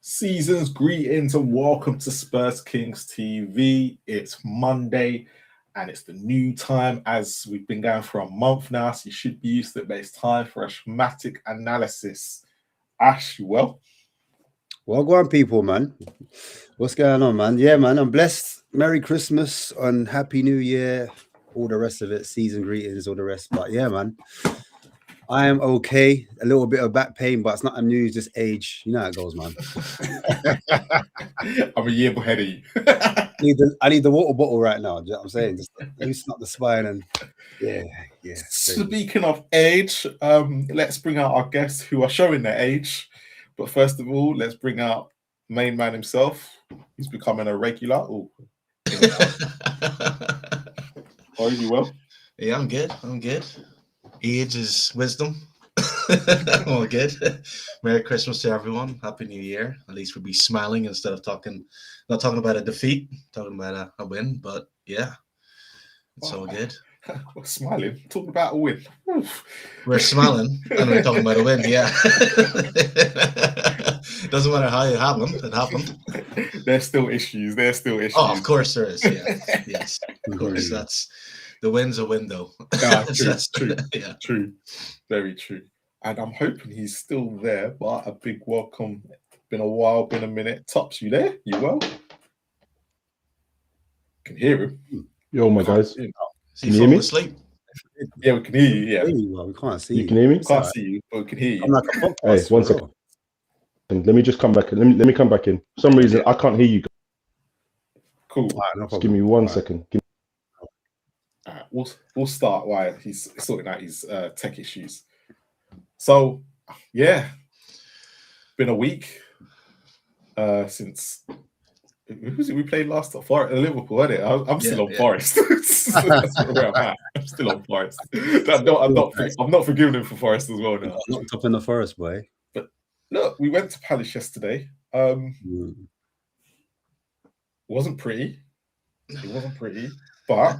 Season's greetings and welcome to Spurs Kings TV. It's Monday and it's the new time as we've been going for a month now, so you should be used to it, but it's time for Ashmatic Analysis. Ash, you well? Well, go on, people, man. What's going on, man? Yeah, man, I'm blessed. Merry Christmas and Happy New Year. All the rest of it, season greetings, all the rest. But yeah, man, I am okay. A little bit of back pain, but it's not a news, just age. You know how it goes, man. I'm a year ahead of you. I need the water bottle right now. Do you know what I'm saying? Just loosen up the spine and yeah. Speaking of age, let's bring out our guests who are showing their age. But first of all, let's bring out main man himself. He's becoming a regular. Oh, are you well? Yeah, I'm good. Age is wisdom. All good. Merry Christmas to everyone. Happy New Year. At least we'll be smiling instead of not talking about a defeat, talking about a win. But yeah, it's all good. We're smiling, talking about a win. Oof. We're smiling and we're talking about a win. Yeah. Doesn't matter how it happened. It happened. There's still issues. Oh, of course there is. Yeah. Yes. Of course. That's the win's a window. True. That's true. Yeah. True. Very true. And I'm hoping he's still there, but a big welcome. Been a while, been a minute. Tops, you there? You well? Can hear him. Yo, my guys. Can you hear me? Asleep? Yeah, we can hear you. Yeah. We can't see you. You can hear me? We can't see you, but we can hear you. I'm like a podcast. Hey, 1 second. Let me just come back. Let me come back in. For some reason, I can't hear you. Cool. No Just give me 1 second. We'll start while he's sorting out his tech issues. So, yeah, been a week since who was it we played last time? Liverpool, wasn't it? I'm still on Forest. That's where I'm at. I'm still on Forest. I'm not forgiving him for Forest as well now. Locked up in the Forest, boy. But look, we went to Palace yesterday. Wasn't pretty. It wasn't pretty, but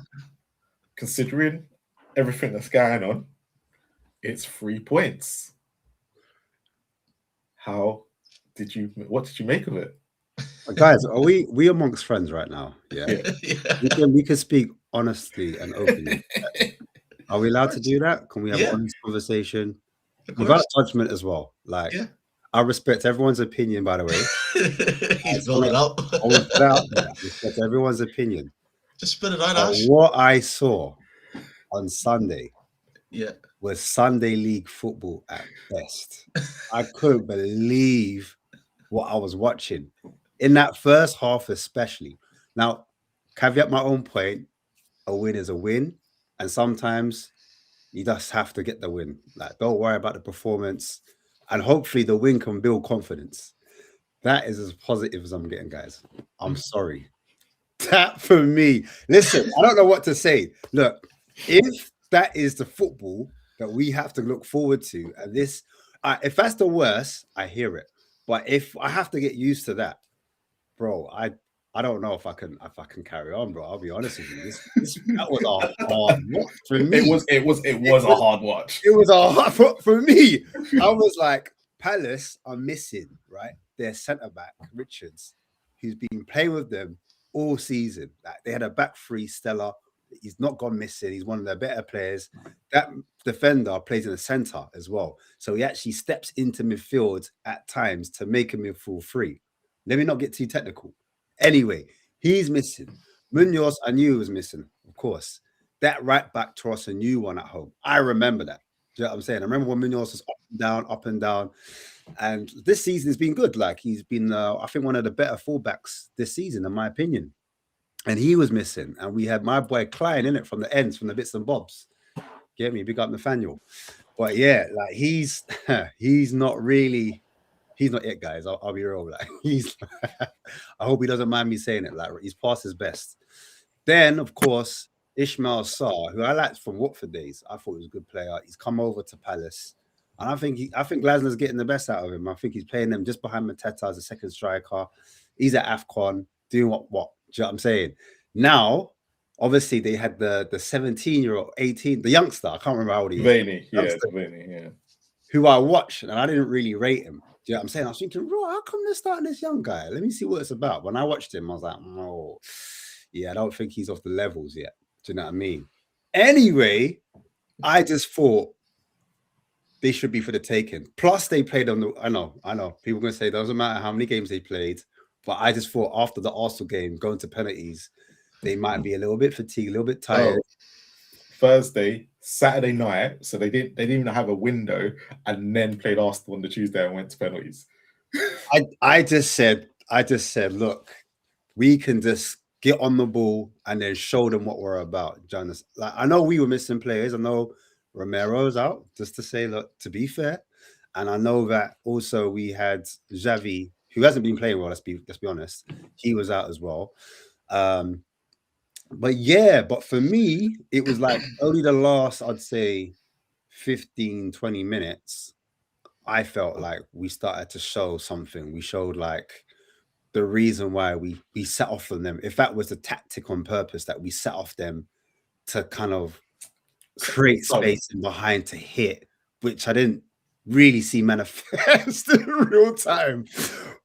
considering everything that's going on, it's 3 points. What did you make of it? Guys, are we amongst friends right now? Yeah. We can speak honestly and openly. Are we allowed to do that? Can we have an honest conversation without judgment as well? Like, I respect everyone's opinion, by the way. He's building up. I respect everyone's opinion. Just spit it out, Ash. What I saw on Sunday was Sunday League football at best. I couldn't believe what I was watching in that first half, especially. Now, caveat my own point: a win is a win, and sometimes you just have to get the win. Like, don't worry about the performance, and hopefully the win can build confidence. That is as positive as I'm getting, guys. I'm sorry. That for me. Listen, I don't know what to say. Look, if that is the football that we have to look forward to, and this, if that's the worst, I hear it. But if I have to get used to that, bro, I don't know if I can carry on, bro. I'll be honest with you. That was a hard watch for me. It was a hard watch. It was a hard for me. I was like, Palace are missing, right? Their centre back, Richards, who's been playing with them all season. Like, they had a back three, Stella. He's not gone missing. He's one of their better players. That defender plays in the centre as well. So he actually steps into midfield at times to make a midfield free. Let me not get too technical. Anyway, he's missing. Munoz, I knew he was missing, of course. That right back to us, a new one at home. I remember that. Do you know what I'm saying? I remember when Munoz was up and down. And this season has been good. Like, he's been, I think, one of the better fullbacks this season, in my opinion. And he was missing. And we had my boy Klein in it from the ends, from the bits and bobs. Get me? Big up Nathaniel. But yeah, like, he's not it, guys. I'll be real. Like, I hope he doesn't mind me saying it. Like, he's past his best. Then, of course, Ishmael Sarr, who I liked from Watford days. I thought he was a good player. He's come over to Palace. And I think Glasner's getting the best out of him. I think he's playing them just behind Mateta as a second striker. He's at AFCON doing what? Do you know what I'm saying? Now, obviously, they had the 17-year-old, 18, the youngster. I can't remember how old he is. Vaney, yeah. Who I watched, and I didn't really rate him. Do you know what I'm saying? I was thinking, bro, how come they're starting this young guy? Let me see what it's about. When I watched him, I was like, oh, yeah, I don't think he's off the levels yet. Do you know what I mean? Anyway, I just thought they should be for the taking. Plus, they played on the. I know. People are going to say it doesn't matter how many games they played, but I just thought after the Arsenal game, going to penalties, they might be a little bit fatigued, a little bit tired. Thursday, Saturday night, so they didn't even have a window, and then played Arsenal on the Tuesday and went to penalties. I just said, look, we can just get on the ball and then show them what we're about, Jonas. Like, I know we were missing players. I know Romero's out, just to say, look, to be fair. And I know that also we had Xavi, who hasn't been playing well, let's be honest. He was out as well. But for me, it was like only the last, I'd say, 15, 20 minutes, I felt like we started to show something. We showed like the reason why we set off on them. If that was the tactic on purpose, that we set off them to kind of create space in behind to hit, which I didn't really see manifest in real time.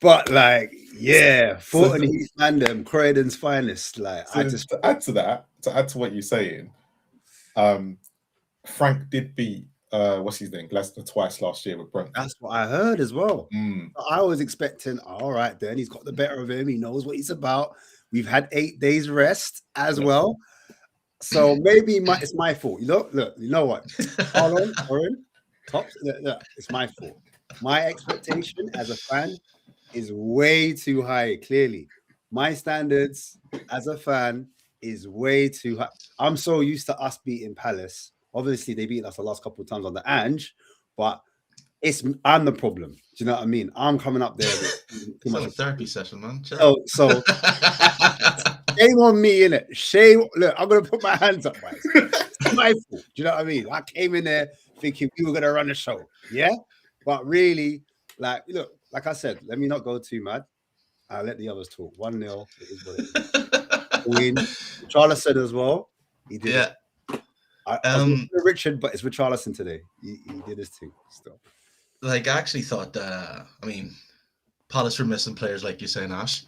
But like, yeah, Thornton Heath Mandem, Croydon's finest. Like, so to add to what you're saying, Frank did beat what's his name, Leicester twice last year with Brentford. That's what I heard as well. I was expecting, all right, then he's got the better of him. He knows what he's about. We've had 8 days rest as well. So maybe it's my fault. Look, you know what? Hold on, Oren. Tops, look, it's my fault. My expectation as a fan is way too high, clearly. My standards as a fan is way too high. I'm so used to us beating Palace. Obviously, they beat us the last couple of times on the Ange, but I'm the problem. Do you know what I mean? I'm coming up there with too much. It's a therapy session, man. So shame on me, innit? Shame. Look, I'm gonna put my hands up, guys. It's my fault. Do you know what I mean? I came in there thinking we were gonna run the show, yeah. But really, like, look, like I said, let me not go too mad. I'll let the others talk. 1-0. It is what it is. Win. Charles said as well. He did. Yeah. I Richard, but it's with Charleston today. He did his thing. Still. Like, I actually thought, Palace were missing players, like you say, Ash.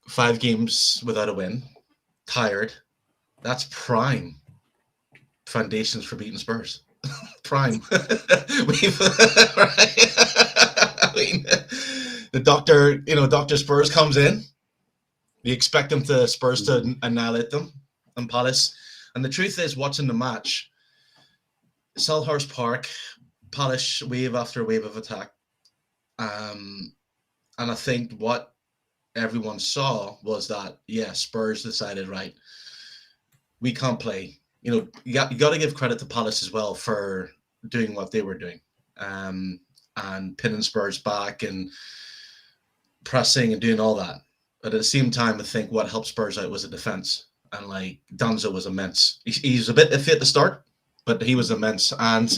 5 games without a win. Tired. That's prime foundations for beating Spurs. Prime. The Dr. Spurs comes in. You expect Spurs to annihilate them and Palace. And the truth is, watching the match, Selhurst Park, Palace wave after wave of attack. And I think what everyone saw was that, Spurs decided, right, we can't play. You got to give credit to Palace as well for doing what they were doing, and pinning Spurs back and pressing and doing all that. But at the same time, I think what helped Spurs out was the defense. And like, Danzo was immense. He's a bit iffy at the start, but he was immense. And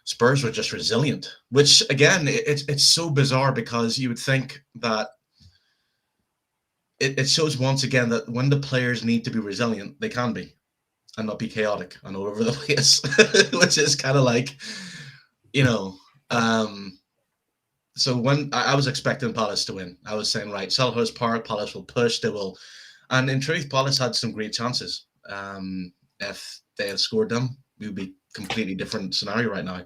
Spurs were just resilient, which again, it's so bizarre, because you would think that it shows once again that when the players need to be resilient, they can be, and not be chaotic and all over the place, which is kind of like, so when I was expecting Palace to win, I was saying, right, Selhurst Park, Palace will push, they will. And in truth, Palace had some great chances. If they had scored them, we would be completely different scenario right now.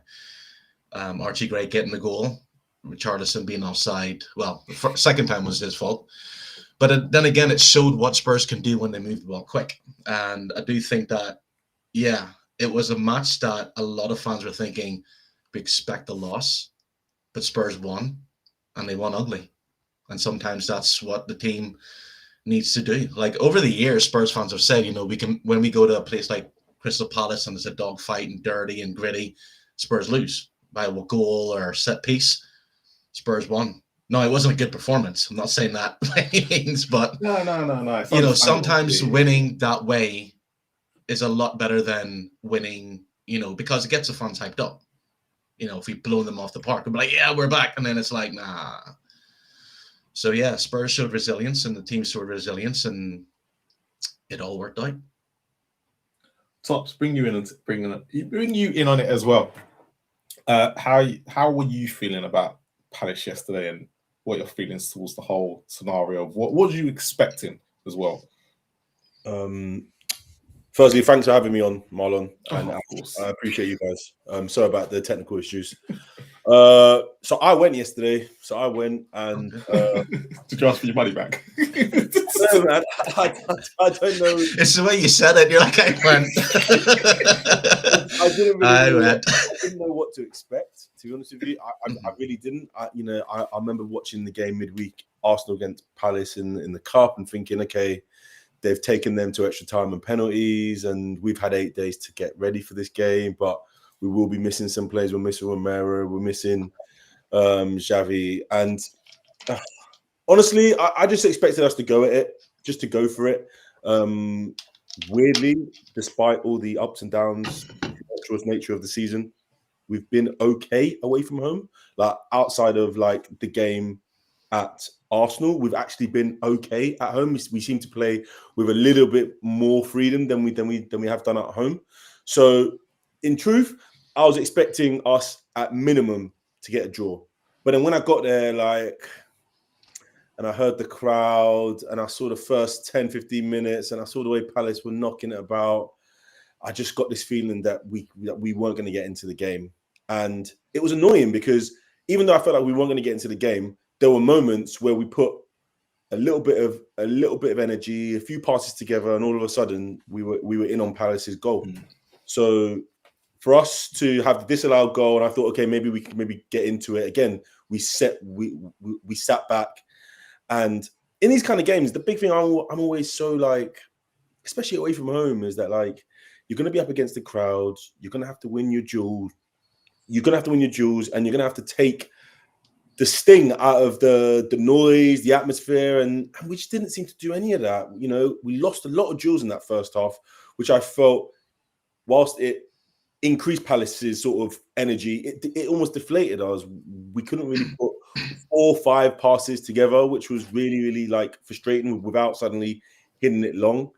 Archie Gray getting the goal, Richarlison being offside. Well, the second time was his fault. But then again, it showed what Spurs can do when they move the ball quick. And I do think that, it was a match that a lot of fans were thinking, we expect a loss, but Spurs won, and they won ugly. And sometimes that's what the team needs to do. Like, over the years, Spurs fans have said, when we go to a place like Crystal Palace and it's a dogfight and dirty and gritty, Spurs lose by a goal or set piece. Spurs won. No, it wasn't a good performance. I'm not saying that by any means, but no. Sometimes winning that way is a lot better than winning, because it gets the fans hyped up. If we blow them off the park, we'll be like, yeah, we're back, and then it's like, nah. So Spurs showed resilience, and the team showed resilience, and it all worked out. Tops, bring you in on it as well. How were you feeling about Palace yesterday and what your feelings towards the whole scenario of what are you expecting as well? Firstly, thanks for having me on, Marlon. And Of course. I appreciate you guys. Sorry about the technical issues. So I went yesterday. And did you ask for your money back? no, man, I don't know. It's the way you said it. You're like, I went. I didn't know what to expect. To be honest with you, I really didn't. I remember watching the game midweek, Arsenal against Palace in the cup, and thinking, okay, they've taken them to extra time and penalties, and we've had 8 days to get ready for this game, but we will be missing some players. We're missing Romero. We're missing Xavi. And honestly, I just expected us to go at it, just to go for it. Weirdly, despite all the ups and downs, the nature of the season, we've been okay away from home. Like outside of like the game at Arsenal, we've actually been okay at home. We seem to play with a little bit more freedom than we have done at home. So, in truth, I was expecting us at minimum to get a draw. But then when I got there, and I heard the crowd, and I saw the first 10, 15 minutes, and I saw the way Palace were knocking it about, I just got this feeling that we weren't going to get into the game. And it was annoying because even though I felt like we weren't going to get into the game, there were moments where we put a little bit of energy, a few passes together, and all of a sudden we were in on Palace's goal. So for us to have the disallowed goal, and I thought, okay, maybe we could get into it again. We sat back, and in these kind of games, the big thing I'm always so like, especially away from home, is that like you're going to be up against the crowd, you're going to have to win your duels, and you're going to have to take the sting out of the noise, the atmosphere, and we just didn't seem to do any of that. You know, we lost a lot of duels in that first half, which I felt, whilst it increased Palace's sort of energy, it almost deflated us. We couldn't really put 4 or 5 passes together, which was really, really like frustrating without suddenly hitting it long.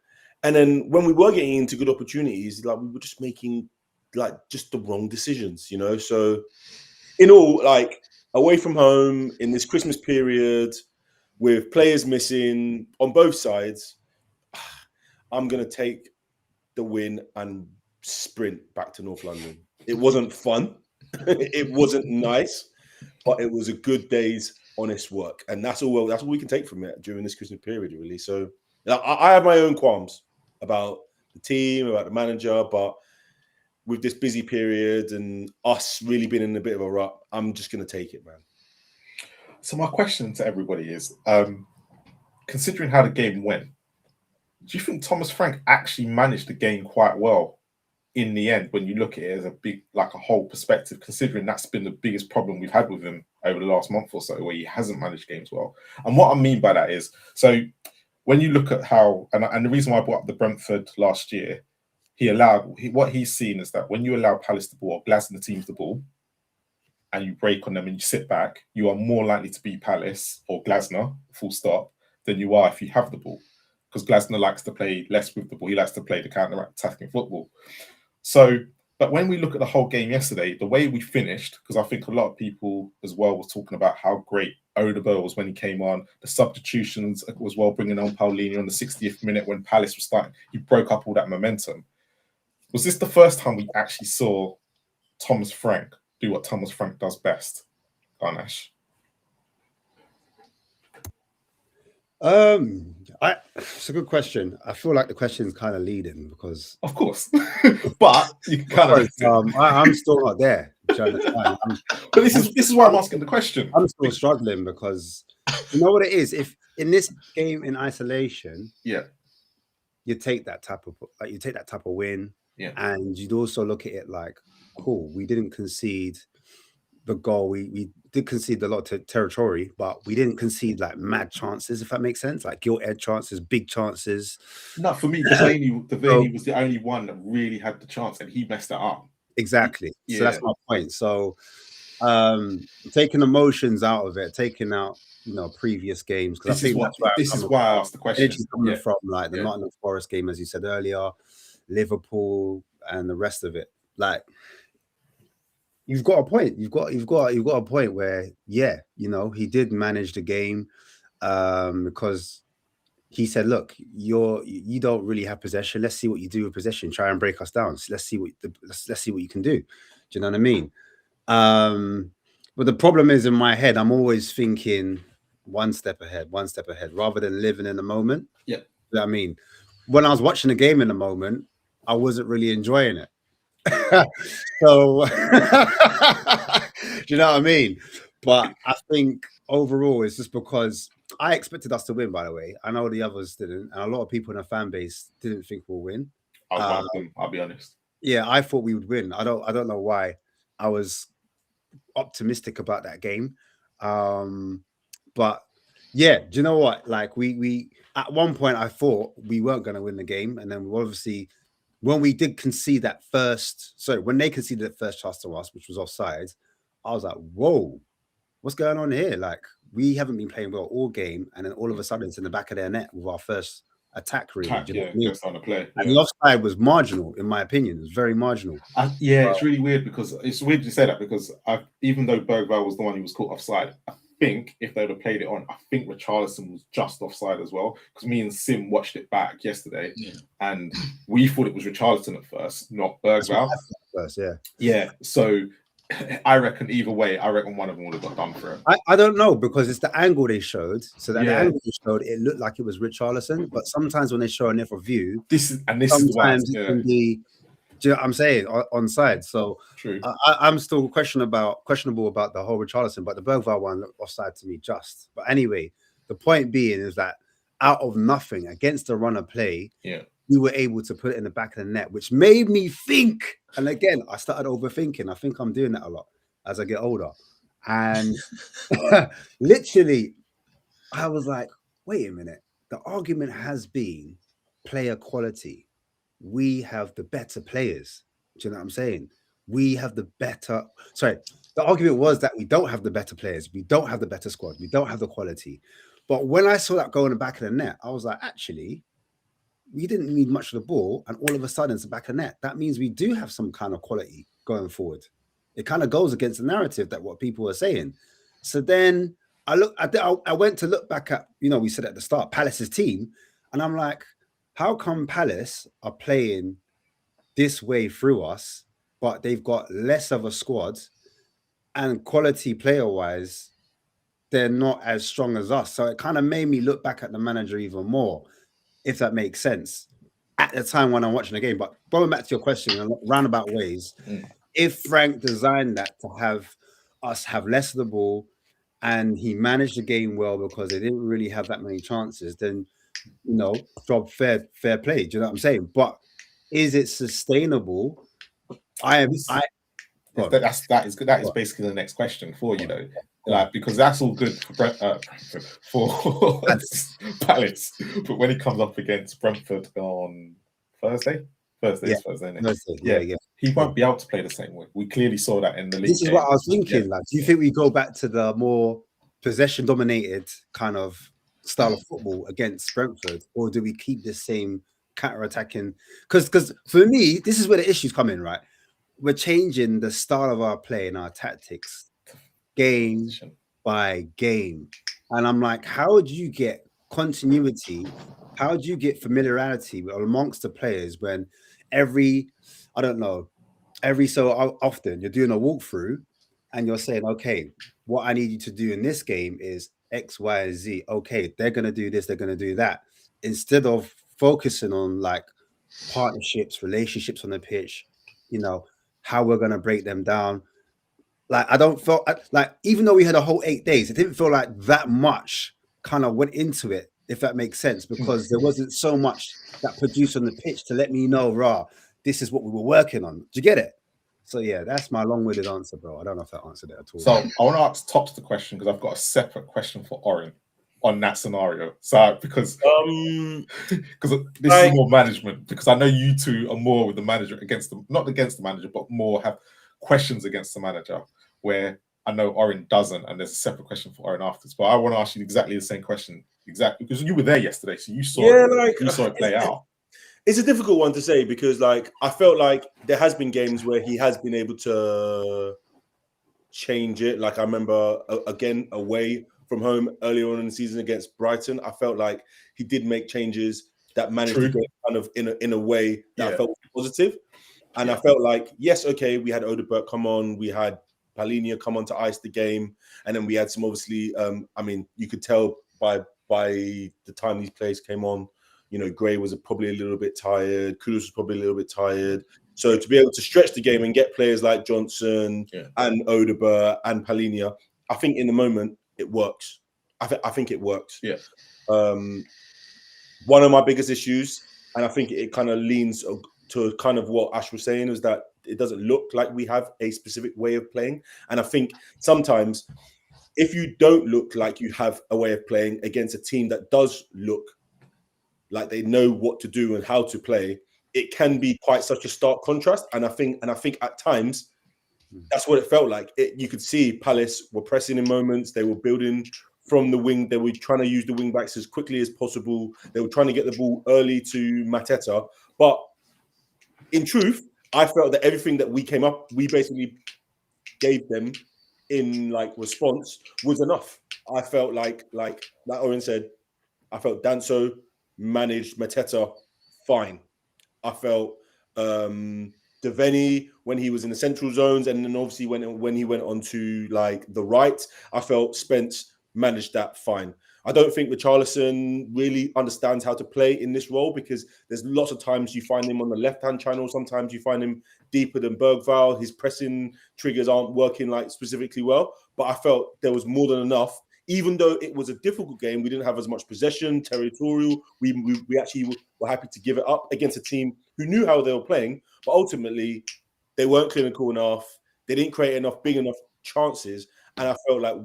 And then when we were getting into good opportunities, like we were just making like just the wrong decisions, you know. So in all, like away from home in this Christmas period with players missing on both sides, I'm going to take the win and sprint back to North London. It wasn't fun. It wasn't nice, but it was a good day's honest work. And that's all we can take from it during this Christmas period, really. So I have my own qualms about the team, about the manager, but with this busy period and us really being in a bit of a rut, I'm just going to take it, man. So my question to everybody is, considering how the game went, do you think Thomas Frank actually managed the game quite well in the end when you look at it as a big, like a whole perspective, considering that's been the biggest problem we've had with him over the last month or so, where he hasn't managed games well? And what I mean by that is, so when you look at how, and the reason why I brought up the Brentford last year, what he's seen is that when you allow Palace the ball, or Glasner teams the ball, and you break on them and you sit back, you are more likely to beat Palace or Glasner, full stop, than you are if you have the ball. Because Glasner likes to play less with the ball. He likes to play the counter-attacking football. So, but when we look at the whole game yesterday, the way we finished, because I think a lot of people as well were talking about how great Odegaard was when he came on, the substitutions as well, bringing on Paulinho on the 60th minute when Palace was starting, he broke up all that momentum. Was this the first time we actually saw Thomas Frank do what Thomas Frank does best, Garnash? It's a good question. I feel like the question is kind of leading because, of course, but you can kind of. I'm still not there. Do you understand? But this is why I'm asking the question. I'm still struggling because you know what it is. If in this game in isolation, you take that type of win, and you'd also look at it like, cool, we didn't concede the goal. We did concede a lot of territory, but we didn't concede like mad chances, if that makes sense, like gilt-edged chances, big chances. No, for me, Devaney was the only one that really had the chance, and he messed it up. Exactly. So that's my point. So taking emotions out of it, taking out previous games, because I think this is why I asked the question. Energy coming from like the Nottingham Forest game, as you said earlier, Liverpool, and the rest of it. Like, you've got a point. You've got a point where, yeah, you know, he did manage the game because he said, "Look, you don't really have possession. Let's see what you do with possession. Try and break us down. So let's see what you can do." Do you know what I mean? But the problem is, in my head, I'm always thinking one step ahead, rather than living in the moment. Yeah, you know what I mean, when I was watching the game in the moment, I wasn't really enjoying it. So, do you know what I mean? But I think overall, it's just because I expected us to win. By the way, I know the others didn't, and a lot of people in the fan base didn't think we'll win. I was one of them. I'll be honest. Yeah, I thought we would win. I don't know why. I was optimistic about that game, but yeah, do you know what? Like we at one point I thought we weren't going to win the game, and then we obviously. When we did concede that when they conceded that first chance to us, which was offside, I was like, whoa, what's going on here? Like, we haven't been playing well all game, and then all of a sudden it's in the back of their net with our first attack, really. Just on the play. And the offside was marginal, in my opinion. It was very marginal. It's really weird because it's weird you say that because even though Bergvall was the one who was caught offside, I think if they would have played it on, I think Richarlison was just offside as well. Because me and Sim watched it back yesterday, and we thought it was Richarlison at first, not Bergvall. Yeah. So I reckon either way, one of them would have got done for it. I don't know because it's the angle they showed. So that the angle they showed, it looked like it was Richarlison. But sometimes when they show a different view, this is why it can be. Do you know what I'm saying? Onside. So true. I'm still questionable about the whole Richarlison, but the Bergvall one looked offside to me just. But anyway, the point being is that out of nothing against the runner play, we were able to put it in the back of the net, which made me think. And again, I started overthinking. I think I'm doing that a lot as I get older. And literally, I was like, wait a minute. The argument has been player quality. We have the better players. Do you know what I'm saying? We have the better. Sorry, the argument was that we don't have the better players. We don't have the better squad. We don't have the quality. But when I saw that go in the back of the net, I was like, actually, we didn't need much of the ball. And all of a sudden, it's the back of the net. That means we do have some kind of quality going forward. It kind of goes against the narrative that what people are saying. So then I went to look back at, we said at the start, Palace's team. And I'm like, how come Palace are playing this way through us, but they've got less of a squad and quality player-wise, they're not as strong as us? So it kind of made me look back at the manager even more, if that makes sense, at the time when I'm watching the game. But going back to your question in roundabout ways, if Frank designed that to have us have less of the ball and he managed the game well because they didn't really have that many chances, then job fair play. Do you know what I'm saying? But is it sustainable? That is basically the next question for you, though. Like, because that's all good for Palace, but when he comes up against Brentford on Thursday, isn't it? Yeah. He won't be able to play the same way. We clearly saw that in the league. This is what I was thinking. Like, do you think we go back to the more possession-dominated kind of style of football against Brentford, or do we keep the same counter-attacking? Because for me, this is where the issues come in, right? We're changing the style of our play and our tactics game by game. And I'm like, how do you get continuity? How do you get familiarity amongst the players when every so often you're doing a walkthrough and you're saying, okay, what I need you to do in this game is X, Y, and Z. Okay, they're going to do this, they're going to do that. Instead of focusing on like partnerships, relationships on the pitch, how we're going to break them down. Like, I don't feel like, even though we had a whole 8 days, it didn't feel like that much kind of went into it, if that makes sense, because there wasn't so much that produced on the pitch to let me know, this is what we were working on. Do you get it? So yeah, that's my long-winded answer, bro. I don't know if that answered it at all. So I want to ask Tops the question because I've got a separate question for Oren on that scenario. So because this is more management, because I know you two are more with the manager not against the manager, but more have questions against the manager, where I know Oren doesn't, and there's a separate question for Oren afterwards. But I want to ask you exactly the same question, because you were there yesterday, so you saw it play out. It's a difficult one to say because, like, I felt like there has been games where he has been able to change it. Like I remember again away from home earlier on in the season against Brighton, I felt like he did make changes that managed True. to go kind of in a way that Yeah. I felt positive. And I felt like, yes, okay, we had Odegaard come on, we had Palhinha come on to ice the game, and then we had some obviously. I mean, you could tell by the time these players came on, you know, Gray was probably a little bit tired, Kudus was probably a little bit tired. So to be able to stretch the game and get players like Johnson and Odegaard and Palhinha, I think in the moment it works. I think it works. Yeah. One of my biggest issues, and I think it kind of leans to kind of what Ash was saying, is that it doesn't look like we have a specific way of playing. And I think sometimes if you don't look like you have a way of playing against a team that does look like they know what to do and how to play, it can be quite such a stark contrast. And I think at times that's what it felt like. You could see Palace were pressing in moments, they were building from the wing, they were trying to use the wing backs as quickly as possible, they were trying to get the ball early to Mateta. But in truth, I felt that everything that we basically gave them in like response was enough. I felt like Owen said, I felt Danso managed Mateta fine. I felt Devaney when he was in the central zones, and then obviously when he went on to like the right, I felt Spence managed that fine. I don't think Richarlison really understands how to play in this role, because there's lots of times you find him on the left-hand channel. Sometimes you find him deeper than Bergvall. His pressing triggers aren't working like specifically well. But I felt there was more than enough. Even though it was a difficult game, we didn't have as much possession, territorial. We actually were happy to give it up against a team who knew how they were playing. But ultimately, they weren't clinical enough. They didn't create enough big enough chances. And I felt like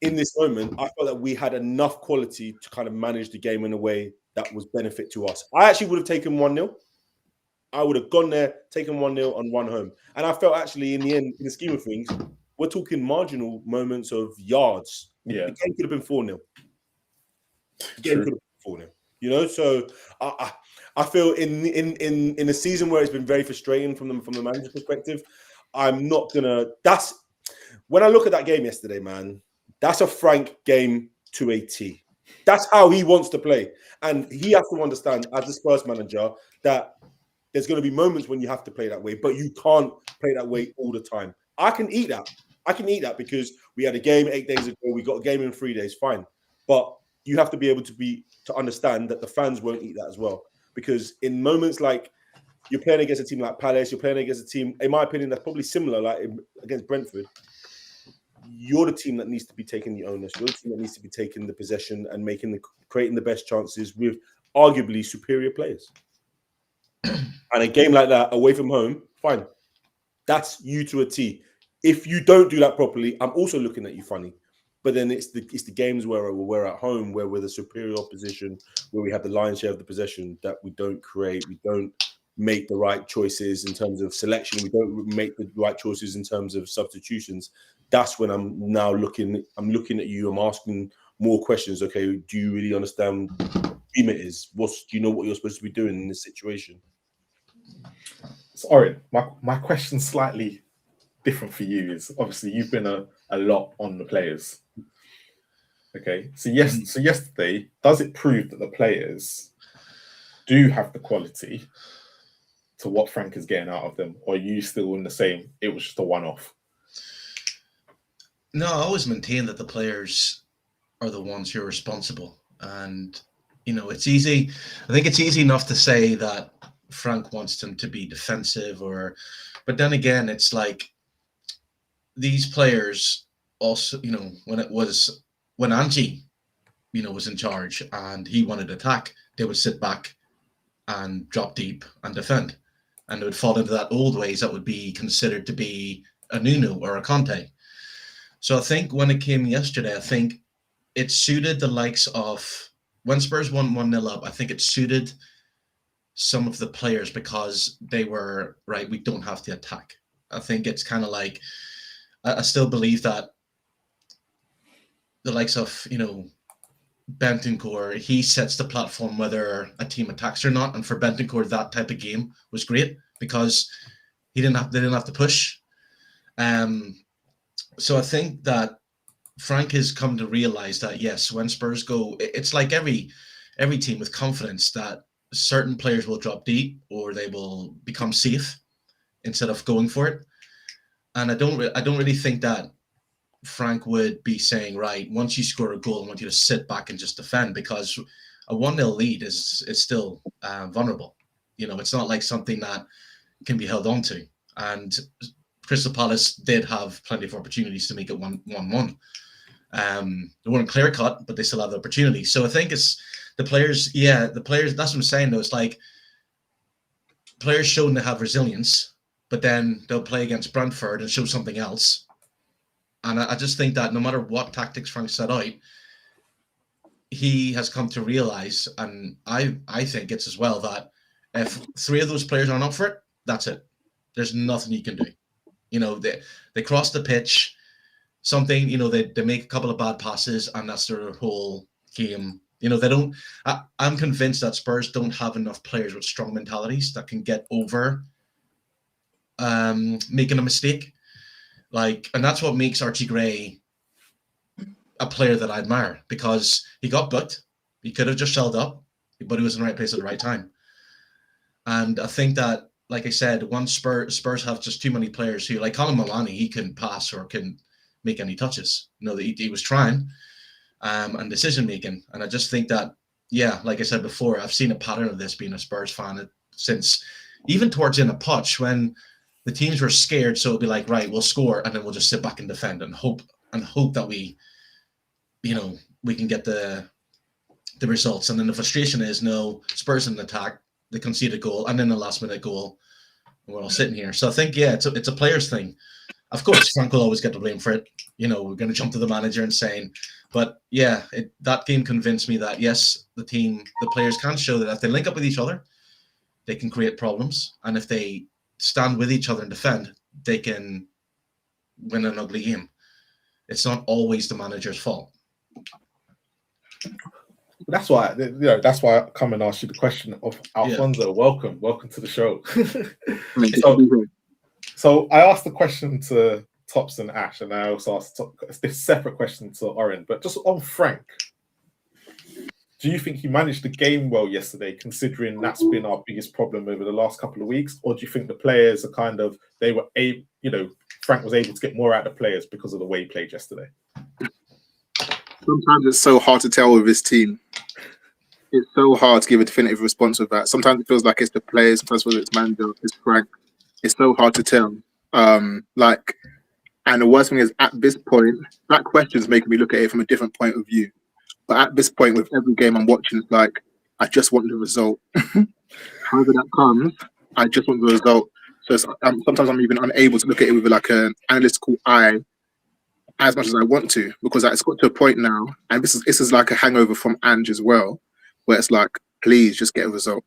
in this moment, I felt that we had enough quality to kind of manage the game in a way that was benefit to us. I actually would have taken 1-0. I would have gone there, taken 1-0 and won home. And I felt actually in the end, in the scheme of things, we're talking marginal moments of yards. Yeah. The game could have been 4-0. The game could have been 4-0. You know, so I feel in a season where it's been very frustrating from the manager's perspective, I'm not gonna. That's when I look at that game yesterday, man. That's a Frank game to a T. That's how he wants to play. And he has to understand, as the Spurs manager, that there's going to be moments when you have to play that way, but you can't play that way all the time. I can eat that. Because we had a game 8 days ago. We got a game in 3 days. Fine. But you have to be able to understand that the fans won't eat that as well. Because in moments like you're playing against a team like Palace, you're playing against a team, in my opinion, that's probably similar, like against Brentford. You're the team that needs to be taking the onus. You're the team that needs to be taking the possession and creating the best chances with arguably superior players. And a game like that away from home, fine. That's you to a T. If you don't do that properly, I'm also looking at you funny. But then it's the games where we're at home, where we're the superior opposition, where we have the lion's share of the possession, that we don't create, we don't make the right choices in terms of selection, we don't make the right choices in terms of substitutions. That's when I'm looking at you, I'm asking more questions. Okay, do you really understand what team it is? Do you know what you're supposed to be doing in this situation? So, Oren, my question's slightly different for you. Is obviously you've been a lot on the players. Okay, so yesterday, does it prove that the players do have the quality to what Frank is getting out of them, or are you still in the same? It was just a one-off. No, I always maintain that the players are the ones who are responsible, and it's easy. I think it's easy enough to say that Frank wants them to be defensive, but then again, it's like these players also, when Angie, was in charge and he wanted to attack, they would sit back and drop deep and defend, and it would fall into that old ways that would be considered to be a Nuno or a Conte. So I think when it came yesterday, I think it suited the likes of when Spurs won 1-0 up. I think it suited some of the players because they were right. We don't have to attack. I think it's kind of like I still believe that the likes of Bentancur, he sets the platform whether a team attacks or not. And for Bentancur, that type of game was great because they didn't have to push. So I think that Frank has come to realize that, yes, when Spurs go, it's like every team with confidence that certain players will drop deep or they will become safe instead of going for it. And I don't really think that Frank would be saying, right, once you score a goal, I want you to sit back and just defend, because a 1-0 lead is still vulnerable. It's not like something that can be held on to. And Crystal Palace did have plenty of opportunities to make it 1-1. They weren't clear cut, but they still have the opportunity. So I think it's the players. Yeah, the players. That's what I'm saying, though. It's like players showing they have resilience, but then they'll play against Brentford and show something else. And I just think that no matter what tactics Frank set out, he has come to realize, and I think it's as well, that if 3 of those players aren't up for it, that's it. There's nothing you can do. They cross the pitch, something, they make a couple of bad passes, and that's their whole game. They don't. I'm convinced that Spurs don't have enough players with strong mentalities that can get over making a mistake. And that's what makes Archie Gray a player that I admire, because he got booked. He could have just shelled up, but he was in the right place at the right time. And I think that, like I said, once Spurs have just too many players who, like Colin Milani, he can pass or can make any touches. He was trying, and decision making. And I just think that, yeah, like I said before, I've seen a pattern of this being a Spurs fan since even towards the end of Poch, when the teams were scared. So it'd be like, right, we'll score, and then we'll just sit back and defend and hope that we can get the results. And then the frustration is, no, Spurs in the attack, they concede a goal, and then the last minute goal, and we're all sitting here. So I think, yeah, it's a players thing. Of course, Frank will always get the blame for it. We're going to jump to the manager and saying, but yeah, that game convinced me that, yes, the players can show that if they link up with each other, they can create problems. And if they stand with each other and defend, they can win an ugly game. It's not always the manager's fault. That's why I come and ask you the question of Alfonso. Yeah. Welcome to the show. So I asked the question to Tops and Ash, and I also asked this separate question to Oren. But just on Frank, do you think he managed the game well yesterday, considering that's been our biggest problem over the last couple of weeks? Or do you think the players are Frank was able to get more out of the players because of the way he played yesterday? Sometimes it's so hard to tell with his team. It's so hard to give a definitive response with that. Sometimes it feels like it's the players, sometimes it's manager, it's Frank. It's so hard to tell. And the worst thing is, at this point, that question is making me look at it from a different point of view. But at this point, with every game I'm watching, it's like, I just want the result. However that comes, I just want the result. So sometimes I'm even unable to look at it with like an analytical eye as much as I want to, because it's got to a point now, and this is like a hangover from Ange as well, where it's like, please just get a result,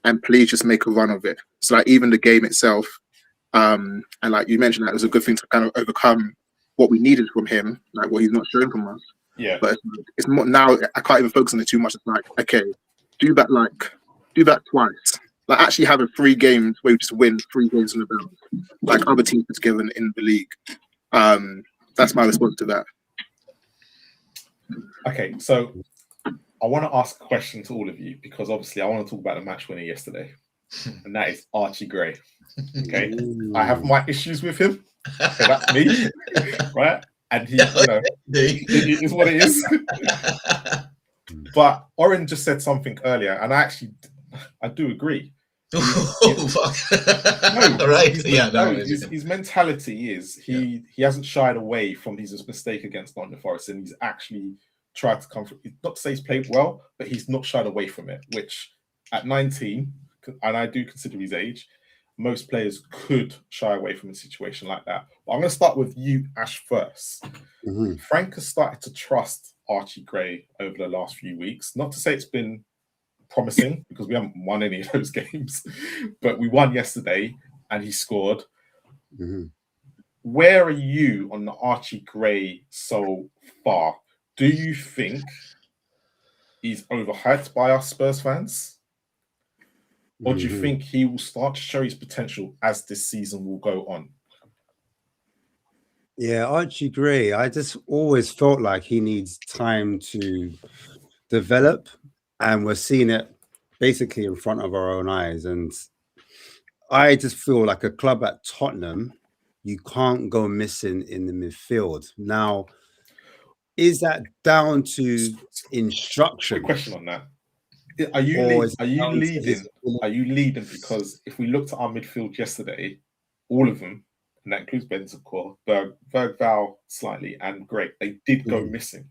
and please just make a run of it. So like even the game itself, and like you mentioned, that it was a good thing to kind of overcome what we needed from him, like what he's not showing from us. Yeah. But it's more now. I can't even focus on it too much. It's like, okay, do that twice. Like actually have 3 games where you just win 3 games in a row, like other teams put together in the league. That's my response to that. Okay, so I want to ask a question to all of you, because obviously I want to talk about the match winner yesterday, and that is Archie Gray. Okay, I have my issues with him. Okay, that's me, right? And he is what it is. But Oren just said something earlier, and I do agree. Fuck. His mentality is he hasn't shied away from his mistake against Nottingham Forest, and he's actually tried to come from, not to say he's played well, but he's not shied away from it, which at 19, and I do consider his age, most players could shy away from a situation like that. But I'm going to start with you, Ash, first. Mm-hmm. Frank has started to trust Archie Gray over the last few weeks. Not to say it's been promising, because we haven't won any of those games, but we won yesterday and he scored. Mm-hmm. Where are you on the Archie Gray so far? Do you think he's overhyped by us Spurs fans? Or do you think he will start to show his potential as this season will go on? Yeah, Archie Gray. I just always felt like he needs time to develop, and we're seeing it basically in front of our own eyes. And I just feel like a club at Tottenham, you can't go missing in the midfield. Now, is that down to Quick instruction, question on that. Are you or is are it you down to his leading? Are you leading because if we looked at our midfield yesterday, all of them, and that includes Bentancur, Bergval slightly, and Gray, they did go missing.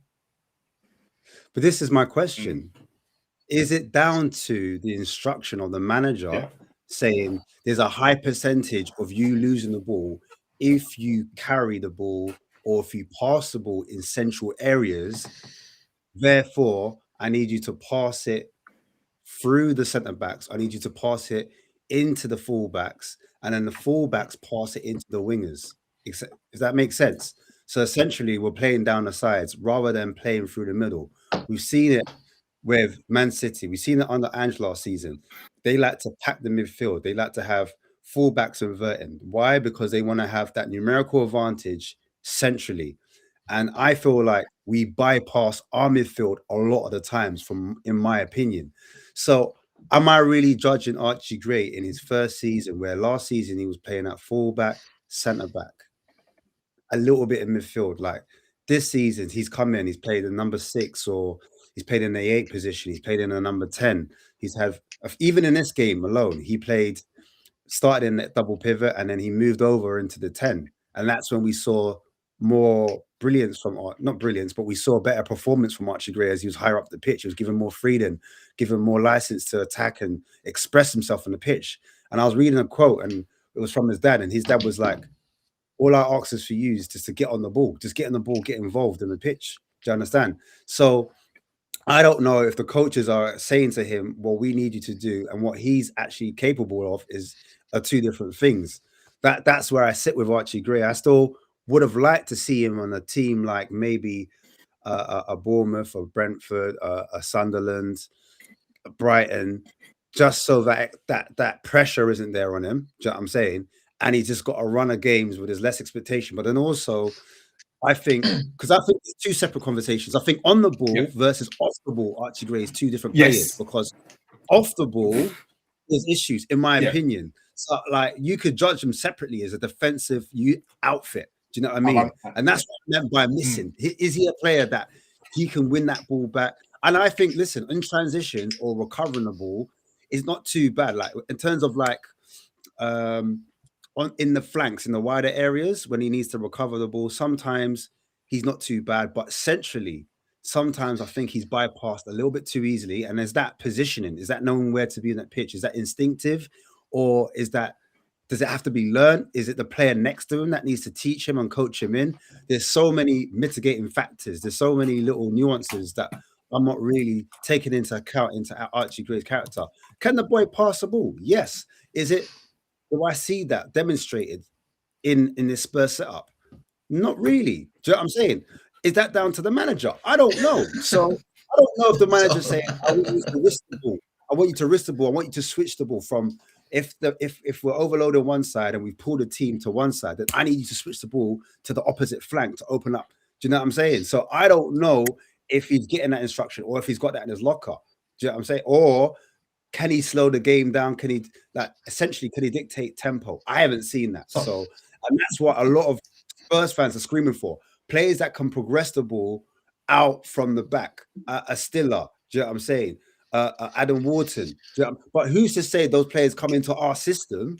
But this is my question. Is it down to the instruction of the manager Yeah. saying there's a high percentage of you losing the ball if you carry the ball or if you pass the ball in central areas? Therefore, I need you to pass it through the centre backs. I need you to pass it into the fullbacks, and then the fullbacks pass it into the wingers. Does that make sense? So essentially, we're playing down the sides rather than playing through the middle. We've seen it with Man City. We've seen it under Ange last season. They like to pack the midfield. They like to have fullbacks inverting. Why? Because they want to have that numerical advantage centrally. And I feel like we bypass our midfield a lot of the times, in my opinion. So am I really judging Archie Gray in his first season, where last season he was playing at fullback, centre back, a little bit in midfield? Like this season, he's come in, he's played a number 6, or he's played in the 8 position, he's played in a number 10. He's had, even in this game alone, he started in that double pivot, and then he moved over into the 10. And that's when we saw more brilliance from, not brilliance, but we saw better performance from Archie Gray as he was higher up the pitch. He was given more freedom, given more license to attack and express himself on the pitch. And I was reading a quote, and it was from his dad, and his dad was like, all I ask is for you is just to get on the ball, just get on the ball, get involved in the pitch. Do you understand? So I don't know if the coaches are saying to him, well, we need you to do, and what he's actually capable of are two different things. That's where I sit with Archie Gray. I still would have liked to see him on a team like maybe a Bournemouth or Brentford, a Sunderland, a Brighton, just so that pressure isn't there on him. Do you know what I'm saying? And he's just got a run of games with his less expectation. But then also, I think, because I think it's two separate conversations. I think on the ball versus off the ball, Archie Gray is two different players, because off the ball, there's issues, in my opinion. So, like, you could judge him separately as a defensive outfit. Do you know what I mean? And that's what I meant by missing. Is he a player that he can win that ball back? And I think, listen, in transition or recovering the ball is not too bad. Like, in terms of like, in the flanks, in the wider areas, when he needs to recover the ball, sometimes he's not too bad. But centrally, sometimes I think he's bypassed a little bit too easily. And there's that positioning. Is that knowing where to be in that pitch? Is that instinctive? Or does it have to be learned? Is it the player next to him that needs to teach him and coach him in? There's so many mitigating factors. There's so many little nuances that I'm not really taking into account into Archie Gray's character. Can the boy pass the ball? Yes. Do I see that demonstrated in this Spurs setup? Not really. Do you know what I'm saying? Is that down to the manager? I don't know. So I don't know if the manager's saying, I want you to risk the ball. I want you to risk the ball. I want you to switch the ball from, if we're overloaded on one side and we pull the team to one side, then I need you to switch the ball to the opposite flank to open up. Do you know what I'm saying? So I don't know if he's getting that instruction or if he's got that in his locker. Do you know what I'm saying? Or can he slow the game down? Can he dictate tempo? I haven't seen that. So, and that's what a lot of Spurs fans are screaming for. Players that can progress the ball out from the back. A Stiller, do you know what I'm saying? Adam Wharton. But who's to say those players come into our system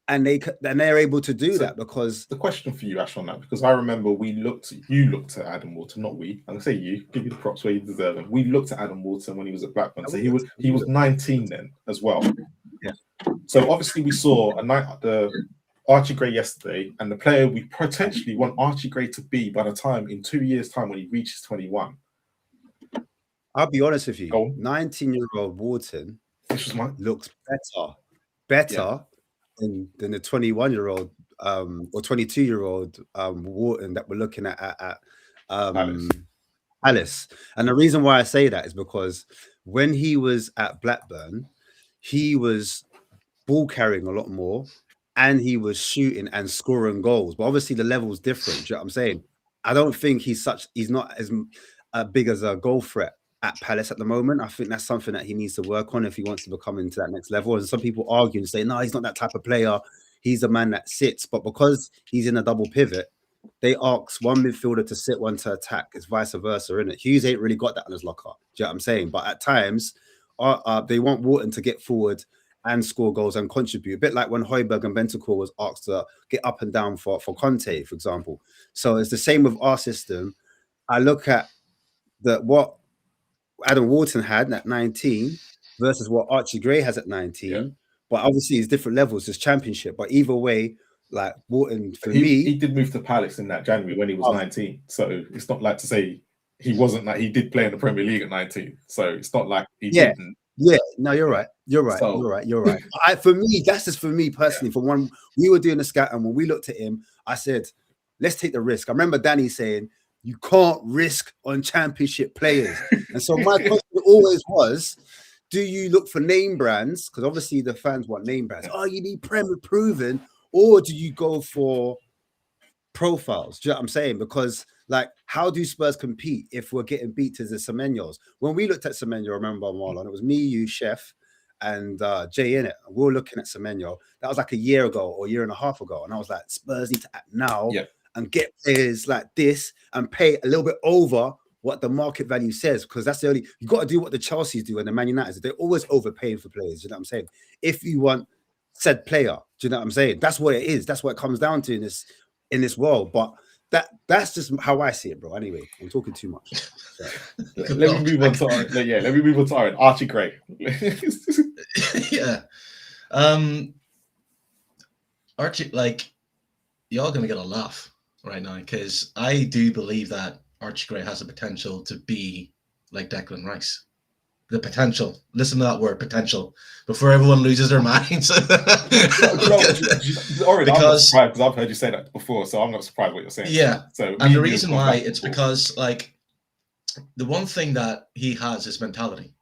and they're able to do that? Because the question for you, Ash, on that, because I remember you looked at Adam Wharton, not we. I'm gonna say you, give you the props where you deserve them. We looked at Adam Wharton when he was at Blackburn. So he was 19 then as well. Yeah. So obviously we saw the Archie Gray yesterday, and the player we potentially want Archie Gray to be by the time in 2 years' time when he reaches 21. I'll be honest with you, 19-year-old Wharton looks better than the 21-year-old or 22-year-old Wharton that we're looking at Alice. And the reason why I say that is because when he was at Blackburn, he was ball carrying a lot more. and he was shooting and scoring goals. But obviously the level's different. Do you know what I'm saying? I don't think he's not as big as a goal threat at Palace at the moment. I think that's something that he needs to work on if he wants to become into that next level. And some people argue and say, no, he's not that type of player. He's a man that sits. But because he's in a double pivot, they ask one midfielder to sit, one to attack. It's vice versa, isn't it? Hughes ain't really got that in his locker. Do you know what I'm saying? But at times, they want Wharton to get forward and score goals and contribute. A bit like when Højbjerg and Bentancur was asked to get up and down for Conte, for example. So it's the same with our system. I look at what Adam Wharton had at 19 versus what Archie Gray has at 19. Yeah. But obviously it's different levels, it's championship. But either way, like Wharton, for me... He did move to Palace in that January when he was 19. So it's not like to say he wasn't like... He did play in the Premier League at 19. So it's not like he didn't. Yeah, no, you're right. You're right. You're right. For me, that's just for me personally. For when we were doing the scout and when we looked at him, I said, let's take the risk. I remember Danny saying, you can't risk on championship players. And so my question always was, do you look for name brands? Because obviously the fans want name brands. Oh, you need Premier proven. Or do you go for profiles? Do you know what I'm saying? Because like, how do Spurs compete if we're getting beat to the Semenyos? When we looked at Semenyo, remember, Marlon, it was me, you, Chef, and Jay in it. We were looking at Semenyo. That was like a year ago or a year and a half ago. And I was like, Spurs need to act now and get players like this and pay a little bit over what the market value says. Because that's the only, you got to do what the Chelsea's do and the Man United. They're always overpaying for players. You know what I'm saying? If you want said player, do you know what I'm saying? That's what it is. That's what it comes down to in this world. But that's just how I see it, bro. Anyway, I'm talking too much. So, let me move on to Aaron. Archie Gray. Yeah. Archie, like, y'all gonna get a laugh right now because I do believe that Archie Gray has the potential to be like Declan Rice. The potential. Listen to that word, potential, before everyone loses their minds. Because I'm not surprised because I've heard you say that before, so I'm not surprised what you're saying. Yeah. So, and the reason why it's because, like, the one thing that he has is mentality.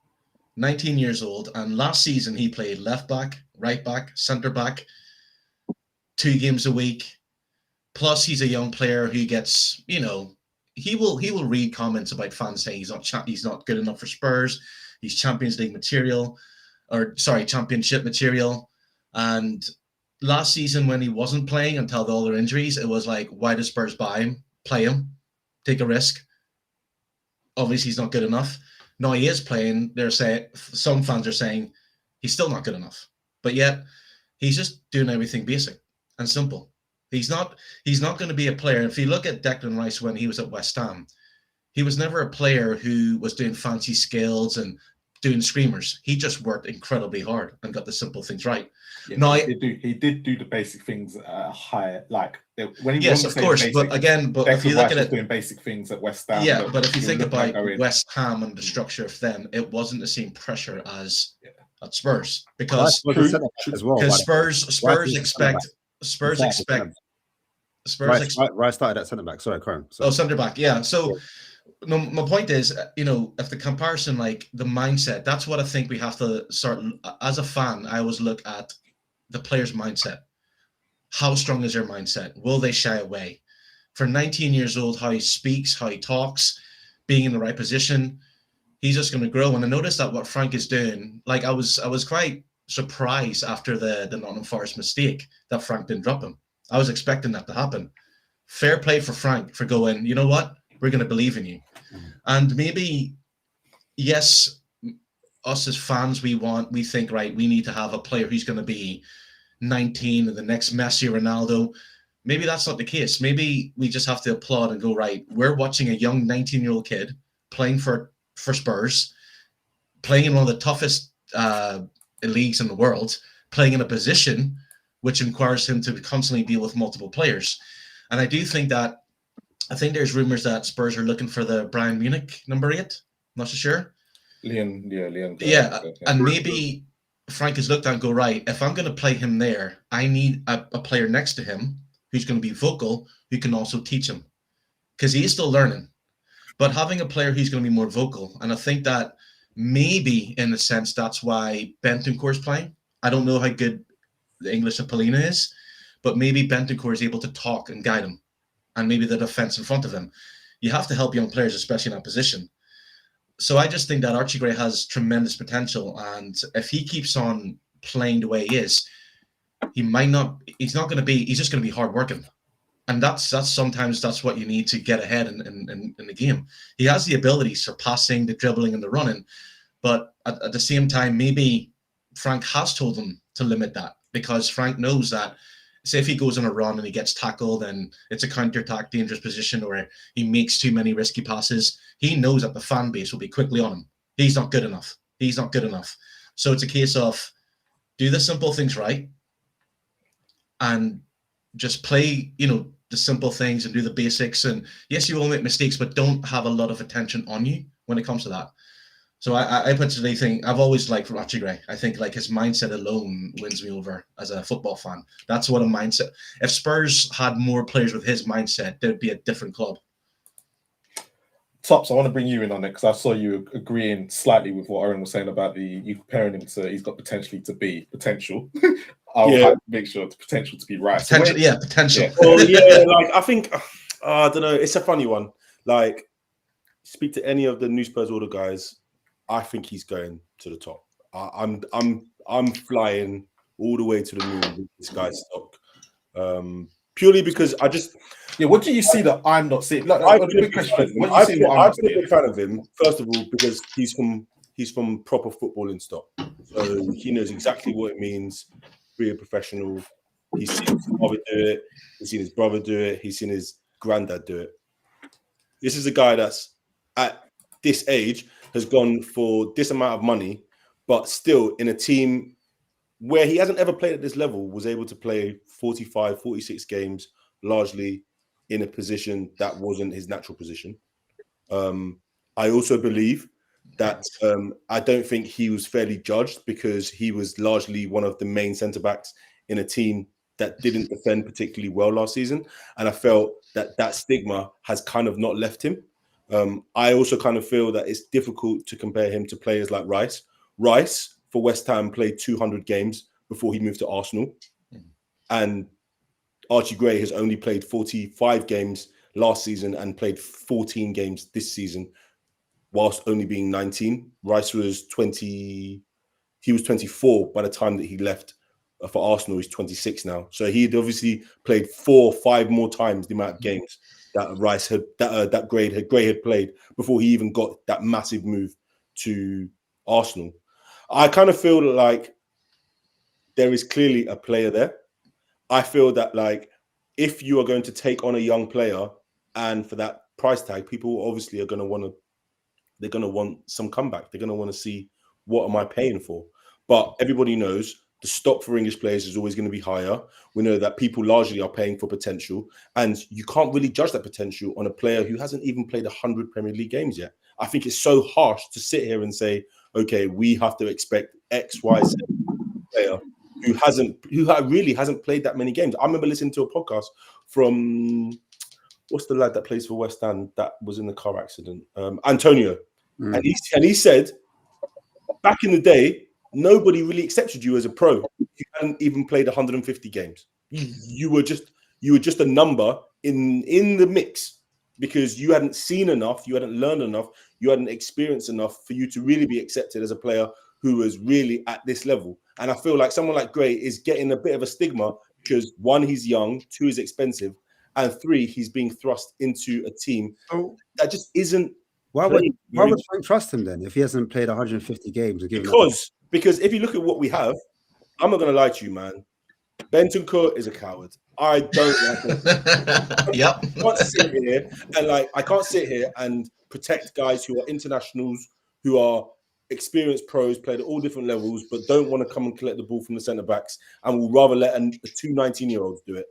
19 years old, and last season he played left back, right back, centre back, 2 games a week. Plus, he's a young player who gets, you know, he will read comments about fans saying he's not good enough for Spurs. He's Champions League material, Championship material. And last season when he wasn't playing until all their injuries, it was like, why does Spurs buy him, play him, take a risk? Obviously, he's not good enough. No, he is playing. They're saying some fans are saying he's still not good enough, but yet he's just doing everything basic and simple. He's not going to be a player. If you look at Declan Rice when he was at West Ham, he was never a player who was doing fancy skills and doing screamers. He just worked incredibly hard and got the simple things right. Yeah, he did do the basic things at a higher, like when he yes, of course. Basic, but if you look at it, doing basic things at West Ham. Yeah, but if you think about West Ham and the structure of them, it wasn't the same pressure as at Spurs because Spurs expect. Right, started at centre back. Sorry, Karen. Centre back. Yeah. So, no, my point is, you know, if the comparison, like the mindset, that's what I think we have to start. As a fan, I always look at the player's mindset. How strong is their mindset? Will they shy away? For 19 years old, how he speaks, how he talks, being in the right position, he's just going to grow. And I noticed that what Frank is doing, like I was quite surprised after the Nottingham Forest mistake that Frank didn't drop him. I was expecting that to happen. Fair play for Frank for going, you know what? We're going to believe in you. And maybe, yes, us as fans, we think, right, we need to have a player who's going to be 19 and the next Messi or Ronaldo. Maybe that's not the case. Maybe we just have to applaud and go, right, we're watching a young 19-year-old kid playing for Spurs, playing in one of the toughest leagues in the world, playing in a position which requires him to constantly deal with multiple players. And I do think that, I think there's rumors that Spurs are looking for the Bayern Munich number 8. I'm not so sure. Leon. Yeah, and maybe Frank has looked at and go, right, if I'm going to play him there, I need a player next to him who's going to be vocal, who can also teach him. Because he is still learning. But having a player who's going to be more vocal, and I think that maybe, in a sense, that's why Bentancur is playing. I don't know how good the English of Polina is, but maybe Bentancur is able to talk and guide him, and maybe the defense in front of him. You have to help young players, especially in that position. So I just think that Archie Gray has tremendous potential, and if he keeps on playing the way he is, he's just going to be hardworking. And that's sometimes that's what you need to get ahead in the game. He has the abilities for passing, the dribbling, and the running, but at the same time, maybe Frank has told him to limit that, because Frank knows that, say if he goes on a run and he gets tackled and it's a counter-attack dangerous position, or he makes too many risky passes, he knows that the fan base will be quickly on him. He's not good enough. So it's a case of do the simple things right and just play, the simple things and do the basics. And yes, you will make mistakes, but don't have a lot of attention on you when it comes to that. So I particularly think I've always liked Archie Gray. I think like his mindset alone wins me over as a football fan. That's what a mindset. If Spurs had more players with his mindset, there'd be a different club. Tops, I want to bring you in on it because I saw you agreeing slightly with what Aaron was saying about you comparing him to, he's got potential. I'll make sure the potential to be right. Potential. Yeah. Well, yeah, like I think I don't know. It's a funny one. Like, speak to any of the new Spurs order guys. I think he's going to the top. I'm flying all the way to the moon with this guy's stock. Purely because I just what do you see that I'm not seeing? I've been a big fan of him. First of all, because he's from proper footballing stock, so he knows exactly what it means to be a professional. He's seen his father do it. He's seen his brother do it. He's seen his granddad do it. This is a guy that's at this age has gone for this amount of money, but still in a team where he hasn't ever played at this level, was able to play 45, 46 games, largely in a position that wasn't his natural position. I also believe that I don't think he was fairly judged because he was largely one of the main centre-backs in a team that didn't defend particularly well last season. And I felt that stigma has kind of not left him. I also kind of feel that it's difficult to compare him to players like Rice. Rice, for West Ham, played 200 games before he moved to Arsenal. And Archie Gray has only played 45 games last season and played 14 games this season, whilst only being 19. Rice was 20. He was 24 by the time that he left for Arsenal. He's 26 now. So he had obviously played 4 or 5 more times the amount of games that Rice had, that Gray had played before he even got that massive move to Arsenal. I kind of feel like there is clearly a player there. I feel that like if you are going to take on a young player and for that price tag, people obviously are going to want some comeback. They're going to want to see what am I paying for. But everybody knows the stock for English players is always going to be higher. We know that people largely are paying for potential, and you can't really judge that potential on a player who hasn't even played 100 Premier League games yet. I think it's so harsh to sit here and say, okay, we have to expect X, Y, Z player who really hasn't played that many games. I remember listening to a podcast from what's the lad that plays for West Ham that was in the car accident, Antonio, and he said back in the day, nobody really accepted you as a pro. You hadn't even played 150 games. You were just a number in the mix because you hadn't seen enough, you hadn't learned enough, you hadn't experienced enough for you to really be accepted as a player who was really at this level. And I feel like someone like Gray is getting a bit of a stigma because 1, he's young, 2, he's expensive, and 3, he's being thrust into a team that just isn't. Why would Frank trust him then if he hasn't played 150 games? Because if you look at what we have, I'm not going to lie to you, man. Bentancur is a coward. I don't like it. Yep. I can't sit here and protect guys who are internationals, who are experienced pros, played at all different levels, but don't want to come and collect the ball from the centre backs and will rather let the 2 19-year-olds do it.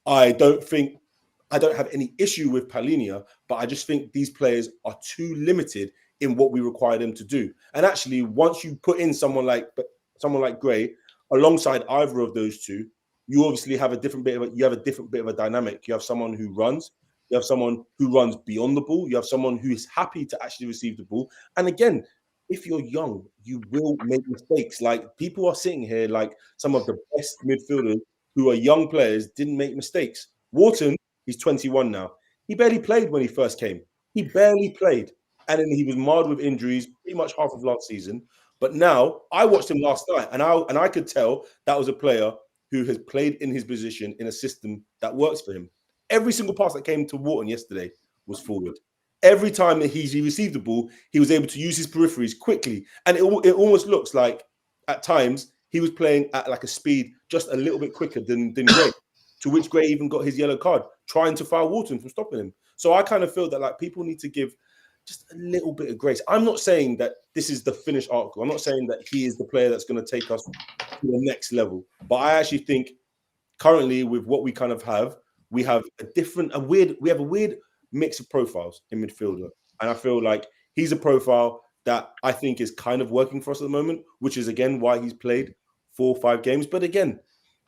I don't have any issue with Palhinha, but I just think these players are too limited in what we require them to do. And actually, once you put in someone like Gray alongside either of those two, you obviously have a different bit of a dynamic. You have someone who runs, you have someone who runs beyond the ball, you have someone who is happy to actually receive the ball. And again, if you're young, you will make mistakes. Like people are sitting here like some of the best midfielders who are young players didn't make mistakes. Wharton, he's 21 now. He barely played when he first came. He barely played. And then he was marred with injuries pretty much half of last season. But now, I watched him last night, and I could tell that was a player who has played in his position in a system that works for him. Every single pass that came to Wharton yesterday was forward. Every time that he received the ball, he was able to use his peripheries quickly. And it almost looks like, at times, he was playing at like a speed just a little bit quicker than Gray, to which Gray even got his yellow card, trying to foul Wharton from stopping him. So I kind of feel that like people need to give just a little bit of grace. I'm not saying that this is the finished article. I'm not saying that he is the player that's going to take us to the next level. But I actually think currently with what we kind of have, we have a weird mix of profiles in midfielder. And I feel like he's a profile that I think is kind of working for us at the moment, which is, again, why he's played 4 or 5 games. But again,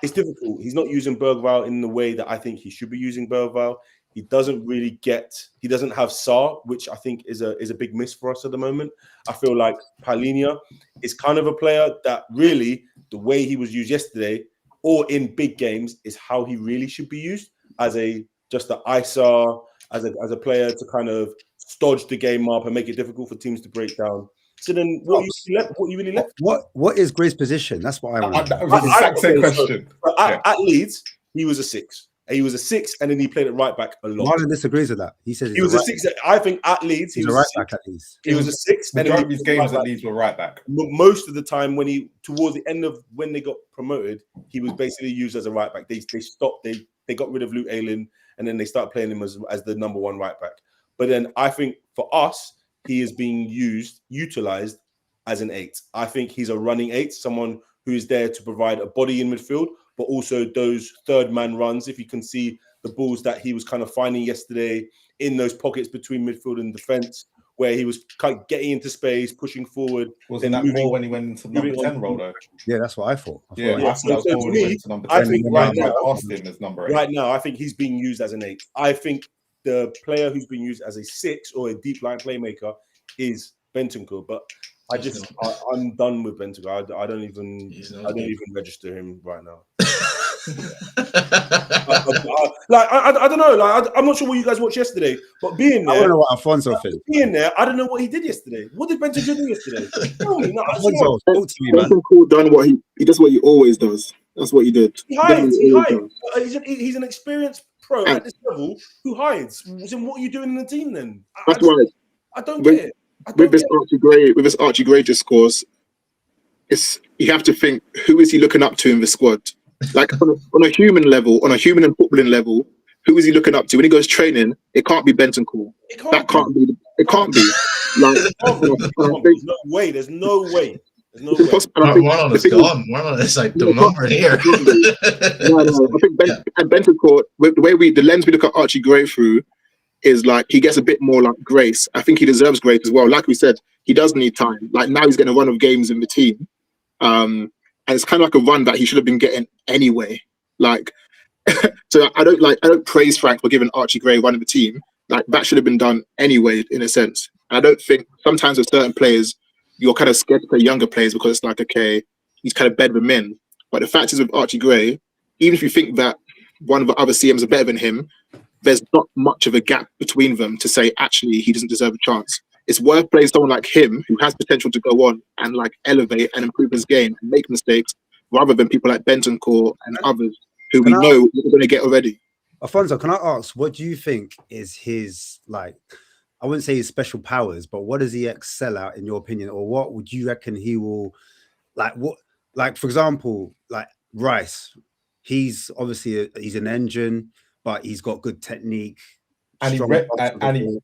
it's difficult. He's not using Bergvall in the way that I think he should be using Bergvall. He doesn't have Sarr, which I think is a big miss for us at the moment. I feel like Palhinha is kind of a player that really, the way he was used yesterday or in big games, is how he really should be used as just an ISR, as a player to kind of stodge the game up and make it difficult for teams to break down. So then, what you really left? What is Gray's position? That's what I want to know. That was the exact same question. At Leeds, he was a 6. He was a 6, and then he played at right back a lot. Marlon disagrees with that. He says he was a 6. I think at Leeds he was a right back at Leeds. He was a 6. Majority of his games at Leeds were right back. Most of the time, towards the end of when they got promoted, he was basically used as a right back. They stopped. They got rid of Luke Ayling, and then they started playing him as the number 1 right back. But then I think for us, he is being utilized as an 8. I think he's a running 8, someone who is there to provide a body in midfield, but also those third man runs. If you can see the balls that he was kind of finding yesterday in those pockets between midfield and defense, where he was kind of getting into space, pushing forward. Wasn't that more when he went into number 10 role though? Yeah, that's what I thought. I think right now, Austin is number 8. Right now, I think he's being used as an 8. I think the player who's being used as a 6 or a deep line playmaker is Bentancur, but I'm done with Bentancur. I don't even register him right now. I don't know. I'm not sure what you guys watched yesterday, but being there, I don't know what Alfonso thinks. Being there, I don't know what he did yesterday. What did Bentancur do yesterday? Tell me. Alfonso, talk to me, man. Bentancur done what he does. What he always does. That's what he did. He hides. He's an experienced pro at this level who hides. So what are you doing in the team then? That's why I don't get it. With this Archie Gray discourse, you have to think, who is he looking up to in the squad? Like on a human level, on a human and footballing level, who is he looking up to? When he goes training, it can't be Bentancur. It can't be. Like, there's no way. There's no way. Marlon is gone. Marlon is like the number here. I think Bentancur, the lens we look at Archie Gray through, is like he gets a bit more like grace. I think he deserves grace as well. Like we said, he does need time. Like now he's getting a run of games in the team. And it's kind of like a run that he should have been getting anyway. Like, so I don't praise Frank for giving Archie Gray a run of the team. Like that should have been done anyway, in a sense. And I don't think sometimes with certain players, you're kind of scared to play younger players because it's like, okay, he's kind of bed them in. But the fact is with Archie Gray, even if you think that one of the other CMs are better than him, there's not much of a gap between them to say, actually, he doesn't deserve a chance. It's worth playing someone like him who has potential to go on and like elevate and improve his game and make mistakes rather than people like Bentancur and others who we know we're going to get already. Alfonso, can I ask, what do you think is his, like, I wouldn't say his special powers, but what does he excel at in your opinion? Or what would you reckon he will, for example, like Rice, he's obviously he's an engine, but he's got good technique. And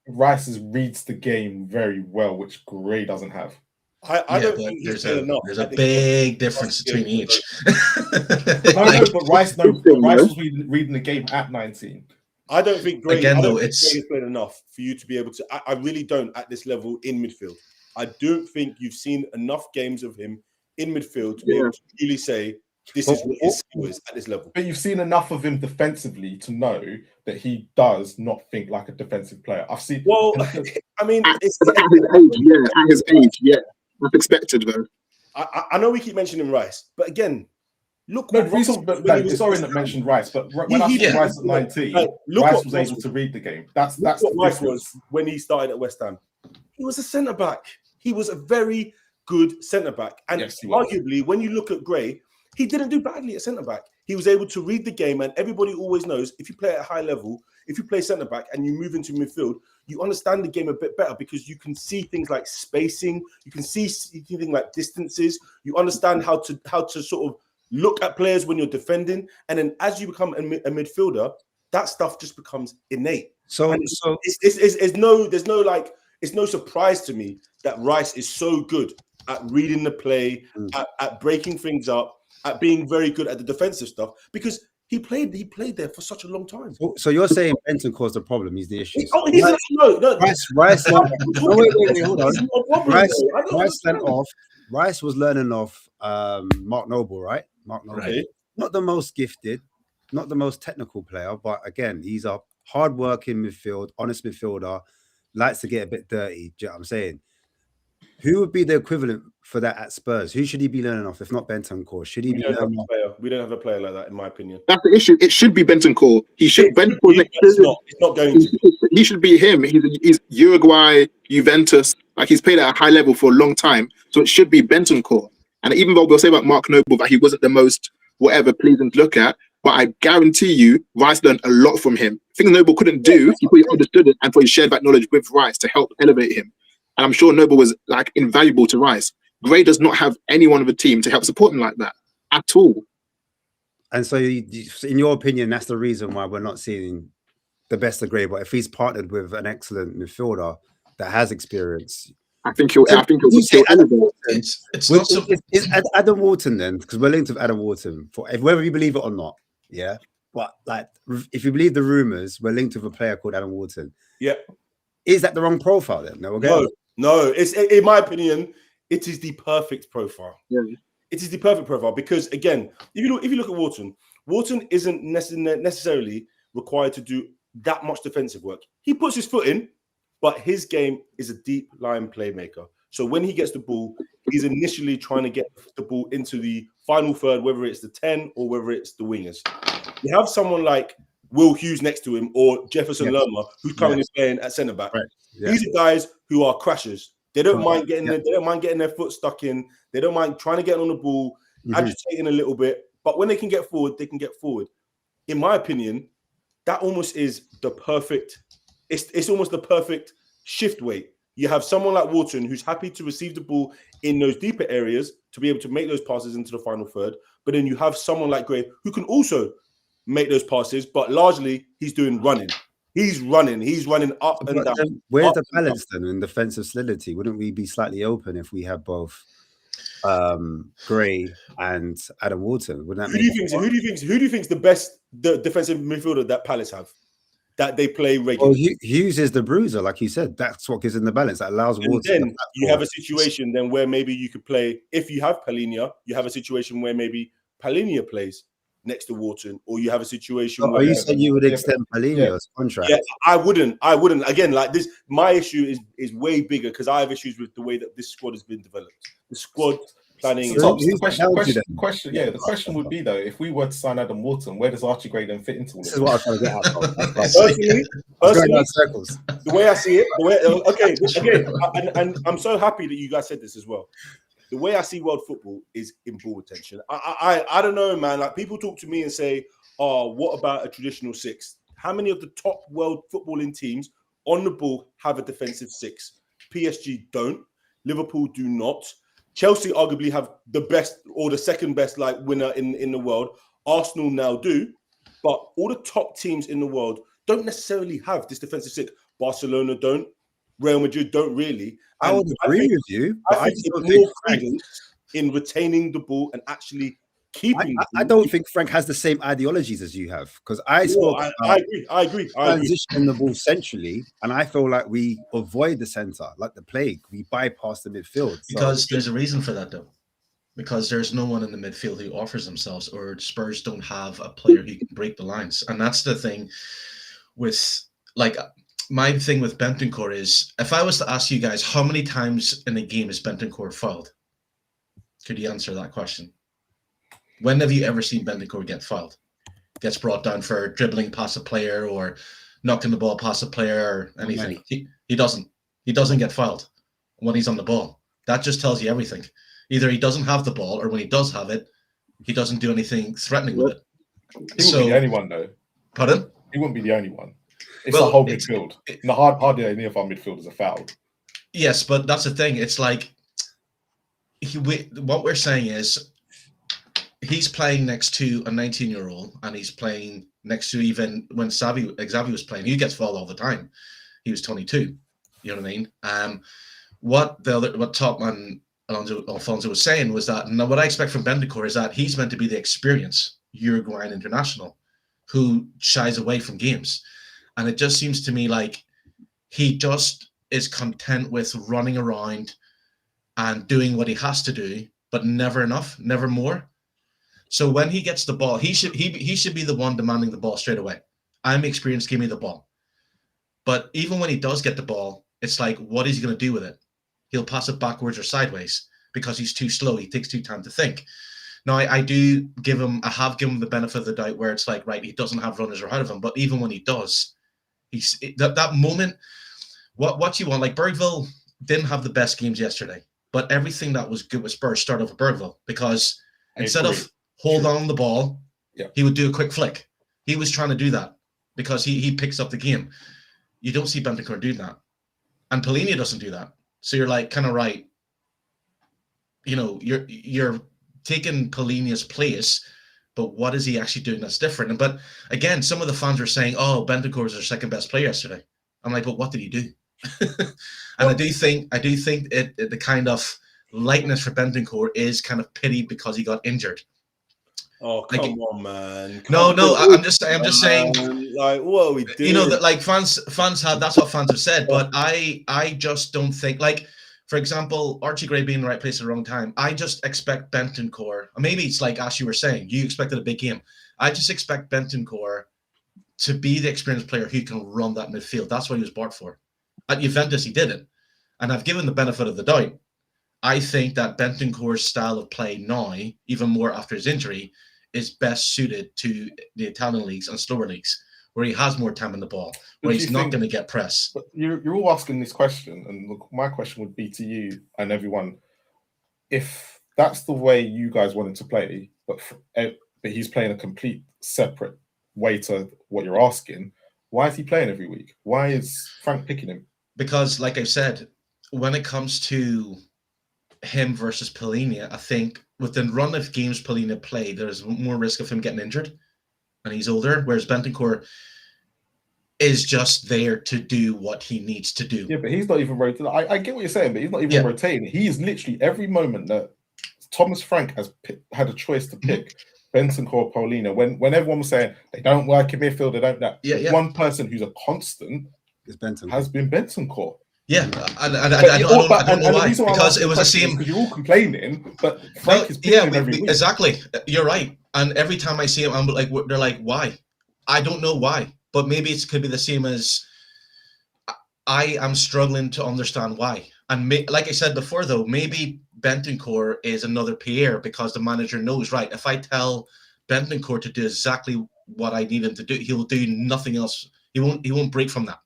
Rice reads the game very well, which Gray doesn't have. I don't think there's a big difference between each. But Rice was reading the game at 19. I don't think Gray it's played enough for you to be able to. I really don't at this level in midfield. I don't think you've seen enough games of him in midfield to be able to really say this is what his skill is at this level. But you've seen enough of him defensively to know that he does not think like a defensive player. I've seen. Well, I mean, at his age, that's expected though. I know we keep mentioning Rice, but again, Look, No, what the reason, Rice but when he like, was sorry at that West Ham. mentioned Rice, but when I He saw yeah. Rice at 19, Like, look Rice what was able Rice- to read the game. That's Look the what Rice difference. was when he started at West Ham. He was a centre back. He was a very good centre back. And Yes, he was. arguably, when you look at Gray, he didn't do badly at centre back. He was able to read the game, and everybody always knows if you play at a high level, if you play centre back and you move into midfield, you understand the game a bit better because you can see things like spacing, you can see things like distances, you understand how to sort of look at players when you're defending, and then as you become a midfielder, that stuff just becomes innate. So And it's no surprise to me that Rice is so good at reading the play, at breaking things up, at being very good at the defensive stuff because he played there for such a long time. So you're saying Benton caused the problem? He's the issue. No. Rice. No, wait, hold on. This is not a problem, Rice, though. I don't Rice understand. went off. Rice was learning off Mark Noble, right? Mark Noble, Right. not the most gifted, not the most technical player, but again, he's a hard-working midfield, honest midfielder, likes to get a bit dirty. Do you know what I'm saying? Who would be the equivalent for that at Spurs? Who should he be learning off, if not Bentancur? Should he We be don't have learning a off? player. We don't have a player like that, in my opinion. That's the issue. It should be Bentancur. He should. Bentancur. It's not going to. He should be him. He's Uruguay, Juventus. Like he's played at a high level for a long time. So it should be Bentancur. And even though we'll say about Mark Noble that he wasn't the most whatever pleasing to look at, but I guarantee you, Rice learned a lot from him. Things Noble couldn't do, he probably understood it and probably shared that knowledge with Rice to help elevate him. And I'm sure Noble was like invaluable to Rice. Gray does not have anyone of the team to help support him like that at all. And so, in your opinion, that's the reason why we're not seeing the best of Gray. But if he's partnered with an excellent midfielder that has experience, I think he'll you say still Adam elevate. Wharton. It's not so. Is Adam Wharton then? Because we're linked with Adam Wharton, whether you believe it or not. Yeah, but like, if you believe the rumors, we're linked with a player called Adam Wharton. Yeah. Is that the wrong profile then? No. It's in my opinion, it is the perfect profile. Yeah. It is the perfect profile because again, if you look at Wharton isn't necessarily required to do that much defensive work. He puts his foot in, but his game is a deep line playmaker. So when he gets the ball, he's initially trying to get the ball into the final third, whether it's the 10 or whether it's the wingers. You have someone like Will Hughes next to him or Jefferson Lerma, who's currently playing at centre back. Right. Yeah. These are guys who are crashers. They don't mind getting they don't mind getting their foot stuck in. They don't mind trying to get on the ball, agitating a little bit. But when they can get forward, they can get forward. In my opinion, that almost is the perfect. It's almost the perfect shift weight. You have someone like Wharton who's happy to receive the ball in those deeper areas to be able to make those passes into the final third. But then you have someone like Gray who can also make those passes, but largely he's doing running. He's running up and down. Where's the balance then in defensive solidity? Wouldn't we be slightly open if we have both Gray and Adam Wharton? Wouldn't that Who do you think's the defensive midfielder that Palace have? That they play regularly. Well, Hughes is the bruiser, like you said. That's what gives him the balance. That allows And Wharton. then you have a situation then where maybe you could play, if you have Palhinha, you have a situation where maybe Palhinha plays next to Wharton, or you have a situation where you said you would extend Palhinha's contract. Yeah, I wouldn't. Again, like this, my issue is way bigger because I have issues with the way that this squad has been developed. The squad planning. So the question would be though, if we were to sign Adam Wharton, where does Archie Gray then fit into all This this? is what I was trying to get at. Personally, circles. the way I see it, and I'm so happy that you guys said this as well. The way I see world football is in ball retention. I don't know, man. Like people talk to me and say, "Oh, what about a traditional six?" How many of the top world footballing teams on the ball have a defensive six? PSG don't. Liverpool do not. Chelsea arguably have the best or the second best like winner in the world. Arsenal now do, but all the top teams in the world don't necessarily have this defensive six. Barcelona don't. Real Madrid don't really. I would agree with you, but I just don't think Frank, in retaining the ball and actually keeping. I don't think Frank has the same ideologies as you have because I agree. Transitioning the ball centrally, and I feel like we avoid the center like the plague. We bypass the midfield Because there's a reason for that, though. Because there's no one in the midfield who offers themselves, or Spurs don't have a player who can break the lines, and that's the thing with like. My thing with Bentancur is, if I was to ask you guys how many times in a game is Bentancur fouled, could you answer that question? When have you ever seen Bentancur get fouled? Gets brought down for dribbling past a player or knocking the ball past a player or anything. He doesn't. He doesn't get fouled when he's on the ball. That just tells you everything. Either he doesn't have the ball, or when he does have it, he doesn't do anything threatening with it. He wouldn't be the only one, though. Pardon? He wouldn't be the only one. It's the whole midfield. Hardly any of our midfielders are fouled. Yes, but that's the thing. It's like what we're saying is he's playing next to a 19-year-old, and he's playing next to, even when Xavi was playing, he gets fouled all the time. He was 22. You know what I mean? What Topman Alfonso was saying was that, now what I expect from Bentancur is that he's meant to be the experienced Uruguayan international who shies away from games. And it just seems to me like he just is content with running around and doing what he has to do, but never enough, never more. So when he gets the ball, he should be the one demanding the ball straight away. I'm experienced, give me the ball. But even when he does get the ball, it's like, what is he going to do with it? He'll pass it backwards or sideways because he's too slow. He takes too time to think. Now, I have given him the benefit of the doubt where it's like, right, he doesn't have runners ahead of him. But even when he does, that moment, what you want, like Bergville didn't have the best games yesterday, but everything that was good with Spurs started with Bergville, because instead of hold on the ball, he would do a quick flick. He was trying to do that because he picks up the game. You don't see Bentancur do that. And Polina doesn't do that. So you're like, kind of right. You know, you're taking Polina's place, but what is he actually doing that's different? But again, some of the fans are saying, oh, Bentancur was our second best player yesterday. I'm like, but what did he do? And I do think the kind of lightness for Bentancur is kind of pity because he got injured. Oh, come on, man. I'm just saying, like, what are we doing? You know, that like fans have, that's what fans have said, but I just don't think, like, for example, Archie Gray being in the right place at the wrong time. I just expect Bentancur, or maybe it's like Ash, you were saying, you expected a big game. I just expect Bentancur to be the experienced player who can run that midfield. That's what he was bought for. At Juventus, he did it. And I've given the benefit of the doubt. I think that Bentancur's style of play now, even more after his injury, is best suited to the Italian leagues and slower leagues, where he has more time in the ball, where he's not going to get press. But you're all asking this question, and look, my question would be to you and everyone: if that's the way you guys wanted to play, but he's playing a complete separate way to what you're asking, why is he playing every week? Why is Frank picking him? Because, like I said, when it comes to him versus Polina, I think with the run of games Polina played, there's more risk of him getting injured, and he's older, whereas Bentancur is just there to do what he needs to do. Yeah, but he's not even rotating. I get what you're saying, but he's not even rotating. He is literally every moment that Thomas Frank has had a choice to pick Bentancur or Polina. When everyone was saying they don't work in midfield, they don't that. One person who's a constant has been Bentancur. Yeah, and I don't know why, because it was the same. Because you're all complaining, but Frank is picking him every week. Exactly. You're right. And every time I see him, I'm like, they're like, why? I don't know why, but maybe it could be the same as I am struggling to understand why. And like I said before, though, maybe Bentancur is another Pierre, because the manager knows, right, if I tell Bentancur to do exactly what I need him to do, he'll do nothing else. He won't break from that.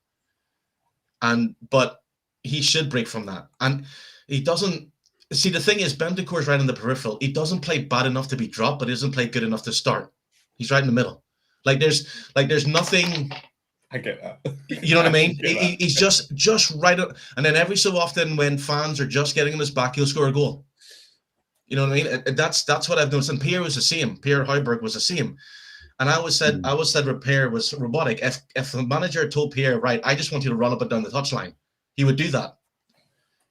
But he should break from that. And he doesn't. See, the thing is, Bentancur's right in the peripheral. He doesn't play bad enough to be dropped, but he doesn't play good enough to start. He's right in the middle. There's nothing. I get that. You know what I mean? He's just right up. And then every so often, when fans are just getting on his back, he'll score a goal. You know what I mean? That's what I've noticed. And Pierre was the same. Pierre Højbjerg was the same. And I always said Pierre was robotic. If the manager told Pierre, right, I just want you to run up and down the touchline, he would do that.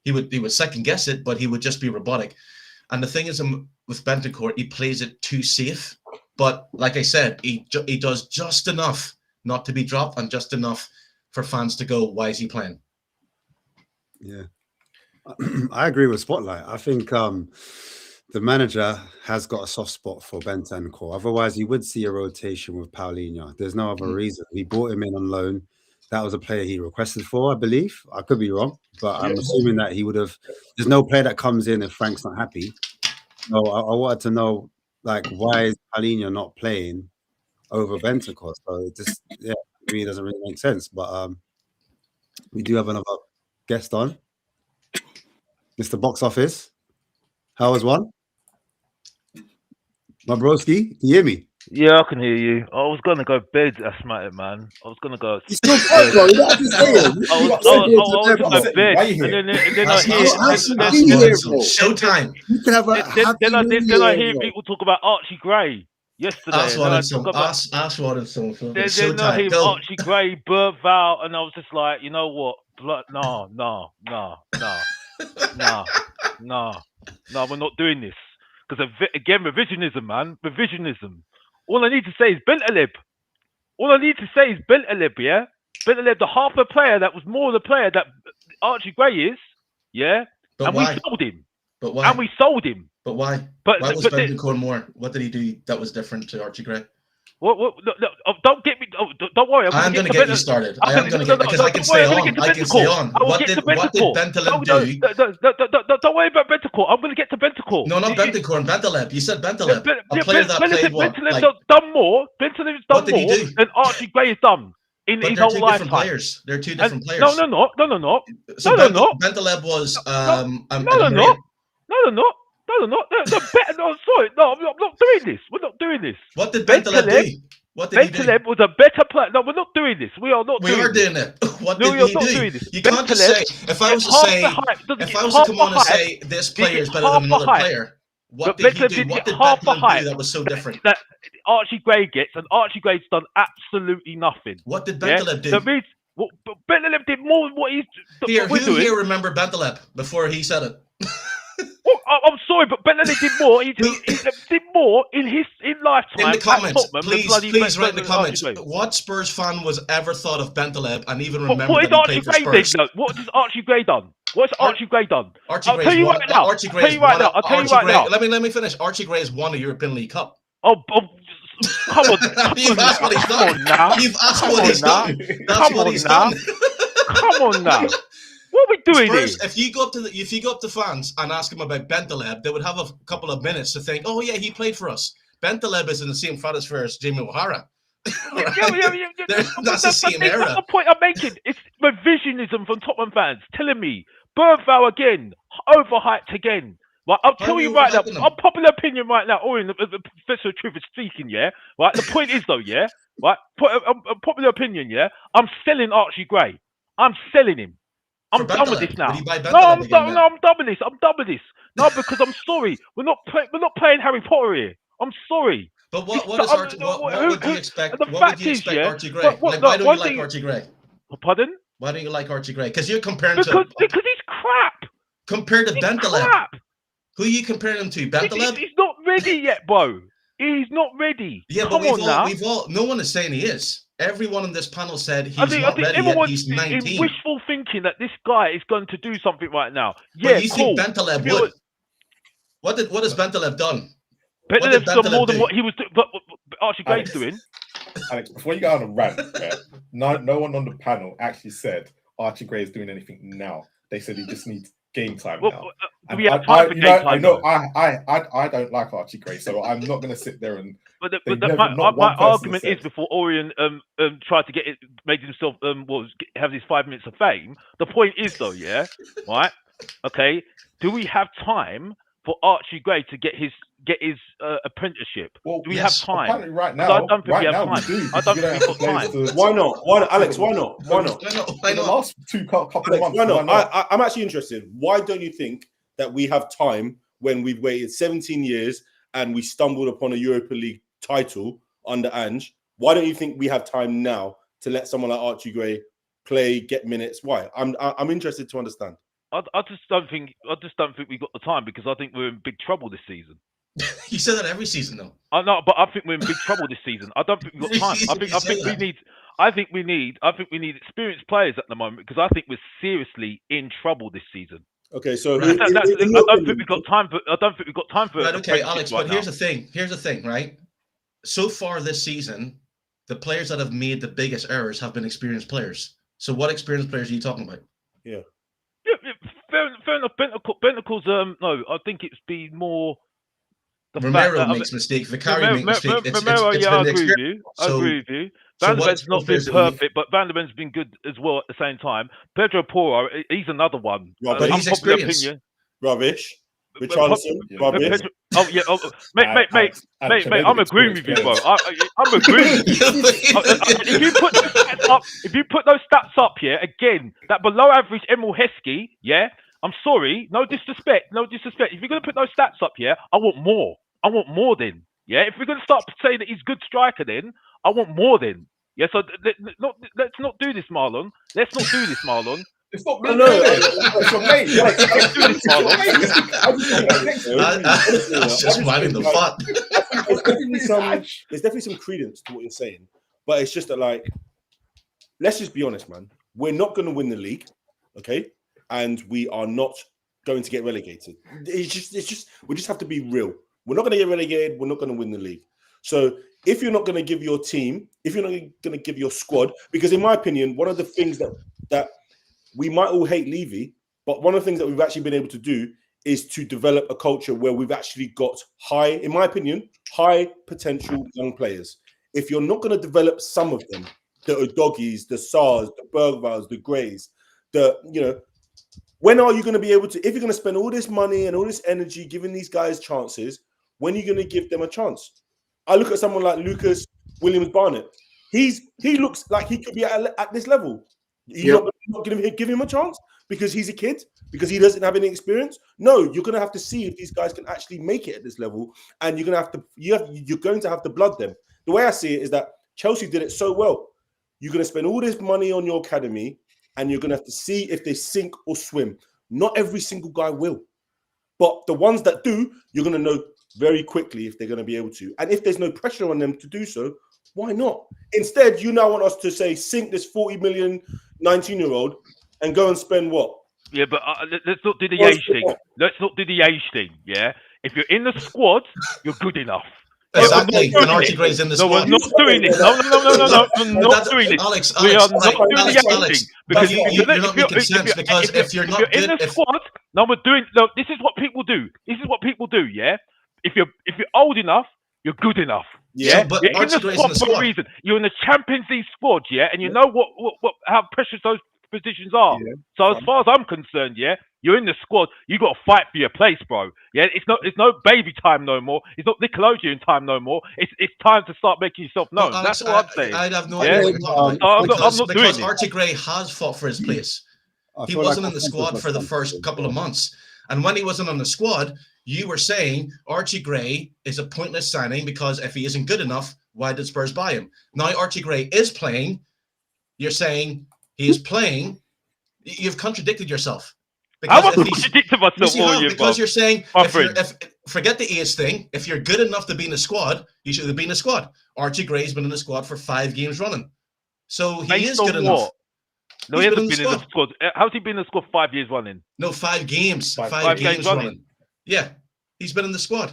He would second guess it, but he would just be robotic. And the thing is, with Bentancur, he plays it too safe. But like I said, he does just enough not to be dropped, and just enough for fans to go, why is he playing? Yeah, I agree with Spotlight. I think the manager has got a soft spot for Bentancur. Otherwise, he would see a rotation with Paulinho. There's no other reason. We brought him in on loan. That was a player he requested for, I believe. I could be wrong, but I'm assuming that he would have. There's no player that comes in if Frank's not happy. So I wanted to know like, why is Palhinha not playing over Bentancur? So it just, yeah, it really doesn't really make sense. But we do have another guest on, Mr. Box Office. How was one? My broski, can you hear me? Yeah, I can hear you. I was gonna go bed, Ashmatic, man. I was gonna go. You still can't, bro. You don't have to say it. I You was got gonna go bed, Why you and here? then I hear. How should That's we hear, awesome. bro? Showtime. You can have a Then I happy hear New Year, people talk about Archie Gray yesterday. Ask And then I wanted some. talk about Ask wanted some. then I Showtime. hear Go. Archie Gray, Bert Val, and I was just like, you know what? No, we're not doing this. Because again, revisionism, man, revisionism. All I need to say is Bentaleb. All I need to say is Bentaleb, yeah? Bentaleb, the half a player that was more the player that Archie Gray is, yeah? But and why? we sold him. But why? And we sold him. But why? But Why was Bentancur more? What did he do that was different to Archie Gray? What, don't get me. Don't worry. I'm going to get you started. I am going to get because I can stay on. I can stay on. What did Bentaleb do? Don't worry about Bentancur. I'm going to get to Bentancur. No, not Bentancur. Bentaleb. You said Bentaleb. A player that played what? Bentaleb's done more. Bentaleb's done more than Archie Gray has done in his whole lifetime. Players. They're two different players. No. So Bentaleb was No, they're better. No, sorry. No, I'm not doing this. We're not doing this. What did Bentaleb do? What did he do? Bentaleb was a better player. No, we're not doing this. We are not doing this. We are doing it. What did he do? You Bentaleb, can't just say, if I was to come on and say this player is better than another player, what did he do? What did Bentaleb do that was so different? That Archie Gray gets, and Archie Gray's done absolutely nothing. What did Bentaleb do? Bentaleb did more than what he's doing. Who here remember Bentaleb before he said it? I'm sorry, but Bentaleb did more. He did more in lifetime. In the comments, Tottenham please write in the comments what Spurs fan was ever thought of Bentaleb and even remember what that he played for Spurs. What has Archie Gray done? What's Archie Gray done? I'll tell you right now. Let me finish. Archie Gray has won a European League Cup. Oh, come on! You've asked what he's done. You've asked what he's done. That's what he's done. Come on now. What are we doing Spurs, here? if you go up to fans and ask them about Bentaleb, they would have a couple of minutes to think, oh yeah, he played for us. Bentaleb is in the same stratosphere as Jamie O'Hara. That's the same era. That's the point I'm making. It's revisionism from Tottenham fans telling me Bergvall again, overhyped again. Right, I'll tell you right now. Unpopular opinion right now. Or in the professor of truth is speaking. Yeah, right. The point is though, yeah, right. Popular opinion, yeah. I'm selling Archie Gray. I'm selling him. I'm done with this now. No, I'm done with this. I'm done with this. No, because I'm sorry. We're not playing Harry Potter here. I'm sorry. But what would you expect? What would you expect Archie Gray? Why don't you like Archie Gray? Pardon? Why don't you like Archie Gray? Because you're comparing because he's crap. Compared to Bentaleb. Who are you comparing him to? Bentaleb? He's not ready yet, bro. He's not ready. Yeah, Come but on now. no one is saying he is. Everyone on this panel said he's not ready yet. He's 19. In wishful thinking that this guy is going to do something right now. Yeah, but you think Bentaleb would? What has Bentaleb done? Bentaleb's done more than what he was doing. But Archie Gray's doing. Alex, before you go on a rant, no one on the panel actually said Archie Gray is doing anything now. They said he just needs game time now. We have time for game time. I know. I don't like Archie Gray, so I'm not going to sit there and. But my argument is before Orion tried to made himself have his 5 minutes of fame. The point is though, yeah, right? Okay, do we have time for Archie Gray to get his apprenticeship? Well, do we have time? Apparently right now, I don't think we have time. I don't think we've got time. Why not? Alex, why not? Why not? In the last couple of months, why not? I'm actually interested. Why don't you think that we have time when we've waited 17 years and we stumbled upon a Europa League title under Ange? Why don't you think we have time now to let someone like Archie Gray play, get minutes? Why? I'm interested to understand. I just don't think we've got the time because I think we're in big trouble this season. You say that every season, though. I know, but I think we're in big trouble this season. I don't think we've got time. I think we need experienced players at the moment because I think we're seriously in trouble this season. Okay, so I don't think we've got time for. Right, okay, Alex. But here's the thing, right? So far this season, the players that have made the biggest errors have been experienced players. So, what experienced players are you talking about? Yeah. Fair enough. Bentacle's no, I think it's been more. the Romero fact that makes mistakes. Vicari makes mistakes. Romero, It's yeah, been I the agree with experience. you. I agree with you. So Van der what Ben's not been players that we- perfect, but Van der Ben's been good as well at the same time. Pedro Porro, he's another one. But he's Unpopular experienced. opinion. Rubbish. But Richarlison, rubbish. Pedro, oh yeah, mate, Alex, I'm agreeing with you, bro. I'm agreeing with you. If you put those stats up, yeah, again, that below average Emil Heskey, yeah, I'm sorry, no disrespect. If you're gonna put those stats up, yeah, I want more. Then, yeah. If we're gonna start saying that he's a good striker, then I want more. Then, yeah. So let's not do this, Marlon. It's not me. No, It's your mate. Let's do this, Marlon. I was just minding the fuck. There's definitely some credence to what you're saying, but it's just that, like, let's just be honest, man. We're not going to win the league, okay? And we are not going to get relegated. We just have to be real. We're not going to get relegated. We're not going to win the league. So if you're not going to give your team, if you're not going to give your squad, because in my opinion, one of the things that we might all hate Levy, but one of the things that we've actually been able to do is to develop a culture where we've actually got high potential young players. If you're not going to develop some of them, the Udogis, the Sars, the Bergvals, the Greys, when are you going to be able to, if you're going to spend all this money and all this energy giving these guys chances, when are you going to give them a chance? I look at someone like Lucas Williams-Barnett. He looks like he could be at this level. You're not going to give him a chance because he's a kid, because he doesn't have any experience. No, you're going to have to see if these guys can actually make it at this level, and you're going to have to blood them. The way I see it is that Chelsea did it so well. You're going to spend all this money on your academy, and you're going to have to see if they sink or swim. Not every single guy will, but the ones that do, you're going to know very quickly if they're going to be able to. And if there's no pressure on them to do so, why not? Instead, you now want us to say, sink this 40 million 19-year-old and go and spend what? Yeah, but let's not do the age thing. Yeah, if you're in the squad, you're good enough. Exactly. And Archie Gray's in the squad. No, we're not doing it. No. We're not doing it. Alex, we are not doing the age thing. Because you're not making sense. Because if you're not in the squad, no, we're doing. Look, this is what people do. Yeah. If you're old enough, you're good enough. Yeah, but you're in the Gray's squad for a reason. You're in the Champions League squad, yeah, and you know how precious those positions are. Yeah. So as far as I'm concerned, yeah, you're in the squad. You got to fight for your place, bro. Yeah, it's no baby time no more. It's not Nickelodeon time no more. It's time to start making yourself known. Well, Alex, that's what I'm saying. I have no idea what you're talking about. I'm not doing it. Because Archie Gray has fought for his place. He wasn't in the squad for the first couple of months. And when he wasn't on the squad, you were saying Archie Gray is a pointless signing because if he isn't good enough, why did Spurs buy him? Now Archie Gray is playing. You're saying he is playing. You've contradicted yourself. Because I contradicted myself because you're saying forget the age thing. If you're good enough to be in the squad, you should have been in the squad. Archie Gray's been in the squad for 5 games running, so he is good enough. No, he hasn't been in the squad. How's he been in the squad 5 years running? No, 5 games. 5 games running. Yeah, he's been in the squad.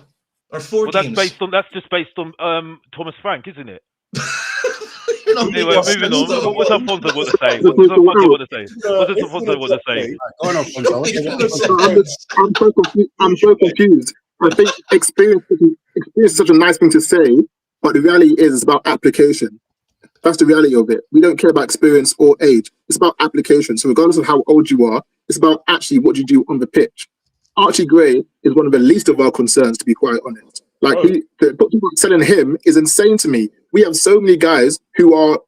Or 4 games. That's just based on Thomas Frank, isn't it? Anyway, moving on. What's Alfonso want to say? What does Alfonso want to say? Go on, Alfonso. I'm so confused. I think experience is such a nice thing to say, but the reality is it's about application. That's the reality of it. We don't care about experience or age. It's about application. So regardless of how old you are, it's about actually what you do on the pitch. Archie Gray is one of the least of our concerns, to be quite honest. Like, selling him is insane to me. We have so many guys who are,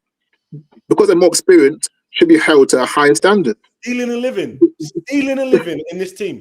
because they're more experienced, should be held to a higher standard. Stealing a living in this team.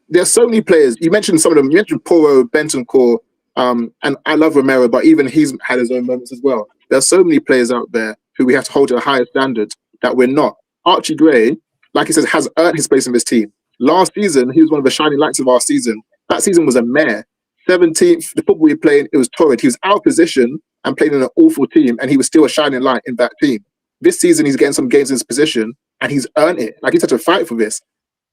There are so many players. You mentioned some of them. You mentioned Porro, Bentancur, and I love Romero, but even he's had his own moments as well. There are so many players out there who we have to hold to a higher standard that we're not. Archie Gray, like he says, has earned his place in this team. Last season, he was one of the shining lights of our season. That season was a mare. 17th, the football he played, it was torrid. He was out of position and playing in an awful team, and he was still a shining light in that team. This season, he's getting some games in his position, and he's earned it. Like, he's had to fight for this.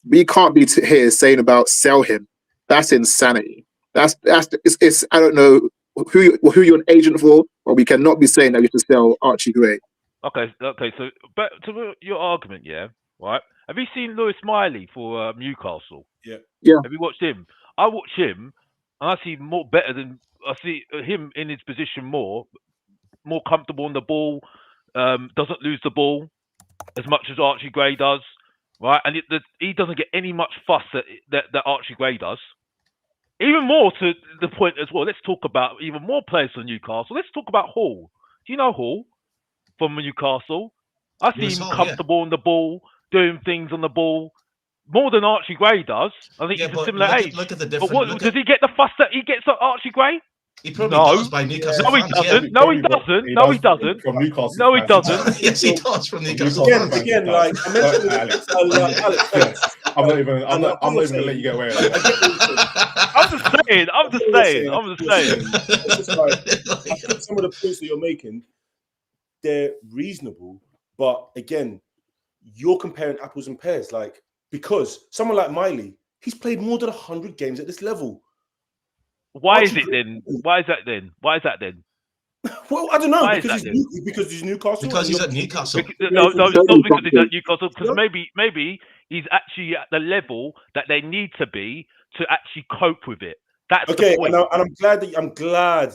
We can't be here saying about sell him. That's insanity. It's I don't know who you're an agent for, but we cannot be saying that we have to sell Archie Gray. Okay. So back to your argument, yeah, right? Have you seen Lewis Miley for Newcastle? Yeah. Yeah. Have you watched him? I watched him. and I see him more better than I see him in his position more comfortable on the ball, doesn't lose the ball as much as Archie Gray does, right? And he doesn't get any much fuss that Archie Gray does. Even more to the point as well, let's talk about even more players from Newcastle. Let's talk about Hall. Do you know Hall from Newcastle? I see him comfortable on the ball, doing things on the ball more than Archie Gray does. I think he's a similar age. Look at the difference. But does he get the fuss that he gets at Archie Gray? He probably does by Newcastle No, he fans. doesn't. No, he doesn't. No, he doesn't. From Newcastle. No, he doesn't. Yes, he does from Newcastle. Again, like I mentioned, Alex. Alex. I'm not even going to let you get away with it. I'm just saying. It's just like, I think some of the points that you're making, they're reasonable, but again, you're comparing apples and pears. Like, because someone like Miley, he's played more than 100 games at this level. Why is that then? Well, I don't know. Because he's Newcastle. Because he's at Newcastle. No, it's not because he's at Newcastle. Because maybe he's actually at the level that they need to be to actually cope with it. That's okay. The point. And I'm glad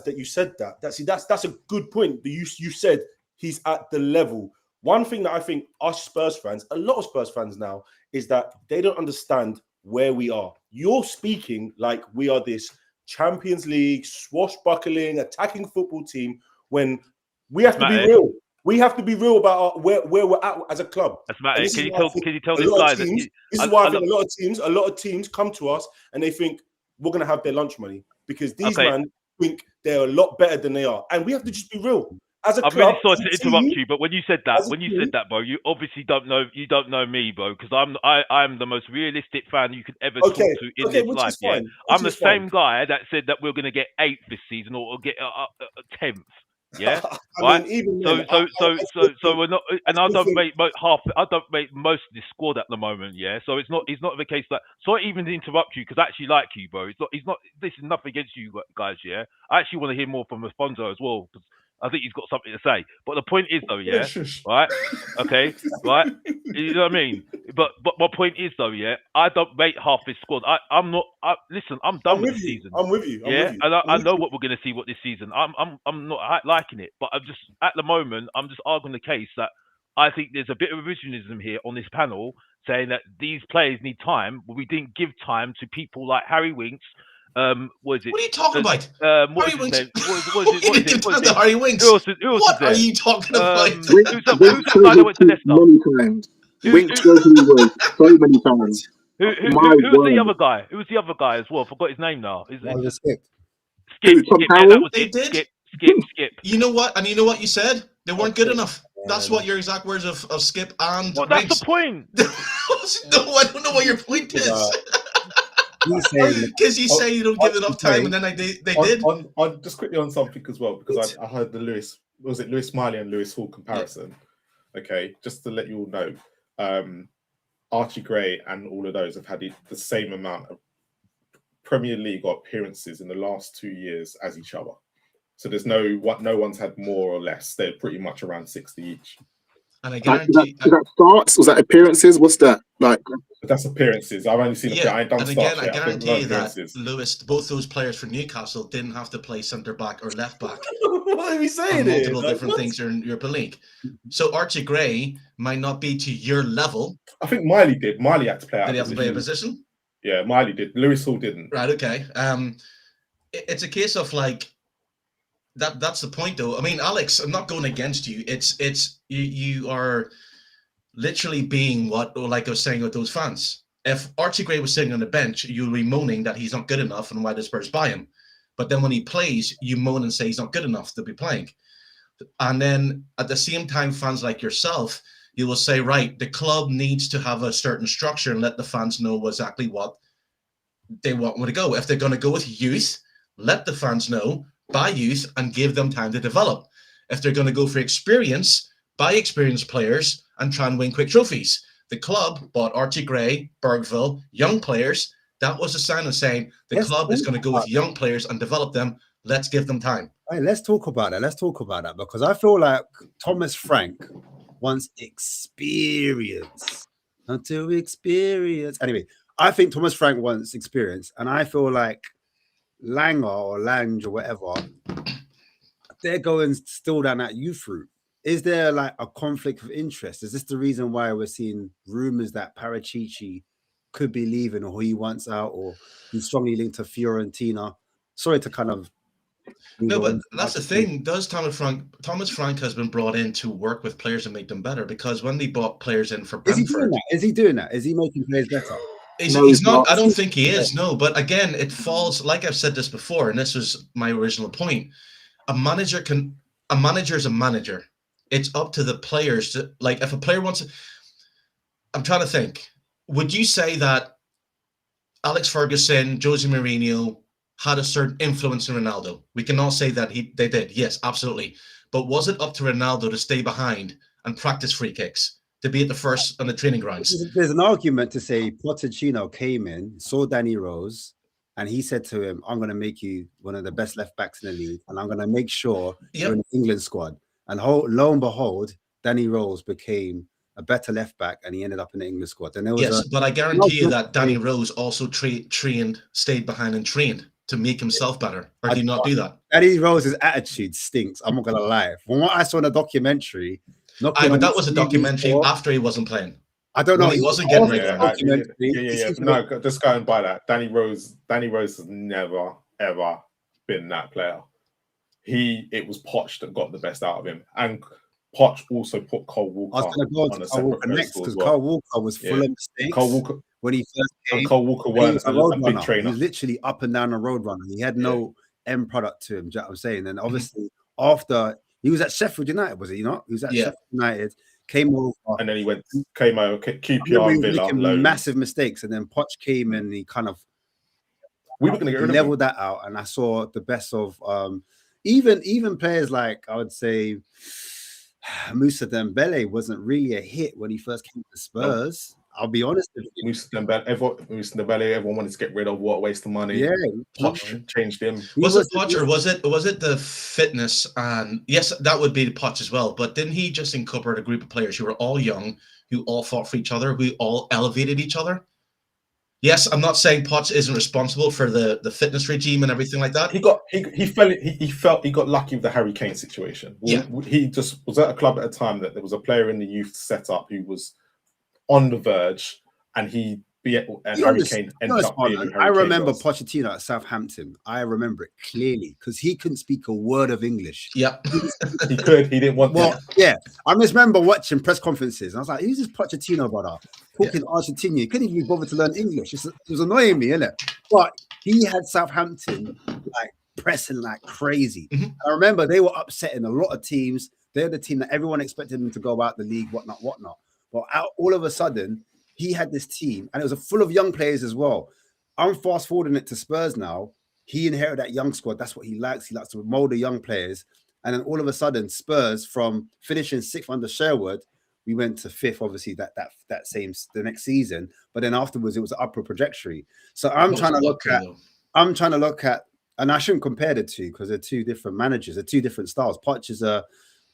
that you said that. That's a good point. You said he's at the level. One thing that I think us Spurs fans, a lot of Spurs fans now, is that they don't understand where we are. You're speaking like we are this Champions League, swashbuckling, attacking football team when we have to be real. We have to be real about where we're at as a club. That's Matt. Can you tell this guy that? This is why I think a lot of teams come to us and they think we're going to have their lunch money because these men think they're a lot better than they are. And we have to just be real. As a club, I'm really sorry to interrupt you, but when you said that, bro, you obviously don't know me, bro, because I'm the most realistic fan you could ever talk to in this life. Yeah, I'm the same guy that said that we're going to get 8th this season or get 10th. Yeah, right. So we're not, and I don't make most of this squad at the moment. Yeah, so it's not the case that. Sorry, even to interrupt you because I actually like you, bro. It's not. This is nothing against you guys. Yeah, I actually want to hear more from Alfonso as well. I think he's got something to say. But the point is, though, right? Okay, right? You know what I mean? But my point is, though, I don't rate half this squad. Listen, I'm done with the season. I'm with you. And I know what we're going to see this season. I'm not liking it. But I'm just, at the moment, I'm just arguing the case that I think there's a bit of revisionism here on this panel saying that these players need time. But we didn't give time to people like Harry Winks. What are you talking about? Harry Winks. Harry Winks. What are you talking about? Who's that guy that went to Leicester? Winks goes to the world so many times. Who was the other guy? Who was the other guy as well? I forgot his name now. Skip. Yeah, that was it. Skip. You know what? And you know what you said? They weren't good enough. That's what your exact words of Skip and Well, that's the point. No, I don't know what your point is. Because you say you don't give enough time, and then they did. On just quickly on something as well, because I heard the Lewis Miley and Lewis Hall comparison. Yeah. Okay, just to let you all know, Archie Gray and all of those have had the same amount of Premier League appearances in the last 2 years as each other. So there's no one's had more or less. They're pretty much around 60 each. And I guarantee is that starts? Was that appearances? What's that like? That's appearances. I've only seen I guarantee that Lewis, both those players for Newcastle didn't have to play centre back or left back. What are we saying? Multiple different things are in European League. So Archie Gray might not be to your level. I think Miley did. Miley had to play out. Did he have to play a position? Yeah, Miley did. Lewis Hall didn't. Right. Okay. It's a case of like. That's the point, though. I mean, Alex, I'm not going against you. It's you are literally being what, like I was saying with those fans. If Archie Gray was sitting on the bench, you'll be moaning that he's not good enough and why the Spurs buy him. But then when he plays, you moan and say he's not good enough to be playing. And then at the same time, fans like yourself, you will say, right, the club needs to have a certain structure and let the fans know exactly what they want to go. If they're going to go with youth, let the fans know. Buy youth and give them time to develop. If they're going to go for experience, buy experienced players and try and win quick trophies. The club bought Archie Gray, Bergville, young players. That was a sign of saying the club is going to go with young players and develop them. Let's give them time. Hey, let's talk about that because I feel like Thomas Frank wants experience. Until experience. Anyway, I think Thomas Frank wants experience, and I feel like Langer or Lange or whatever, they're going still down that youth route. Is there like a conflict of interest? Is this the reason why we're seeing rumors that Parachichi could be leaving, or he wants out, or he's strongly linked to Fiorentina? Sorry to kind of No, but that's the thing. Does Thomas Frank has been brought in to work with players and make them better, because when they brought players in for Is he Brentford, doing that? Is he doing that? Is he making players better? he's not. I don't think he is. No, but again, it falls. Like I've said this before, and this was my original point. A manager is a manager. It's up to the players to, like, if a player wants to, I'm trying to think. Would you say that Alex Ferguson, Jose Mourinho had a certain influence on Ronaldo? We can all say that they did. Yes, absolutely. But was it up to Ronaldo to stay behind and practice free kicks, to be at the first on the training grounds? There's an argument to say Pochettino came in, saw Danny Rose, and he said to him, I'm going to make you one of the best left backs in the league, and I'm going to make sure you're in the England squad. And lo and behold, Danny Rose became a better left back, and he ended up in the English squad. And there was but I guarantee you that Danny Rose also stayed behind and trained to make himself better. Or did he not do that? Danny Rose's attitude stinks. I'm not going to lie. From what I saw in the documentary, but that was a documentary after he wasn't playing. I don't know. He wasn't getting ready. No, just going by that. Danny Rose has never, ever been that player. It was Poch that got the best out of him. And Poch also put Cole Walker on a separate next, because Cole Walker was full of mistakes. Cole Walker, when he first came, and Cole Walker weren't a big trainer. He was literally up and down the road runner. He had no end product to him. Do you know what I'm saying? And obviously, after he was at Sheffield United, was he not? He was at Sheffield United, came over, and then came over QPR, Villa, massive mistakes, and then Poch came and he kind of we were going to get rid of leveled that out. And I saw the best of even players like, I would say, Moussa Dembele wasn't really a hit when he first came to Spurs. I'll be honest with you. Moussa Dembele, everyone wanted to get rid of. What a waste of money. Yeah, Poch changed him. Was it Poch, or was it the fitness? And yes, that would be the Poch as well. But didn't he just incorporate a group of players who were all young, who all fought for each other, who all elevated each other? Yes, I'm not saying Poch isn't responsible for the fitness regime and everything like that. He got lucky with the Harry Kane situation. He just was at a club at a time that there was a player in the youth set up who was on the verge, and Harry Kane ended up being who Harry I remember Kane was. Pochettino at Southampton. I remember it clearly because he couldn't speak a word of English. Yeah, he could. He didn't want to. Yeah, I just remember watching press conferences. And I was like, "Who's this Pochettino brother talking Argentinian? He couldn't even bother to learn English." It was annoying me, innit? But he had Southampton like pressing like crazy. I remember they were upsetting a lot of teams. They're the team that everyone expected them to go out the league, whatnot. But all of a sudden, he had this team, and it was full of young players as well. I'm fast forwarding it to Spurs now. He inherited that young squad. That's what he likes. He likes to mold the young players. And then all of a sudden, Spurs, from finishing 6th under Sherwood, we went to 5th, obviously, the next season. But then afterwards, it was an upward trajectory. So I'm trying to look at, and I shouldn't compare the two because they're two different managers, they're two different styles. Poch is a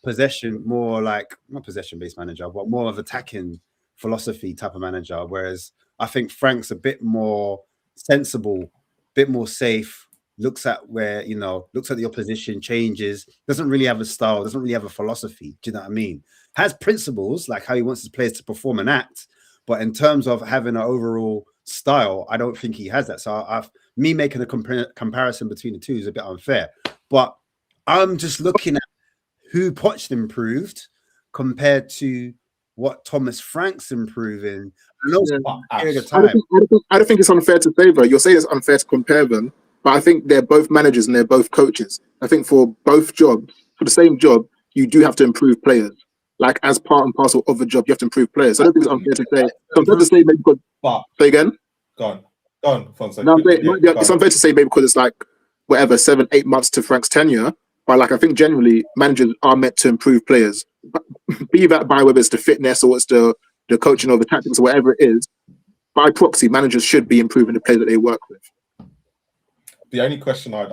not possession-based manager, but more of attacking philosophy type of manager, whereas I think Frank's a bit more sensible, bit more safe, looks at the opposition, changes, doesn't really have a style, doesn't really have a philosophy. Do you know what I mean? Has principles, like how he wants his players to perform and act, but in terms of having an overall style, I don't think he has that. So me making a comparison between the two is a bit unfair, but I'm just looking at who Poch improved compared to what Thomas Frank's improving. I don't think it's unfair to say, though. You're saying it's unfair to compare them, but I think they're both managers and they're both coaches. I think for both jobs, for the same job, you do have to improve players. Like, as part and parcel of the job, you have to improve players. So I don't think it's unfair to say. Compared to say maybe because. Say again? Go on, Fonso. No, it's unfair to say maybe because it's like, 7-8 months to Frank's tenure. But like, I think generally managers are meant to improve players, be that by whether it's the fitness or it's the coaching or the tactics or whatever it is. By proxy, managers should be improving the players that they work with. The only question I'd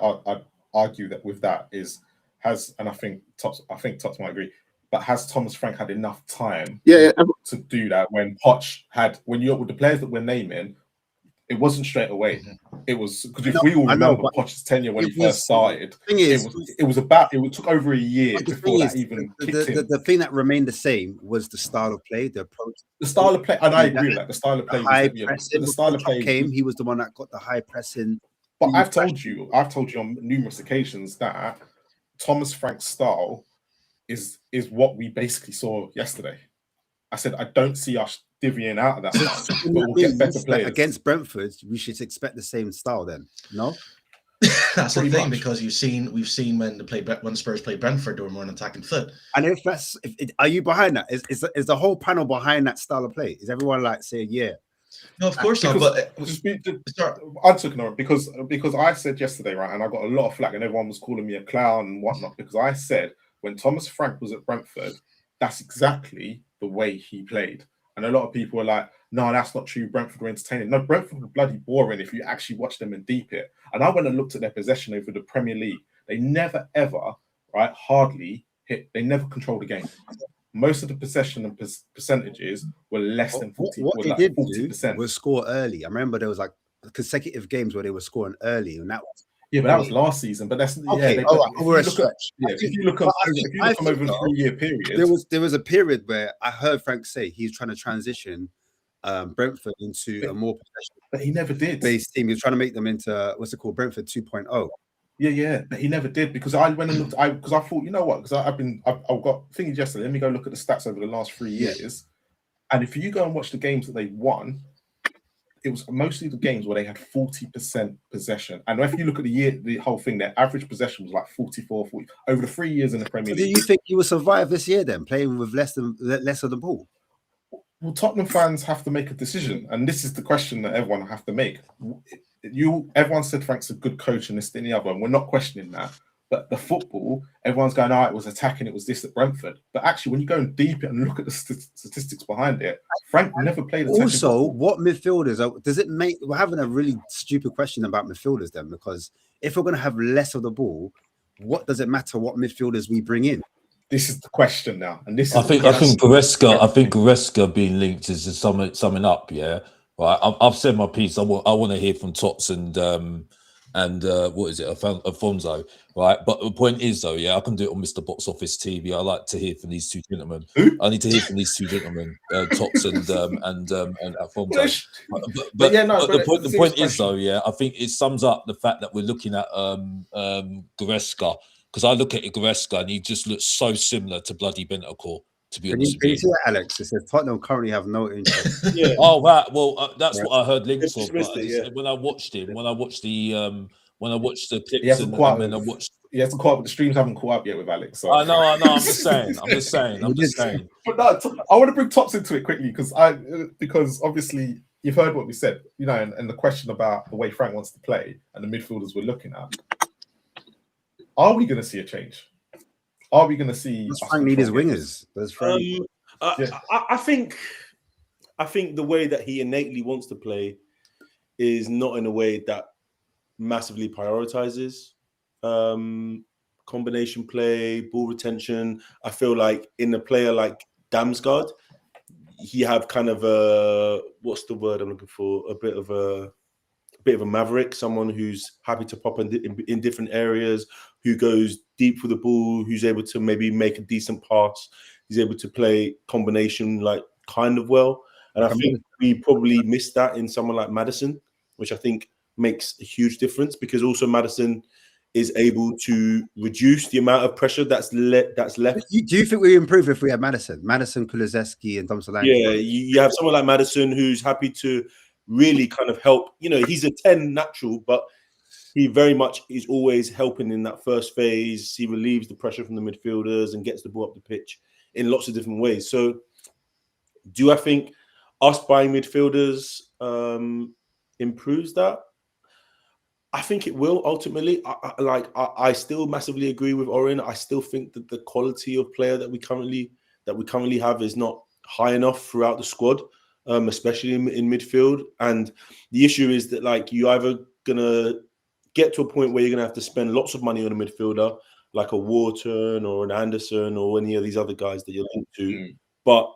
argue that with that is, I think Tots might agree, but has Thomas Frank had enough time to do that when Poch had, with the players that we're naming, it wasn't straight away. It was because if we all remember Poch's tenure when he first started, it took over a year before that even kicked in. The thing that remained the same was the style of play, the approach. The style of play, and I agree with that. The style of play was heavy, but the style of play came. He was the one that got the high pressing. But I've told you on numerous occasions that Thomas Frank's style is what we basically saw yesterday. I said I don't see us divvying out of that style, but we'll get better players. Against Brentford, we should expect the same style then, no? That's the thing, because we've seen when Spurs play Brentford, they were more an attacking foot. And are you behind that? Is the whole panel behind that style of play? Is everyone like saying yeah? No, of course not. But I'm talking about because I said yesterday, right, and I got a lot of flack, and everyone was calling me a clown and whatnot because I said when Thomas Frank was at Brentford, that's exactly the way he played. And a lot of people were like, no, that's not true. Brentford were entertaining. No, Brentford were bloody boring if you actually watch them and deep it. And I went and looked at their possession over the Premier League. They never, ever, right, hardly hit. They never controlled the game. Most of the possession and percentages were less than 40%. What they did do was score early. I remember there was like consecutive games where they were scoring early, and that was... Yeah, but that was last season. But that's okay. If you look over a 3-year period, there was a period where I heard Frank say he's trying to transition Brentford into a more professional. But he never did. Based team. He was trying to make them into what's it called, Brentford 2.0. Yeah, but he never did because I went and looked. Because I thought, you know what? Because I've got thinking yesterday. Let me go look at the stats over the last 3 years, and if you go and watch the games that they won. It was mostly the games where they had 40% possession. And if you look at the whole thing, their average possession was like 44, 40 over the 3 years in the Premier League. Do you think you will survive this year then, playing with less of the ball? Well, Tottenham fans have to make a decision. And this is the question that everyone have to make. Everyone said Frank's a good coach and this and the other, and we're not questioning that. But the football, everyone's going, it was attacking, it was this at Brentford. But actually, when you go and deep it and look at the statistics behind it, Frank never played attacking. Also, football. what midfielders does it make? We're having a really stupid question about midfielders then, because if we're going to have less of the ball, what does it matter what midfielders we bring in? This is the question now, and this is. I think Goretzka being linked is just summing up. Yeah, right. I've said my piece. I want to hear from Tots and what is it, Afonso, right? But the point is, though, I can do it on Mr. Box Office TV. I like to hear from these two gentlemen. I need to hear from these two gentlemen, Tots and Afonso. But the point is, though, I think it sums up the fact that we're looking at Goretzka, because I look at Goretzka and he just looks so similar to bloody Bentancur. To be honest with you, see that, Alex? It says Tottenham currently have no interest. Oh, right. Well, that's what I heard links of. When I watched the clips, and I watched. He hasn't caught up. The streams haven't caught up yet with Alex. So. I know. I'm just saying. But no, I want to bring Tots into it quickly because obviously you've heard what we said, and the question about the way Frank wants to play and the midfielders we're looking at. Are we going to see a change? Are we going to see? Does Frank need his wingers? I think the way that he innately wants to play is not in a way that massively prioritizes combination play, ball retention. I feel like in a player like Damsgaard, he have kind of a what's the word I'm looking for? A bit of a maverick, someone who's happy to pop in different areas, who goes deep with the ball, who's able to maybe make a decent pass. He's able to play combination like kind of well. And I think we probably missed that in someone like Maddison, which I think makes a huge difference because also Maddison is able to reduce the amount of pressure that's left. Do you think we improve if we had Maddison, Kulusevski, and Tom Solanke? Yeah, you have someone like Maddison who's happy to really kind of help. He's a 10 natural, but he very much is always helping in that first phase. He relieves the pressure from the midfielders and gets the ball up the pitch in lots of different ways. So do I think us buying midfielders improves that? I think it will ultimately. I still massively agree with Oren. I still think that the quality of player that we currently have is not high enough throughout the squad. Especially in midfield. And the issue is that you either gonna get to a point where you're gonna have to spend lots of money on a midfielder, like a Wharton or an Anderson or any of these other guys that you're linked to. But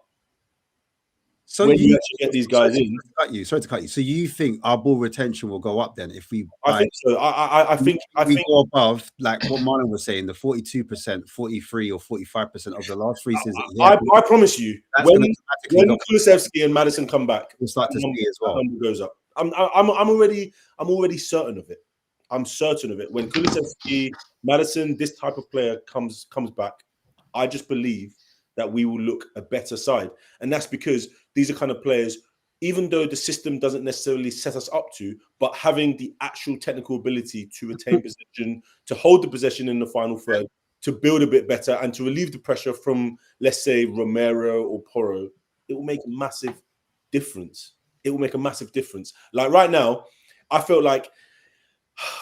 So when you you actually get these guys in. Sorry to cut you. So you think our ball retention will go up then if we? I think so. I think go above, like what Marlon was saying, the 42%, 43 or 45% of the last 3 seasons. I promise you, when Kulusevski and Maddison come back, we'll start to see as well. That number goes up. I'm already certain of it. I'm certain of it. When Kulusevski, Maddison, this type of player comes back, I just believe that we will look a better side, and that's because these are kind of players. Even though the system doesn't necessarily set us up to, but having the actual technical ability to retain possession, to hold the possession in the final third, to build a bit better, and to relieve the pressure from, let's say, Romero or Porro, it will make a massive difference. It will make a massive difference. Like right now, I feel like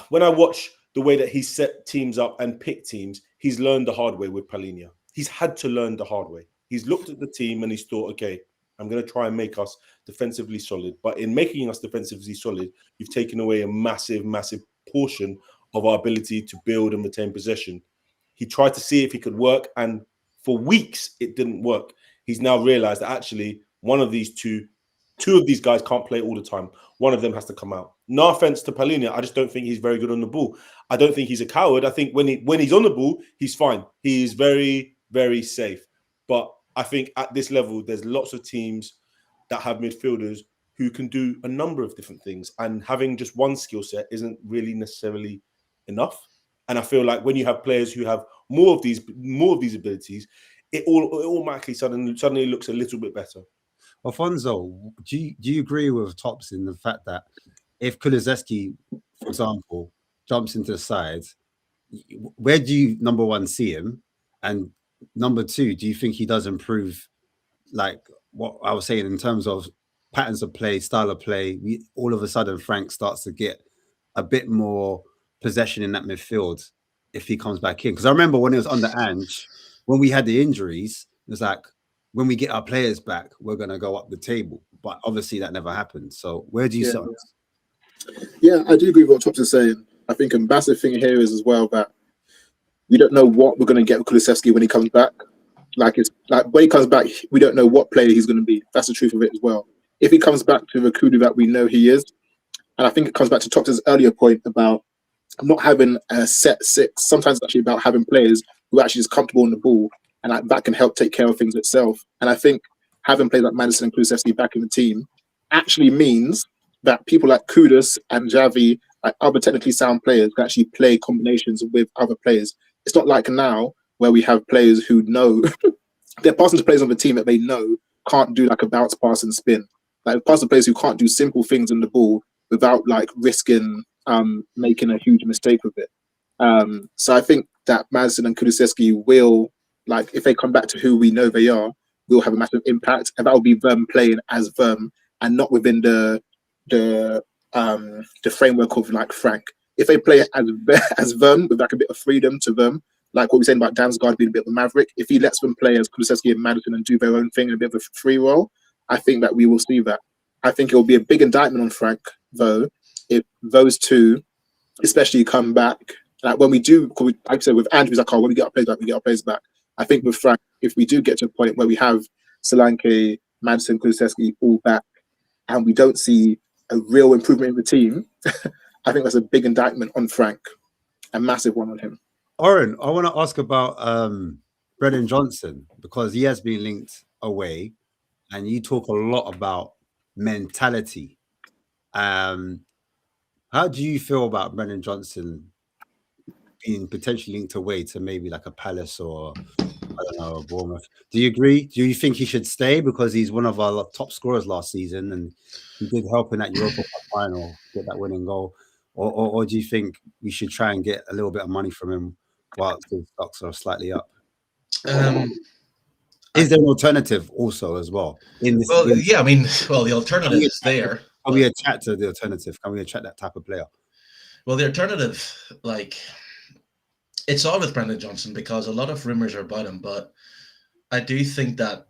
when I watch the way that he set teams up and picked teams, he's learned the hard way with Palhinha. He's had to learn the hard way. He's looked at the team and he's thought, okay, I'm going to try and make us defensively solid. But in making us defensively solid, you've taken away a massive, massive portion of our ability to build and retain possession. He tried to see if he could work, and for weeks, it didn't work. He's now realized that actually one of these two of these guys can't play all the time. One of them has to come out. No offense to Palhinha, I just don't think he's very good on the ball. I don't think he's a coward. I think when he's on the ball, he's fine. He is very, very safe. But I think at this level, there's lots of teams that have midfielders who can do a number of different things, and having just one skill set isn't really necessarily enough. And I feel like when you have players who have more of these abilities, it automatically suddenly looks a little bit better. Alfonso, do you agree with Tops in the fact that if Kulusevski, for example, jumps into the side, where do you, number one, see him? And number two, do you think he does improve, like what I was saying in terms of patterns of play, style of play? All of a sudden, Frank starts to get a bit more possession in that midfield if he comes back in. Because I remember when it was under Ange, when we had the injuries, it was like, when we get our players back, we're going to go up the table. But obviously that never happened. So where do you sit on this? Yeah, I do agree with what Tops is saying. I think a massive thing here is as well that we don't know what we're going to get with Kulusevski when he comes back. Like, it's like when he comes back, we don't know what player he's going to be. That's the truth of it as well. If he comes back to the Kudu that we know he is, and I think it comes back to Tops' earlier point about not having a set six. Sometimes it's actually about having players who are actually just comfortable on the ball, and that can help take care of things itself. And I think having players like Maddison and Kulusevski back in the team actually means that people like Kudus and Javi, like other technically sound players, can actually play combinations with other players. It's not like now where we have players who know they're passing to players on the team that they know can't do like a bounce pass and spin. Like passing to players who can't do simple things on the ball without like risking making a huge mistake with it. So I think that Maddison and Kulusevski will, like, if they come back to who we know they are, will have a massive impact, and that will be them playing as them and not within the framework of like Frank. If they play as them with like a bit of freedom to them, like what we're saying about Damsgaard being a bit of a maverick, if he lets them play as Kulusevski and Maddison and do their own thing in a bit of a free role, I think that we will see that. I think it will be a big indictment on Frank, though, if those two especially come back. Like when we do, like I said, with Andrews, like, oh, when we get our players back, we get our players back. I think with Frank, if we do get to a point where we have Solanke, Maddison, Kulusevski all back, and we don't see a real improvement in the team, I think that's a big indictment on Frank, a massive one on him. Oren, I want to ask about Brennan Johnson, because he has been linked away, and you talk a lot about mentality. How do you feel about Brennan Johnson being potentially linked away to maybe like a Palace or, I don't know, a Bournemouth? Do you agree? Do you think he should stay because he's one of our top scorers last season and he did help in that Europa Cup final, get that winning goal? Or do you think we should try and get a little bit of money from him while the stocks are slightly up? Is there an alternative also as well? Yeah, I mean, the alternative is there. Can we attract the alternative? Can we attract that type of player? Well, the alternative, like, it's all with Brennan Johnson because a lot of rumors are about him, but I do think that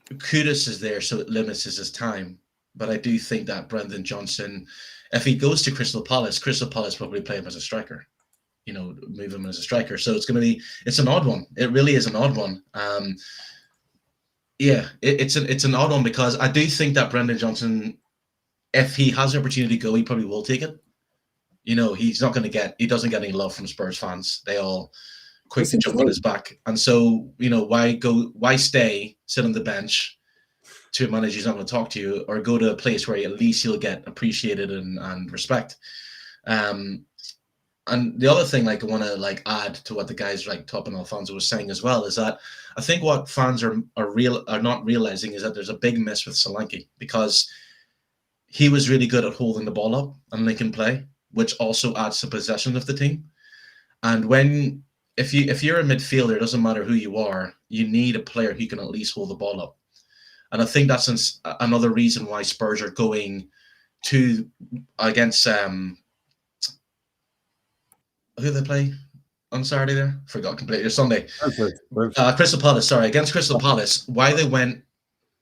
Kudus is there, so it limits his time. But I do think that Brennan Johnson, if he goes to Crystal Palace probably play him as a striker. You know, move him as a striker. So it's an odd one. It really is an odd one. Yeah, it's an odd one because I do think that Brendan Johnson, if he has the opportunity to go, he probably will take it. You know, he doesn't get any love from Spurs fans. They all quick to jump on his back. And so, you know, why stay, sit on the bench to a manager who's not going to talk to you, or go to a place where at least you'll get appreciated and respect. And the other thing, like, I want to like add to what the guys like Top and Alfonso was saying as well, is that I think what fans are not realizing is that there's a big miss with Solanke, because he was really good at holding the ball up and linking play, which also adds to possession of the team. And if you're a midfielder, it doesn't matter who you are, you need a player who can at least hold the ball up. And I think that's another reason why Spurs are going against who they play on Saturday there? Forgot completely. Sunday. Crystal Palace, sorry. Against Crystal Palace, why they went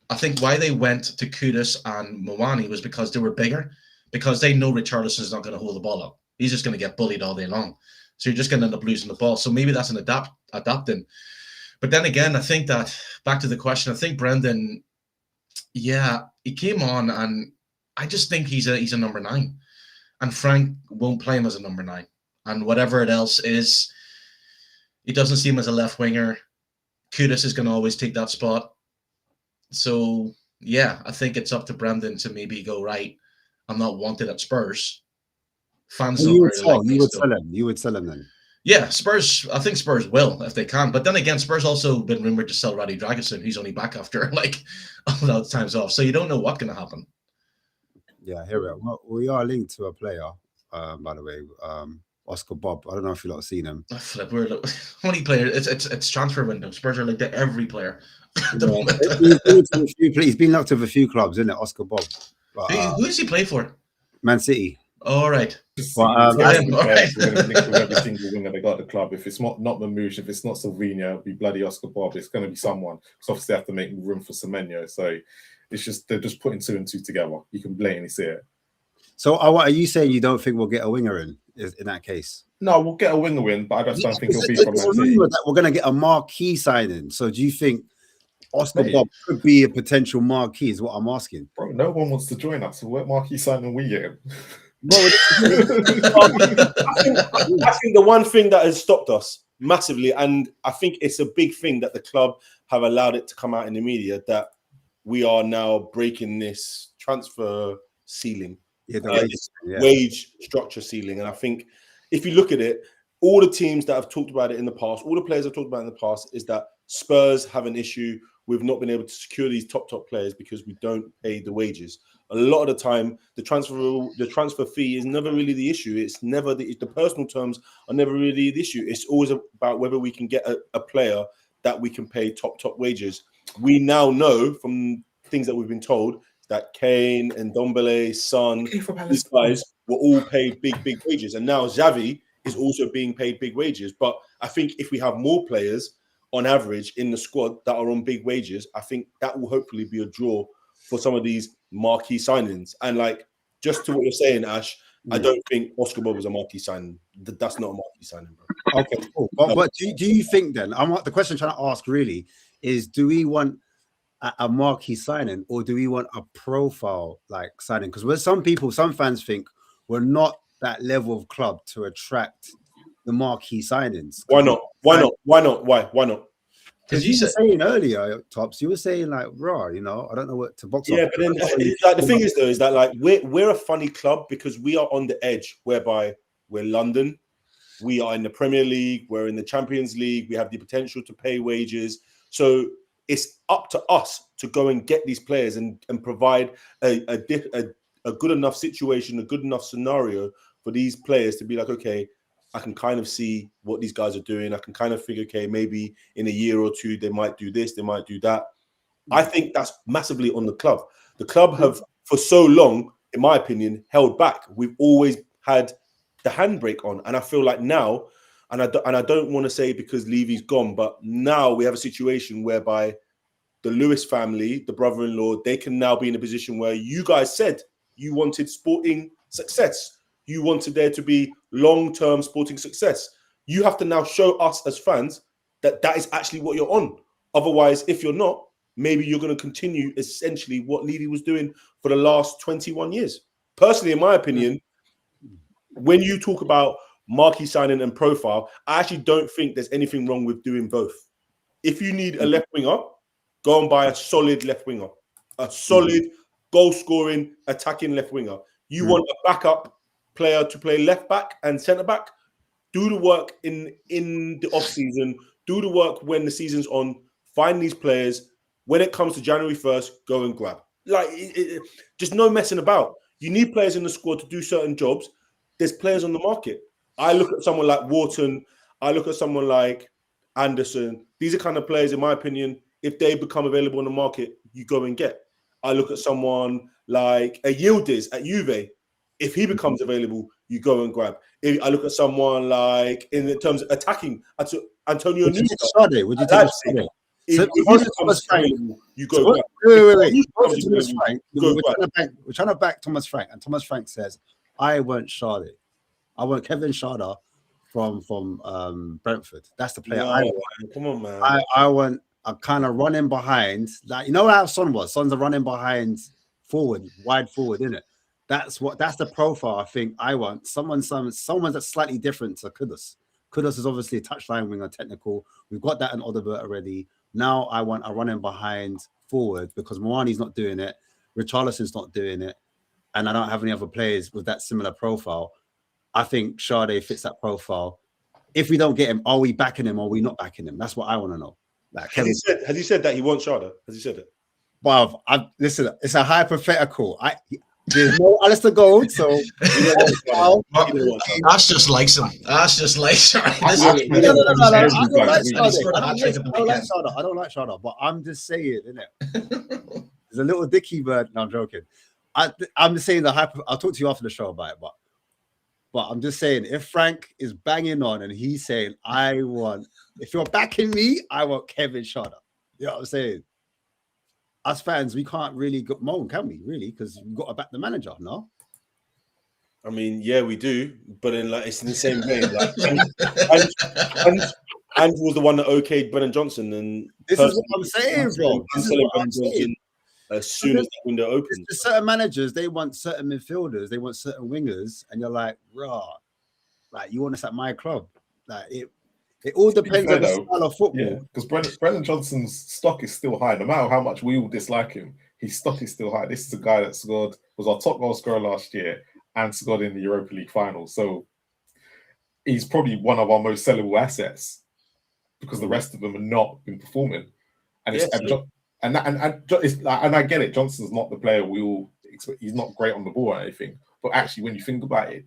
to Kudus and Mwani was because they were bigger, because they know Richarlison is not going to hold the ball up. He's just going to get bullied all day long. So you're just going to end up losing the ball. So maybe that's an adapting. But then again, I think that, back to the question, I think Brendan, yeah, he came on, and I just think he's a number 9. And Frank won't play him as a number 9. And whatever it else is, he doesn't see him as a left winger. Kudus is going to always take that spot. So, yeah, I think it's up to Brendan to maybe go, right, I'm not wanted at Spurs. Fans don't really like me. You would sell him then? Yeah, Spurs. I think Spurs will if they can. But then again, Spurs also been rumored to sell Raddy Dragosin, who's only back after like all that time's off. So you don't know what's going to happen. Yeah, here we are. Well, we are linked to a player, by the way, Oscar Bob. I don't know if you lot have seen him. We're only player. It's transfer window. Spurs are linked to every player. He's been linked to a few clubs, isn't it, Oscar Bob? But, who does he play for? Man City. All right. We're going to link with every single winger they got at the club. If it's not Mamouche, if it's not Sylvania, it'll be bloody Oscar Bob. It's going to be someone. Because obviously they have to make room for Semenyo. So it's just, they're just putting 2 and 2 together. You can blatantly see it. So are you saying you don't think we'll get a winger in that case? No, we'll get a winger in, but I just don't think it'll be from Man City. That we're going to get a marquee signing. So do you think Oscar Bob could be a potential marquee, is what I'm asking? Bro, no one wants to join us. So what marquee signing we get? I think the one thing that has stopped us massively, and I think it's a big thing that the club have allowed it to come out in the media, that we are now breaking this transfer ceiling, wage structure ceiling. And I think if you look at it, all the teams that have talked about it in the past, all the players have talked about it in the past, is that Spurs have an issue with not being able to secure these top players because we don't pay the wages. A lot of the time, the transfer fee is never really the issue. It's never the personal terms are never really the issue. It's always about whether we can get a player that we can pay top wages. We now know from things that we've been told that Kane and Ndombele, Son, these guys were all paid big wages, and now Xavi is also being paid big wages. But I think if we have more players on average in the squad that are on big wages, I think that will hopefully be a draw for some of these marquee signings. And like, just to what you're saying, Ash, I don't think Oscar Bob is a marquee signing. That's not a marquee signing, bro. Okay, cool. But do you think then, the question I'm trying to ask really is, do we want a marquee signing, or do we want a profile like signing? Because some fans think we're not that level of club to attract the marquee signings. Why not? Why not? Because you were saying earlier, Tops, you were saying like, raw, I don't know what to box. Yeah, but then like, the thing is though, is that like we're a funny club because we are on the edge, whereby we're London, we are in the Premier League, we're in the Champions League, we have the potential to pay wages. So it's up to us to go and get these players and provide a good enough situation, a good enough scenario for these players to be like, okay, I can kind of see what these guys are doing. I can kind of figure, okay, maybe in a year or two, they might do this, they might do that. I think that's massively on the club. The club have, for so long, in my opinion, held back. We've always had the handbrake on. And I feel like now, and I don't want to say because Levy's gone, but now we have a situation whereby the Lewis family, the brother-in-law, they can now be in a position where you guys said you wanted sporting success. You wanted there to be long-term sporting success. You have to now show us as fans that that is actually what you're on. Otherwise, if you're not, maybe you're going to continue essentially what Levy was doing for the last 21 years. Personally, in my opinion, when you talk about marquee signing and profile, I actually don't think there's anything wrong with doing both. If you need a left winger, go and buy a solid left winger, a solid goal-scoring, attacking left winger. You want a backup player to play left back and centre back. Do the work in the off season. Do the work when the season's on. Find these players. When it comes to January 1st, go and grab. Like, just no messing about. You need players in the squad to do certain jobs. There's players on the market. I look at someone like Wharton. I look at someone like Anderson. These are kind of players, in my opinion, if they become available on the market, you go and get. I look at someone like a Yildiz at Juve. If he becomes available, you go and grab. If I look at someone like, in terms of attacking, Antonio Nuno. Would you take Sade? If he becomes available, you go grab. Wait. We're trying to back Thomas Frank, and Thomas Frank says, I want Sade. I want Kevin Schade from Brentford. That's the player I want. Come on, man. I want a kind of running behind. Like, you know how Son was? Son's a running behind forward, wide forward, isn't it? That's the profile I think I want. Someone that's slightly different to Kudus. Kudus is obviously a touchline winger, technical. We've got that in Odobert already. Now I want a running behind forward because Moani's not doing it. Richarlison's not doing it. And I don't have any other players with that similar profile. I think Sade fits that profile. If we don't get him, are we backing him or are we not backing him? That's what I want to know. Like, has he said that he wants Sade? Has he said it? Well, listen, it's a hypothetical. There's no Alistair Gold, so Ash just likes him. Ash just likes him. I don't like Sade, but I'm just saying, innit? There's a little dicky bird. No, I'm joking. I'm just saying I'll talk to you after the show about it, but I'm just saying, if Frank is banging on and he's saying, if you're backing me, I want Kevin Schade. You know what I'm saying? Us fans, we can't really moan, can we? Really? Because we've got to back the manager, no? I mean, yeah, we do, but it's in the same vein. Like, Andrew was the one that okayed Brennan Johnson, and this is what I'm saying, bro. I'm selling Brennan Johnson as soon as the window opens. Certain managers, they want certain midfielders, they want certain wingers, and you're like, raw, like you want us at my club. Like it all depends on the style of football. Yeah, because Brennan Johnson's stock is still high. No matter how much we all dislike him, his stock is still high. This is a guy that was our top goal scorer last year and scored in the Europa League final. So he's probably one of our most sellable assets because the rest of them are not been performing. And and I get it. Johnson's not the player we all expect. He's not great on the ball or anything. But actually, when you think about it,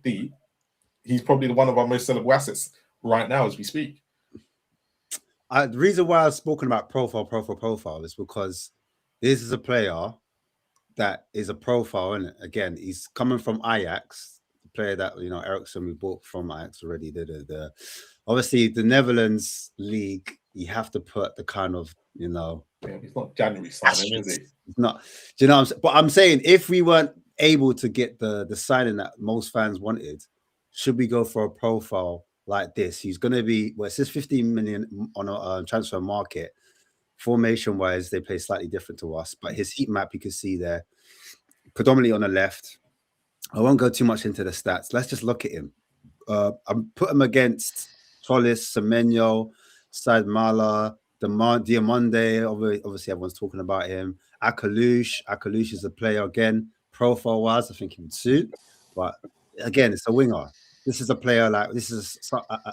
he's probably one of our most sellable assets right now as we speak. The reason why I've spoken about profile is because this is a player that is a profile, and again, he's coming from Ajax, the player that Ericsson we bought from Ajax already. Obviously the Netherlands league, you have to put the kind of he's not January signing, is he? It's not. Do you know what I'm saying? But I'm saying if we weren't able to get the signing that most fans wanted, should we go for a profile like this? He's going to be, it says 15 million on a transfer market. Formation wise, they play slightly different to us, but his heat map you can see there, predominantly on the left. I won't go too much into the stats. Let's just look at him. I'm put him against Tollis, Semenyo, Said Mala, Diamande. Obviously, everyone's talking about him. Akalush is a player again. Profile wise, I think he would suit, but again, it's a winger. This is a player this is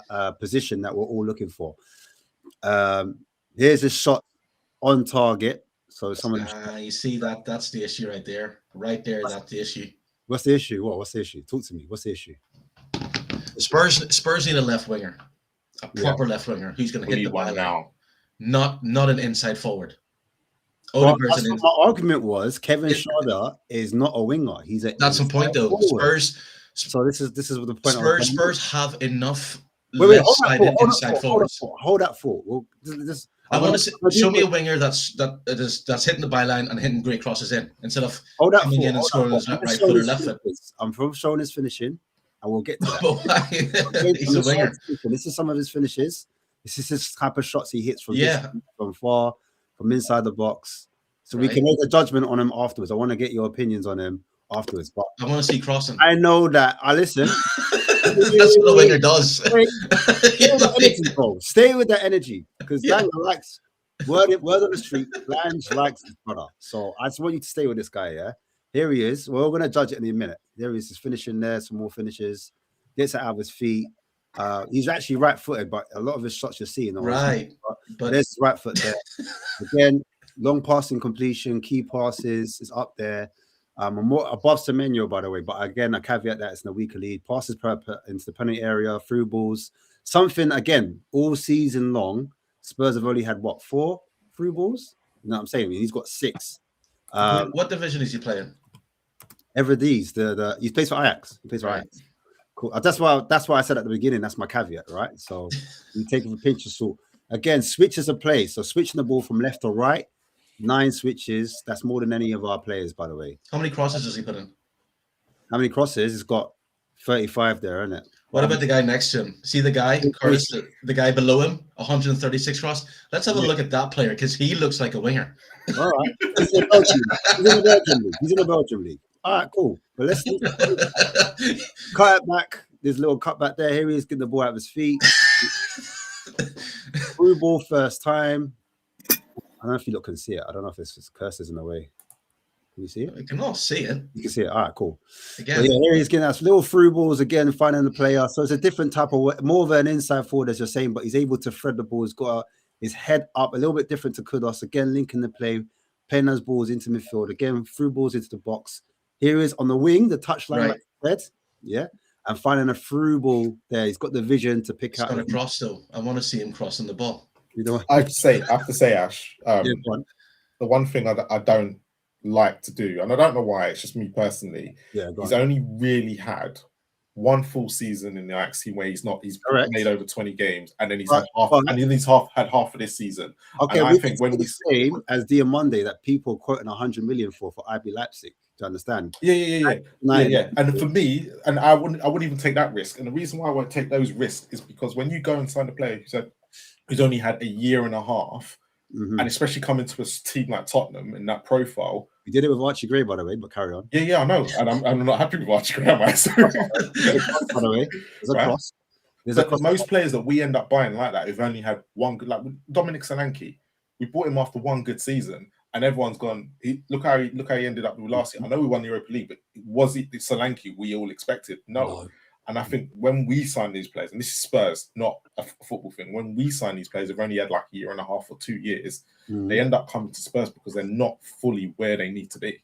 a position that we're all looking for. Here's a shot on target. So someone you see that's the issue right there. Right there, that's the issue. What's the issue? What's the issue? Talk to me. What's the issue? Spurs need a left winger. A proper left winger who's going to hit the ball now. Not an inside forward. My argument was Kevin Schade is not a winger. That's the point though. Forward. So this is the point. Spurs have enough left-sided inside forwards. Hold that thought. Well, I want to show me a winger that's hitting the byline and hitting great crosses in instead of coming in and scoring his right foot or left foot. I'm from showing his finishing. I will get to that. He's a winger. This is some of his finishes. This is his type of shots he hits from far, from inside the box. So we can make a judgment on him afterwards. I want to get your opinions on him afterwards. But I want to see crossing. I know that. I listen. That's what a winger does. Stay with that energy, bro. Stay with that energy. Because Lang likes word on the street. Lange likes his brother. So I just want you to stay with this guy, yeah? Here he is. We're going to judge it in a minute. There he is. He's finishing there. Some more finishes. Gets it out of his feet. He's actually right-footed, but a lot of his shots you're seeing. Right. But there's his right foot there. Again, long passing completion, key passes is up there. More above Semenyo, by the way. But again, I caveat that it's in a weaker lead. Passes into the penalty area, through balls. Something, again, all season long, Spurs have only had, 4 through balls? You know what I'm saying? I mean, he's got 6. What division is he playing? Everything. He plays for Ajax. Ajax. Cool. That's why I said at the beginning, that's my caveat, right? So you take it with a pinch of salt. Again, switches of play. So switching the ball from left to right, 9 switches. That's more than any of our players, by the way. How many crosses does he put in? How many crosses? He's got 35 there, isn't it? What about the guy next to him? See the guy, Curtis, the guy below him, 136 cross. Let's have a look at that player because he looks like a winger. All right. He's in the Belgium league. All right, cool. But let's cut it back. There's a little cut back there. Here he is getting the ball out of his feet. Through ball first time. I don't know if you can see it. I don't know if this curses in the way. Can you see it? We can all see it. You can see it. All right, cool. Again, yeah, here he's getting us little through balls again, finding the player. So it's a different type of, more of an inside forward, as you're saying, but he's able to thread the ball. He's got his head up, a little bit different to Kudos. Again, linking the play, playing those balls into midfield. Again, through balls into the box. Here he is on the wing, the touchline, like red. Yeah. And finding a through ball there. He's got the vision to pick out. He's got to cross, though. I want to see him crossing the ball. You know, I have to say, Ash, the one thing I don't like to do, and I don't know why, it's just me personally. He's only really had one full season in the Ajax team where he's made over 20 games, and then he's had half of this season. Okay, and I think when the same as Diomande that people quoting 100 million for RB Leipzig. Do you understand? Yeah. And for me, and I wouldn't even take that risk. And the reason why I won't take those risks is because when you go and sign a player who's only had a year and a half, and especially coming to a team like Tottenham in that profile. We did it with Archie Gray, by the way, but carry on. Yeah, I know. And I'm not happy with Archie Gray, myself. By the way, there's a cross. Most players that we end up buying like that, who've only had one good, like Dominic Solanke, we bought him after one good season, and everyone's gone. Look how he ended up with last year. I know we won the Europa League, but was it the Solanke we all expected? No. And I think when we sign these players, and this is Spurs, not a football thing, when we sign these players, they've only had like a year and a half or 2 years, they end up coming to Spurs because they're not fully where they need to be.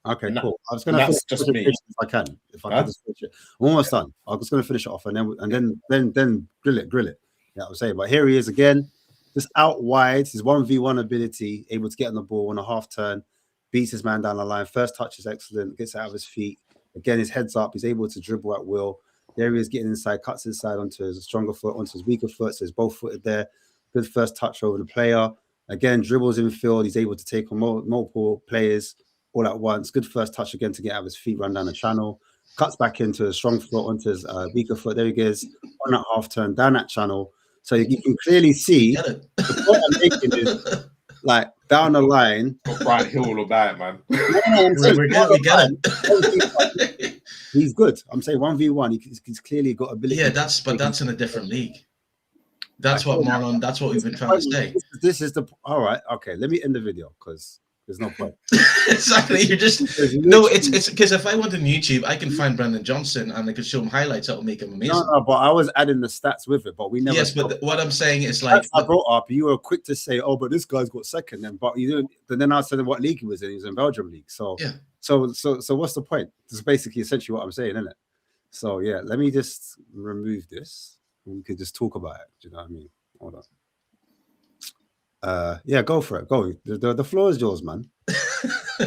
Okay, cool. I was going to finish just me. If I can just finish it. I'm almost done. I was going to finish it off and then grill it. Yeah, I was saying, but here he is again, just out wide. His 1v1 ability, able to get on the ball on a half turn, beats his man down the line. First touch is excellent, gets out of his feet. Again, his head's up. He's able to dribble at will. There he is getting inside, cuts inside onto his stronger foot, onto his weaker foot. So he's both footed there. Good first touch over the player. Again, dribbles in field. He's able to take on multiple players all at once. Good first touch again to get out of his feet, run down the channel. Cuts back into his strong foot, onto his weaker foot. There he goes. On that half turn, down that channel. So you can clearly see the point I'm making is like down the line. Brian Hill all about it, man. He's good. I'm saying 1v1. He's clearly got ability. Yeah, that's in a different league. That's what Marlon. That's what we've been trying to say. This is the all right. Okay, let me end the video because there's no point. Exactly. You're just no. It's because if I went on YouTube, I can find Brennan Johnson and I could show him highlights that will make him amazing. No, but I was adding the stats with it, but we never. Yes, but what I'm saying is like I brought up. You were quick to say, "Oh, but this guy's got second," but you didn't. But then I said what league he was in. He was in Belgium league. So yeah. So what's the point? This is basically essentially what I'm saying, isn't it? So yeah, let me just remove this. We could just talk about it. Do you know what I mean? Hold on. Yeah, go for it. Go. The floor is yours, man. I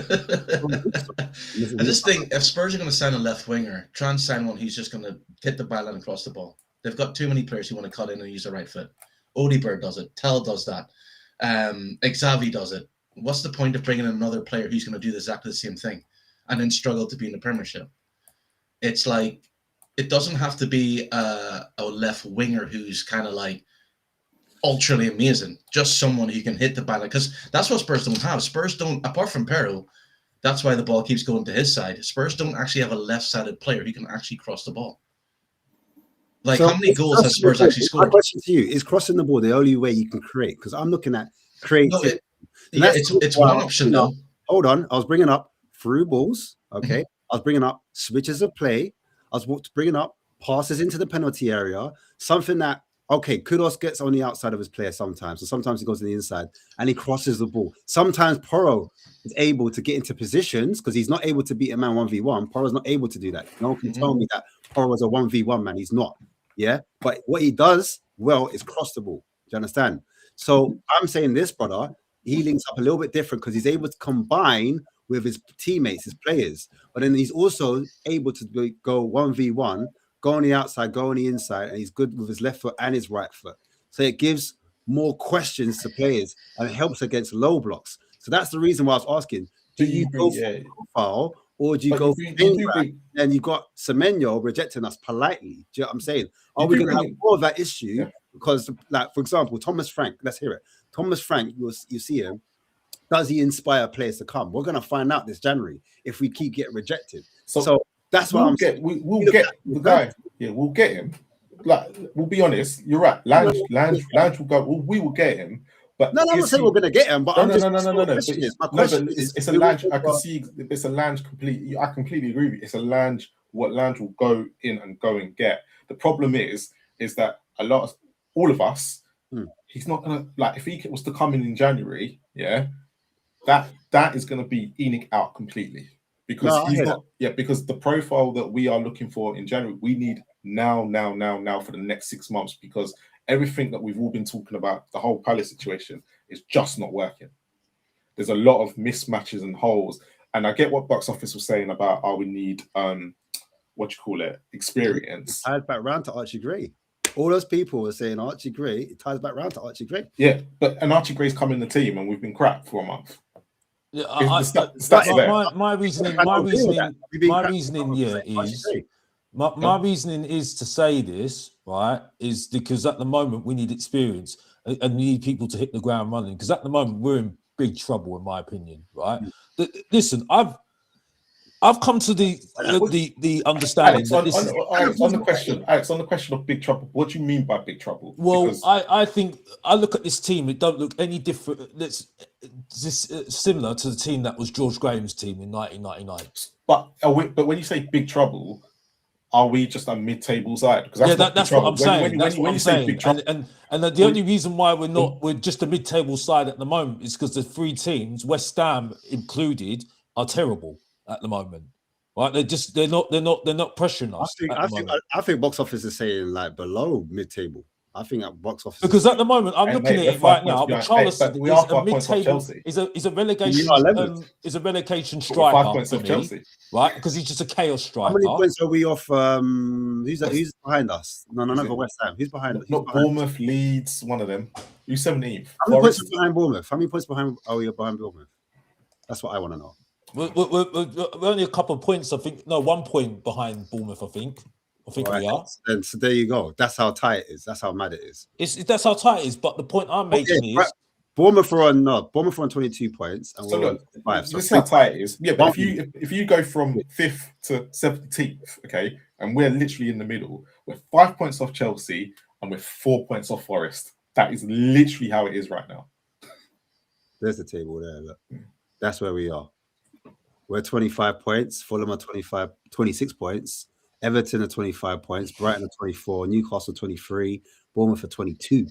just think if Spurs are going to sign a left winger, try and sign one who's just going to hit the byline and cross the ball. They've got too many players who want to cut in and use the right foot. Odibird does it. Tell does that. Xavi does it. What's the point of bringing in another player who's going to do exactly the same thing and then struggle to be in the Premiership? It's like it doesn't have to be a left winger who's kind of like ultra amazing. Just someone who can hit the ball, because that's what Spurs don't have. Spurs don't, apart from Perro, that's why the ball keeps going to his side. Spurs don't actually have a left-sided player who can actually cross the ball. Like, So how many goals has Spurs actually my scored? question to you is: crossing the ball the only way you can create? Because I'm looking at creativity. No, it's one option though. Hold on, I was bringing up through balls. Okay, Mm-hmm. I was bringing up switches of play. I was bringing up passes into the penalty area. Something that Kudos gets on the outside of his player sometimes, so sometimes he goes to the inside and he crosses the ball. Sometimes Porro is able to get into positions because he's not able to beat a man 1v1. Porro's not able to do that. No one can tell me that Porro was a 1v1 man. He's not. Yeah, but what he does well is cross the ball. Do you understand? So I'm saying this, brother, he links up a little bit different because he's able to combine with his teammates, his players, but then he's also able to go 1v1, go on the outside, go on the inside, and he's good with his left foot and his right foot. So it gives more questions to players and it helps against low blocks. So that's the reason why I was asking: do you go for profile or do you go for and you got Semenyo rejecting us politely? Do you know what I'm saying? Are we going to have more of that issue? Yeah. Because, like, for example, Thomas Frank, let's hear it. Thomas Frank, you see him. Does he inspire players to come? We're going to find out this January if we keep getting rejected. So that's what I'm saying. We'll get the guy. Yeah, we'll get him. Like, we'll be honest. You're right. Lange will go. We will get him. But no, I'm not saying we're going to get him. But no. It's a Lange. I can see it's a Lange completely. I completely agree with you. It's a Lange. What Lange will go in and go and get. The problem is that all of us, he's not gonna, like, if he was to come in January, yeah, that is gonna be Enoch out completely because because the profile that we are looking for in January, we need now for the next 6 months, because everything that we've all been talking about, the whole Palace situation, is just not working. There's a lot of mismatches and holes, and I get what Box Office was saying about we need experience. It ties back round to Archie Gray. All those people were saying Archie Gray. It ties back round to Archie Gray. Yeah, but Archie Gray's come in the team, and we've been crap for a month. Yeah, my reasoning is to say this, right, is because at the moment we need experience and we need people to hit the ground running, because at the moment we're in big trouble, in my opinion, right? Listen, I've come to the understanding Alex, on the question of big trouble. What do you mean by big trouble? Well, I think I look at this team. It don't look any different. It's similar to the team that was George Graham's team in 1999. But when you say big trouble, are we just a mid-table side? Because that's what I'm saying. When you say big trouble, and the only reason why we're just a mid-table side at the moment is because the 3 teams, West Ham included, are terrible at the moment, right? They're not pressuring us. I think Box Office is saying like below mid-table. I think at Box Office, because at the moment I'm looking at it right now. But Charleston is a mid-table, is a relegation striker for me, right? Because he's just a chaos striker. How many points are we off? Who's behind us? No, for West Ham. Who's behind us? Not Bournemouth, Leeds, one of them. Who's 17th? How many points behind Bournemouth? How many points behind? Oh, you're behind Bournemouth. That's what I want to know. We're only a couple of points, I think. No, 1 point behind Bournemouth, I think right. We are. And so there you go. That's how tight it is. That's how mad it is. That's how tight it is. But the point I'm making is, right. Bournemouth are on 22 points, and we're on 5. So this is how tight it is. Yeah, but if you go from 5th to 17th, okay, and we're literally in the middle, we're 5 points off Chelsea and we're 4 points off Forest. That is literally how it is right now. There's the table there. Look, that's where we are. We're 25 points. Fulham are 26 points. Everton are 25 points. Brighton are 24. Newcastle 23. Bournemouth are 22.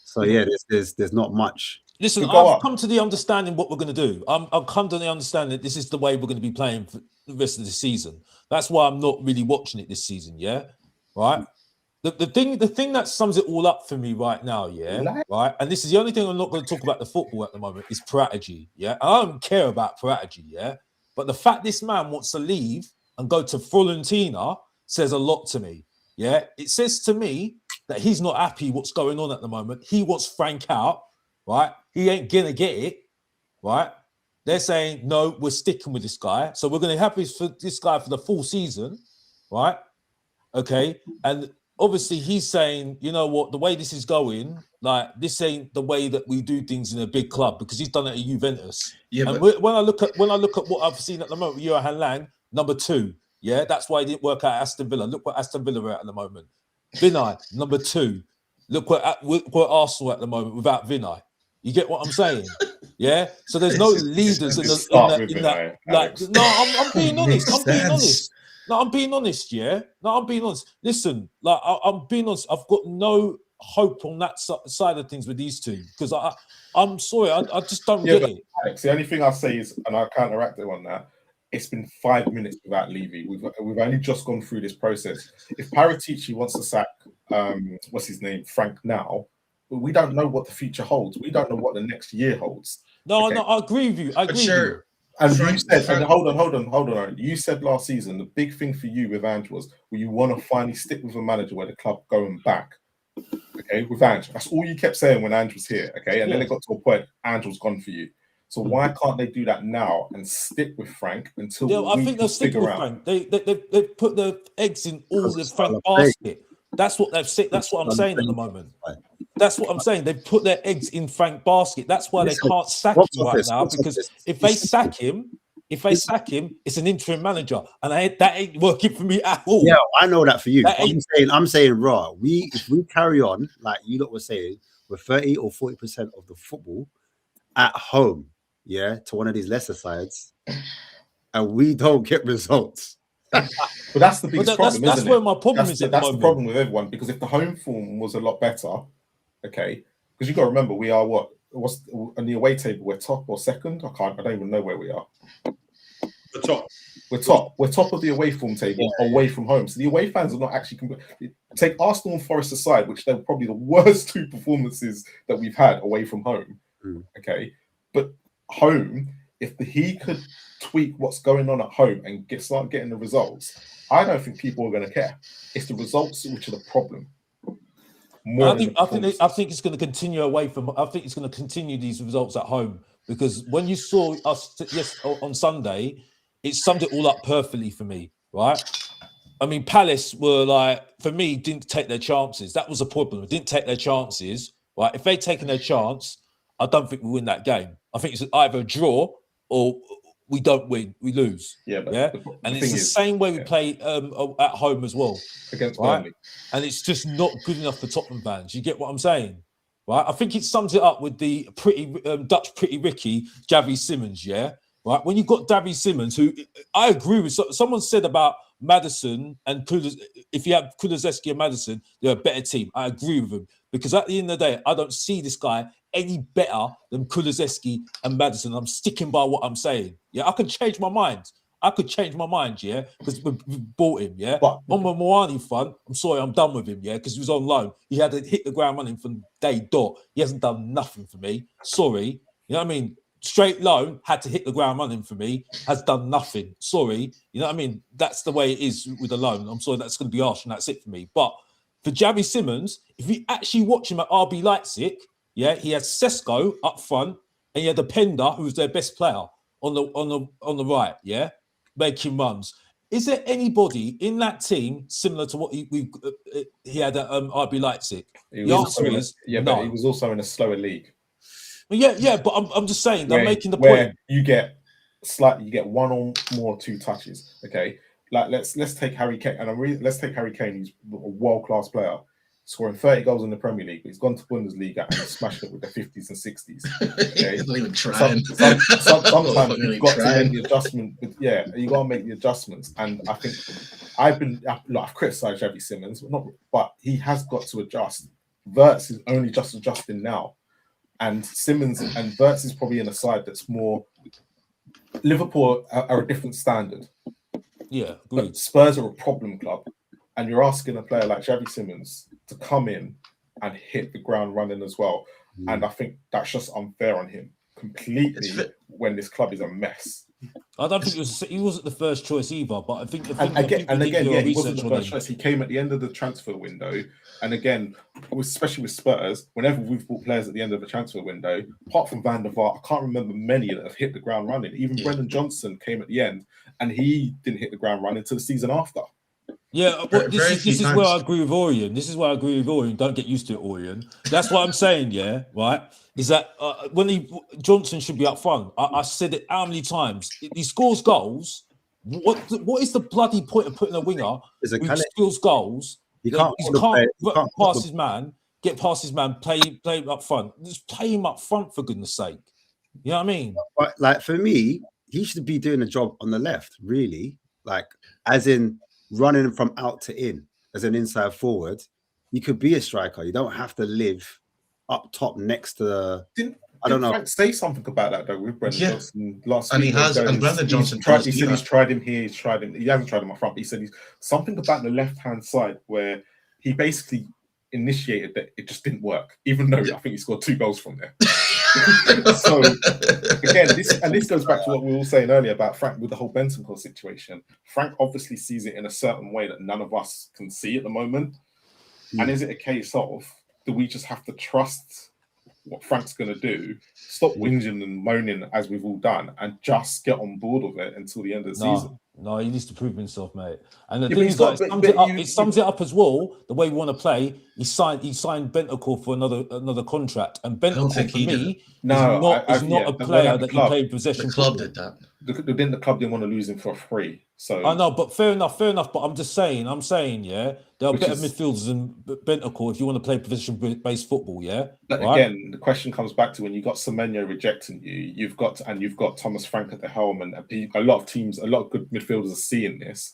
So yeah, there's not much. Listen, I've come to the understanding what we're going to do. I've come to the understanding that this is the way we're going to be playing for the rest of the season. That's why I'm not really watching it this season. Yeah, right. The thing that sums it all up for me right now, yeah, right, and this is the only thing I'm not going to talk about the football at the moment, is Paraty, yeah. I don't care about Paraty, yeah, but the fact this man wants to leave and go to Fiorentina says a lot to me, yeah. It says to me that he's not happy what's going on at the moment. He wants Frank out, right? He ain't gonna get it, right? They're saying no, we're sticking with this guy, so we're going to have this guy for the full season, right? Okay, and obviously he's saying, you know what, the way this is going, like this ain't the way that we do things in a big club, because he's done it at Juventus. Yeah, and but when I look at what I've seen at the moment with Johan Lang, number 2. Yeah, that's why he didn't work out at Aston Villa. Look what Aston Villa are at the moment. Vinay, number 2. Look what Arsenal at the moment without Vinay. You get what I'm saying? Yeah. So there's no leaders in that. Like, no, I'm being honest. I'm being honest. No, I'm being honest. Yeah. No, I'm being honest. Listen, like I'm being honest. I've got no hope on that side of things with these two, because I'm sorry, I just don't get it. Alex, the only thing I'll say is, and I'll counteract it on that, it's been 5 minutes without Levy. We've only just gone through this process. If Paratici wants to sack, what's his name, Frank now, we don't know what the future holds. We don't know what the next year holds. No, no, I agree with you. I agree with you. And you said, and hold on. You said last season the big thing for you with Ange was, well, you want to finally stick with a manager where the club going back. Okay, with Ange. That's all you kept saying when Ange was here. Okay, and then it got to a point Ange was gone for you. So why can't they do that now and stick with Frank until I think they'll stick with Frank. They've put their eggs in all the Frank basket. That's what they've said. That's what I'm saying at the moment. That's what I'm saying. They've put their eggs in Frank basket. That's why they can't sack him right now, because if they sack him, it's an interim manager, and that ain't working for me at all. Yeah, I know that for you. I'm saying, raw. If we carry on like you lot were saying, with 30 or 40% of the football at home, yeah, to one of these lesser sides, and we don't get results. But that's the biggest problem. That's where my problem is. That's the problem with everyone, because if the home form was a lot better, okay, because you got to remember we are what's on the away table, we're top or second. I don't even know where we are. The top. We're top of the away form table, away from home. So the away fans are not actually take Arsenal and Forest aside, which they're probably the worst 2 performances that we've had away from home. Okay, but home, if he could tweak what's going on at home and start getting the results, I don't think people are going to care. It's the results which are the problem. I think it's going to continue away from. I think it's going to continue these results at home, because when you saw us on Sunday, it summed it all up perfectly for me, right? I mean, Palace were like, for me, didn't take their chances. That was a problem. They didn't take their chances, right? If they'd taken their chance, I don't think we win that game. I think it's either a draw or we don't win, we lose. And it's the same way we play at home as well, against right? Burnley. And it's just not good enough for Tottenham fans. You get what I'm saying, right? I think it sums it up with the Dutch pretty Ricky, Javi Simmons, yeah? Right? When you've got Javi Simmons, who I agree with, someone said about Maddison and if you have Kulusevski and Maddison, they're a better team. I agree with them, because at the end of the day, I don't see this guy any better than Kulusevski and Maddison. I'm sticking by what I'm saying. Yeah, I could change my mind. Yeah, because we bought him. Yeah, but on the Moani front, I'm sorry, I'm done with him. Yeah, because he was on loan. He had to hit the ground running from day dot. He hasn't done nothing for me. Sorry, you know what I mean. Straight loan, had to hit the ground running for me, has done nothing. Sorry, you know what I mean? That's the way it is with a loan. I'm sorry, that's going to be harsh, and that's it for me. But for Javi Simmons, if you actually watch him at RB Leipzig, yeah, he had Sesko up front, and he had Depender, who was their best player on the right, yeah, making runs. Is there anybody in that team similar to what he had at RB Leipzig? The answer is no. But he was also in a slower league. Yeah, but I'm just saying, I'm making the where point. You get one or more 2 touches. Okay, like let's take Harry Kane, and let's take Harry Kane, who's a world-class player, scoring 30 goals in the Premier League, but he's gone to Bundesliga and he's smashed it with the 50s and 60s. Okay, not even trying. Sometimes you've got to make the adjustment. You got to make the adjustments, and I think I've criticised Javi Simmons, but he has got to adjust. Wirtz is only just adjusting now. And Simmons and Wirtz is probably in a side that's more. Liverpool are a different standard. Yeah, but Spurs are a problem club, and you're asking a player like Javi Simmons to come in and hit the ground running as well. And I think that's just unfair on him completely when this club is a mess. I don't think he wasn't the first choice either, but I think he wasn't the first choice. He came at the end of the transfer window, and again, especially with Spurs, whenever we've bought players at the end of the transfer window, apart from Van der Vaart, I can't remember many that have hit the ground running. Even Brennan Johnson came at the end, and he didn't hit the ground running until the season after. Yeah, Very- but very this few is where I times. agree with Orion. This is where I agree with Orion. Don't get used to it, Orion. That's what I'm saying. Yeah, right. Is that when Johnson should be up front? I said it how many times? He scores goals. What is the bloody point of putting a winger Is a who kind of scores goals? he That can't he hold the player. He can't hold pass the- his man, get past his man, play him up front. Just play him up front for goodness sake. You know what I mean? But like for me, he should be doing a job on the left, really. Like as in running from out to in as an inside forward. You could be a striker. You don't have to live up top next to the. I don't know. Frank say something about that though with Brennan Yeah. Johnson last And week. he has, where and Brennan he's Johnson tried, does he do said he's that. tried him here, he's tried him. He hasn't tried him up front. But he said he's something about the left hand side where he basically initiated that it just didn't work, even though I think he scored 2 goals from there. So again, this goes back to what we were all saying earlier about Frank with the whole Bentancur situation. Frank obviously sees it in a certain way that none of us can see at the moment. And is it a case of, do we just have to trust what Frank's going to do, stop whinging and moaning as we've all done, and just get on board with it until the end of the season? No, he needs to prove himself, mate. And the Yeah, thing but is, he's like, got- it sums it up as well. The way we want to play, he signed Bentancur for another contract, and don't Bentancur think for he did me it. is not a player that you club, play possession. The club football. did that. the club didn't want to lose him for free. So I know, but fair enough. But I'm saying, yeah, there are Which better is- midfielders than Bentancur if you want to play possession-based football, yeah. But Right? again, the question comes back to when you got Semenyo rejecting you, you've got Thomas Frank at the helm, and a lot of teams, a lot of good midfielders are seeing this.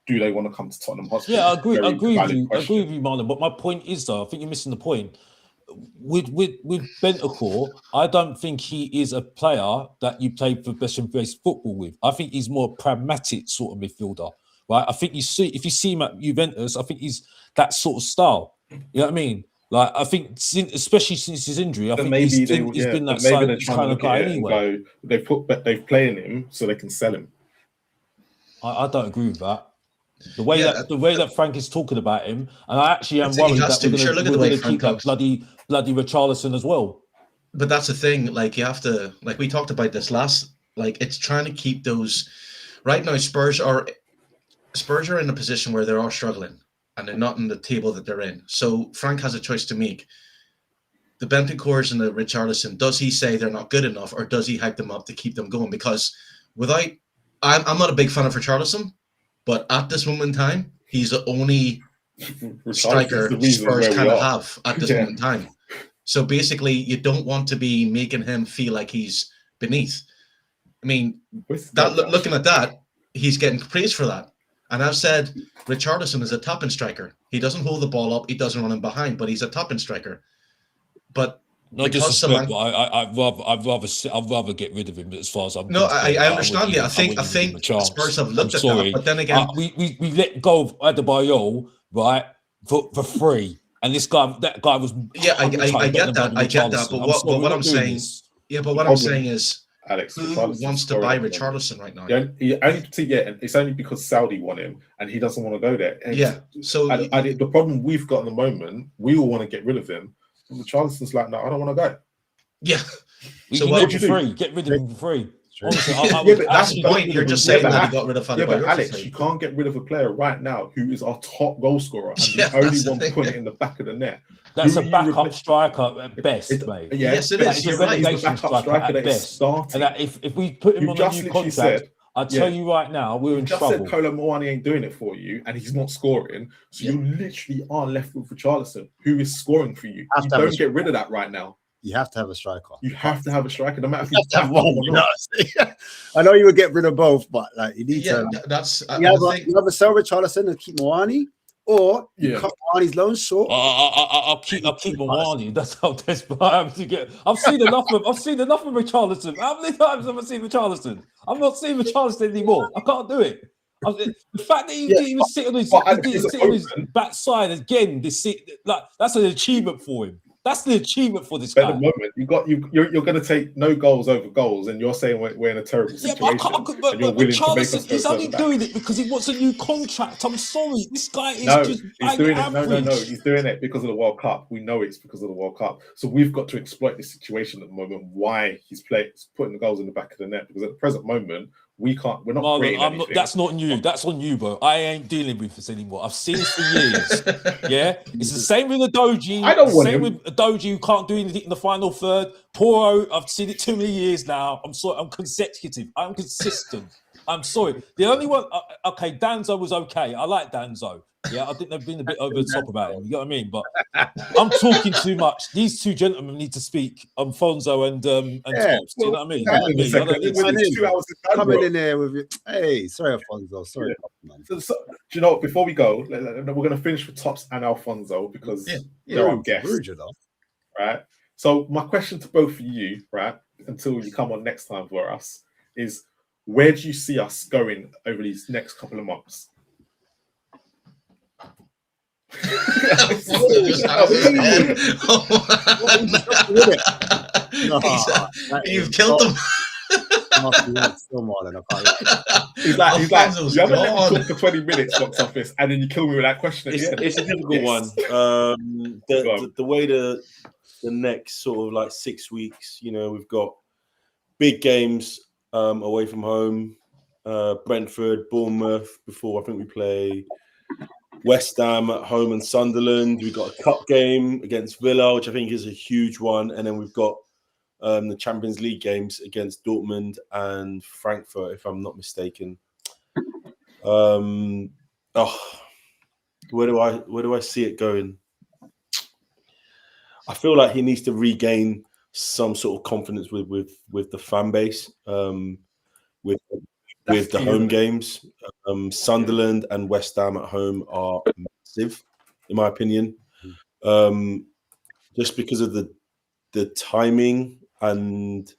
Do they want to come to Tottenham Hotspur? Yeah, I agree Very with valid you. I question. agree with you, Marlon. But my point is, though, I think you're missing the point. With Bentancur, I don't think he is a player that you play possession-based football with. I think he's more a pragmatic sort of midfielder, right? I think if you see him at Juventus, I think he's that sort of style. You know what I mean? Like, I think, especially since his injury, I But think maybe he's they, been that maybe side, they're trying kind to of look guy at it anyway. and go, they've playing him so they can sell him. I don't agree with that. The way that Frank is talking about him, and I actually am He worried has that to. Sure, look at the way we're going to Frank keep that talks. bloody Richarlison as well. But that's the thing. Like, you have to, like we talked about this last. Like, it's trying to keep those. Right now, Spurs are in a position where they are struggling, and they're not in the table that they're in. So Frank has a choice to make. The Bentancurs and the Richarlison, does he say they're not good enough, or does he hype them up to keep them going? Because I'm not a big fan of Richarlison, but at this moment in time, he's the only striker Spurs kind of have at this moment in time. So basically, you don't want to be making him feel like he's beneath. I mean, looking at that, he's getting praised for that. And I've said Richarlison is a top-end striker. He doesn't hold the ball up, he doesn't run in behind, but he's a top-end striker. But no disrespect, but I'd rather get rid of him as far as I'm concerned. I understand you. I think Spurs have looked at that, but then again, we let go of Adebayor, right, for free, and that guy was I get that. But what I'm saying, what I'm saying is, Alex, who wants to buy Richarlison right now? It's only because Saudi want him and he doesn't want to go there. And so the problem we've got at the moment, we all want to get rid of him. Richarlison's like, no, I don't want to go. Yeah. So what do you do? Get rid of him for free. Honestly, that's the point. You're just saying that he got rid of Adebayor. But Alex, you can't get rid of a player right now who is our top goal scorer and the only one putting it in the back of the net. That's a backup striker at best, mate. Yes, it is. He's a relegation striker at best. And that if we put him on a new contract, I tell you right now, we're in trouble. Just said Kolo Muani ain't doing it for you, and he's not scoring. So you literally are left with Richarlison, who is scoring for you. You don't get rid of that right now. You have to have a striker. You have to have a striker, no matter if you have one. I know you would get rid of both, but like you need to. That's you have a sell Richarlison and keep Muani, or you cut Muani's loan short. I'll keep Muani. That's how desperate I am to get. I've seen enough of Richarlison. How many times have I seen Richarlison? I'm not seeing Richarlison anymore. I can't do it. The fact that he was sitting on his backside again, that's an achievement for him. That's the achievement for this guy. At the moment, you're going to take no goals over goals, and you're saying we're in a terrible situation. But Richarlison, he's only doing it because he wants a new contract. I'm sorry, this guy is he's doing it. No, he's doing it because of the World Cup. We know it's because of the World Cup. So we've got to exploit this situation at the moment. Why he's putting the goals in the back of the net? Because at the present moment, We're not Marlon, creating I'm not, anything. that's not you. That's on you, bro. I ain't dealing with this anymore. I've seen it for years. Yeah, it's the same with Adoji. I don't want same him. with Adoji who can't do anything in the final third. Poro, I've seen it too many years now. I'm sorry. I'm consecutive. I'm consistent. I'm sorry. The only one, okay, Danzo was okay. I like Danzo. Yeah, I think they've been a bit over the top about him. You know what I mean? But I'm talking too much. These two gentlemen need to speak. Fonzo and Yeah, Tops. Do you know what I mean? Well, Not me. I don't need to Within speak. 2 hours of time, Coming bro. in there with you. Hey, sorry, Alfonso. Sorry, man. So, do you know, before we go, we're going to finish with Tops and Alfonso because they're our guests, Rude, you know. right? So my question to both of you, right, until you come on next time for us, is where do you see us going over these next couple of months? You've killed them. He's like, you Alfonso's haven't let me gone. talk for 20 minutes, box office, and then you kill me with that question again. It's a difficult Yes. one. The way the next sort of like 6 weeks, you know, we've got big games away from home, Brentford, Bournemouth. Before I think we play West Ham at home and Sunderland. We've got a cup game against Villa, which I think is a huge one, and then we've got the Champions League games against Dortmund and Frankfurt, if I'm not mistaken. Where do I see it going? I feel like he needs to regain some sort of confidence with the fan base, with the home games. Sunderland and West Ham at home are massive, in my opinion, just because of the timing and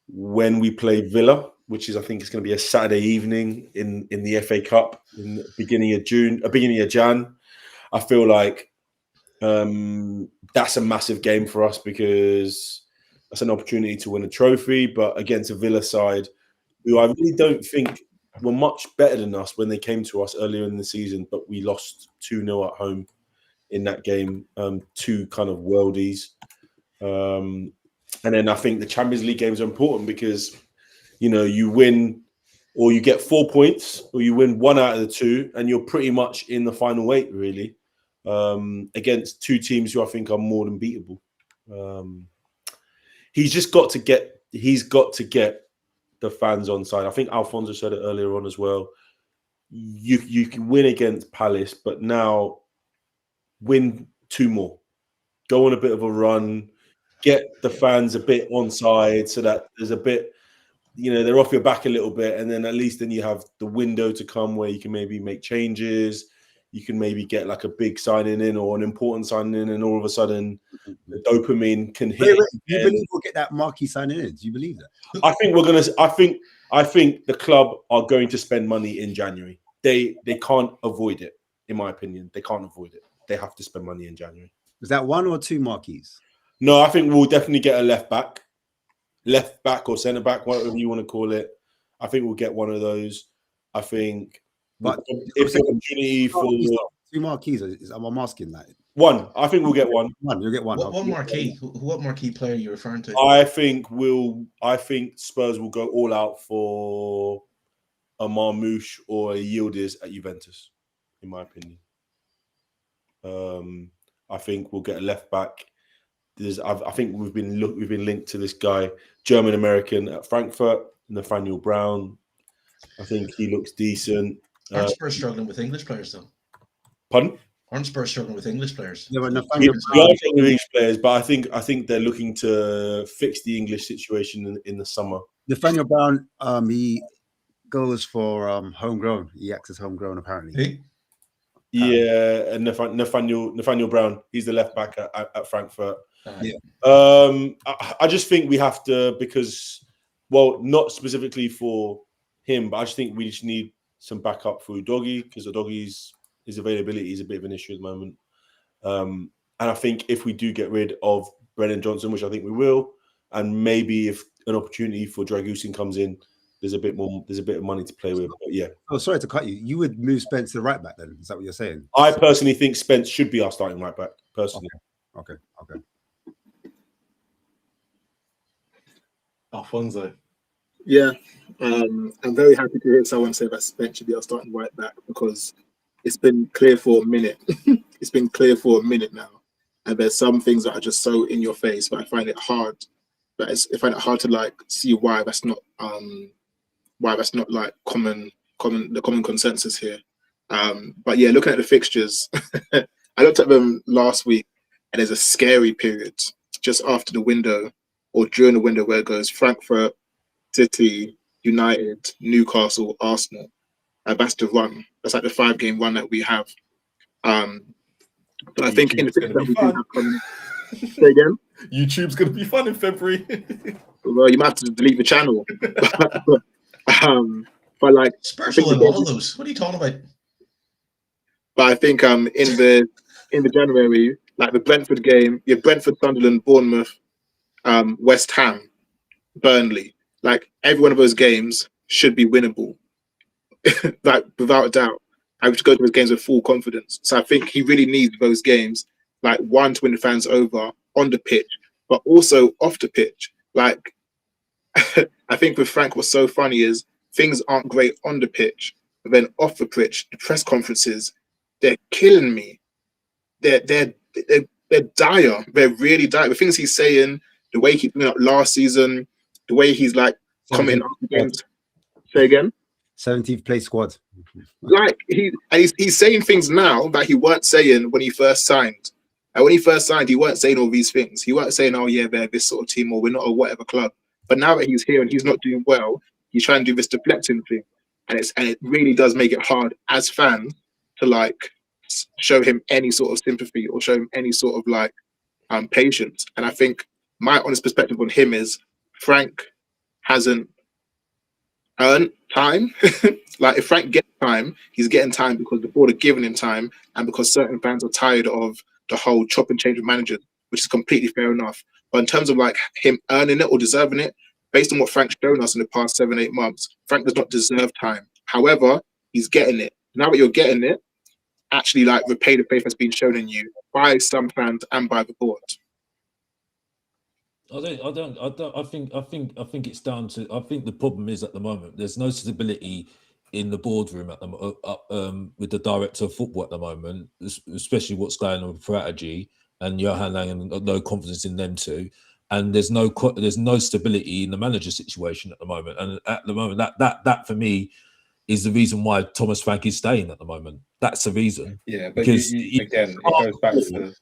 when we play Villa, which is I think it's going to be a Saturday evening in the FA Cup in the beginning of Jan. I feel like that's a massive game for us because that's an opportunity to win a trophy, but against a Villa side who I really don't think were much better than us when they came to us earlier in the season, but we lost 2-0 at home in that game, two kind of worldies. And then I think the Champions League games are important because, you know, you win or you get 4 points or you win one out of the two and you're pretty much in the final eight, really, against two teams who I think are more than beatable. He's got to get the fans on side. I think Alfonso said it earlier on as well. You can win against Palace, but now win two more. Go on a bit of a run. Get the fans a bit on side so that there's a bit, you know, they're off your back a little bit. And then at least then you have the window to come where you can maybe make changes. You can maybe get like a big signing in or an important signing in, and all of a sudden the dopamine can hit. Do you believe we'll get that marquee signing in? Do you believe that? I think the club are going to spend money in January. They can't avoid it, in my opinion. They can't avoid it. They have to spend money in January. Is that one or two marquees? No, I think we'll definitely get a left back or centre back, whatever you want to call it. I think we'll get one of those. I think, but if the opportunity for two marquees, I'm asking that. One, I think we'll get one. You'll get one. What marquee? What marquee player are you referring to? I think Spurs will go all out for a Marmoush or a Yildiz at Juventus, in my opinion. I think we'll get a left back. I think we've been linked to this guy, German American at Frankfurt, Nathaniel Brown. I think he looks decent. Aren't Spurs struggling with English players though? Pardon? Aren't Spurs struggling with English players? Yeah, but We are struggling with English players, but I think they're looking to fix the English situation in the summer. Nathaniel Brown, he goes for homegrown. He acts as homegrown apparently. Hey? Yeah, and Nathaniel Brown, he's the left back at Frankfurt. Yeah. I just think we have to, because, well, not specifically for him, but I just think we just need some backup for Udogie, because Udogie's his availability is a bit of an issue at the moment. And I think if we do get rid of Brennan Johnson, which I think we will, and maybe if an opportunity for Dragusin comes in, there's a bit of money to play with. But yeah. Oh, sorry to cut you. You would move Spence to right back then? Is that what you're saying? I personally think Spence should be our starting right back. Personally. Okay. Alfonso. Yeah, I'm very happy to hear someone say that Spence should be our starting right back because it's been clear for a minute. It's been clear for a minute now, and there's some things that are just so in your face. But I find it hard. I find it hard to like see why that's not like the common consensus here. But yeah, looking at the fixtures, I looked at them last week, and there's a scary period just after the window or during the window where it goes Frankfurt, City, United, Newcastle, Arsenal. That's the run. That's like the 5-game run that we have. But I think in the fixtures that we do have coming. Say again. YouTube's gonna be fun in February. Well, you might have to delete the channel. But like Spurs will all lose. What are you talking about? But I think in the January, like the Brentford game, Brentford, Sunderland, Bournemouth, West Ham, Burnley, like every one of those games should be winnable. Like without a doubt. I would go to those games with full confidence. So I think he really needs those games, like one, to win the fans over on the pitch, but also off the pitch. Like I think with Frank, what's so funny is things aren't great on the pitch, but then off the pitch, the press conferences, they're killing me. They're dire. They're really dire. The things he's saying, the way he's been up last season, the way he's like commenting after games. Say again. 17th place squad. Like he's saying things now that he weren't saying when he first signed. And when he first signed, he weren't saying all these things. He weren't saying, "Oh yeah, they're this sort of team," or "We're not a whatever club." But now that he's here and he's not doing well, he's trying to do this deflecting thing, and it really does make it hard as fans to like show him any sort of sympathy or show him any sort of like patience. And I think my honest perspective on him is Frank hasn't earned time. Like if Frank gets time, he's getting time because the board are giving him time and because certain fans are tired of the whole chop and change of managers, which is completely fair enough. But in terms of like him earning it or deserving it, based on what Frank's shown us in the past 7-8 months, Frank does not deserve time. However, he's getting it. Now that you're getting it, actually like repay the faith that's been shown in you by some fans and by the board. I think it's down to. I think the problem is at the moment there's no stability in the boardroom at the with the director of football at the moment, especially what's going on with strategy and Johan Lang, and no confidence in them too. And there's no stability in the manager situation at the moment. And at the moment, that for me is the reason why Thomas Frank is staying at the moment. That's the reason. Yeah, but again, it goes back to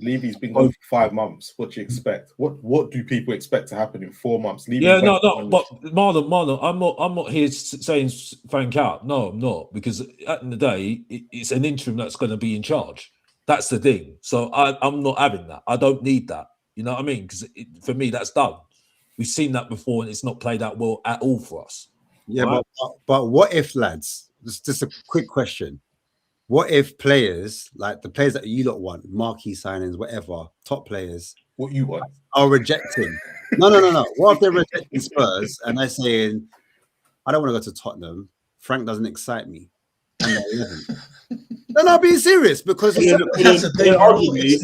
Levy's been gone for 5 months. What do you expect? What do people expect to happen in 4 months? But Marlon, I'm not here saying Frank out. No, I'm not, because at the end of the day, it's an interim that's going to be in charge. That's the thing. So I'm not having that. I don't need that. You know what I mean? Because for me, that's done. We've seen that before, and it's not played out well at all for us. Yeah, right? but what if, lads? Just a quick question. What if players, like the players that you lot want, marquee signings, whatever, top players, what you want, are rejecting? No. What if they're rejecting Spurs and they're saying, I don't want to go to Tottenham. Frank doesn't excite me. And they're 11. No, I'm being serious because arguably,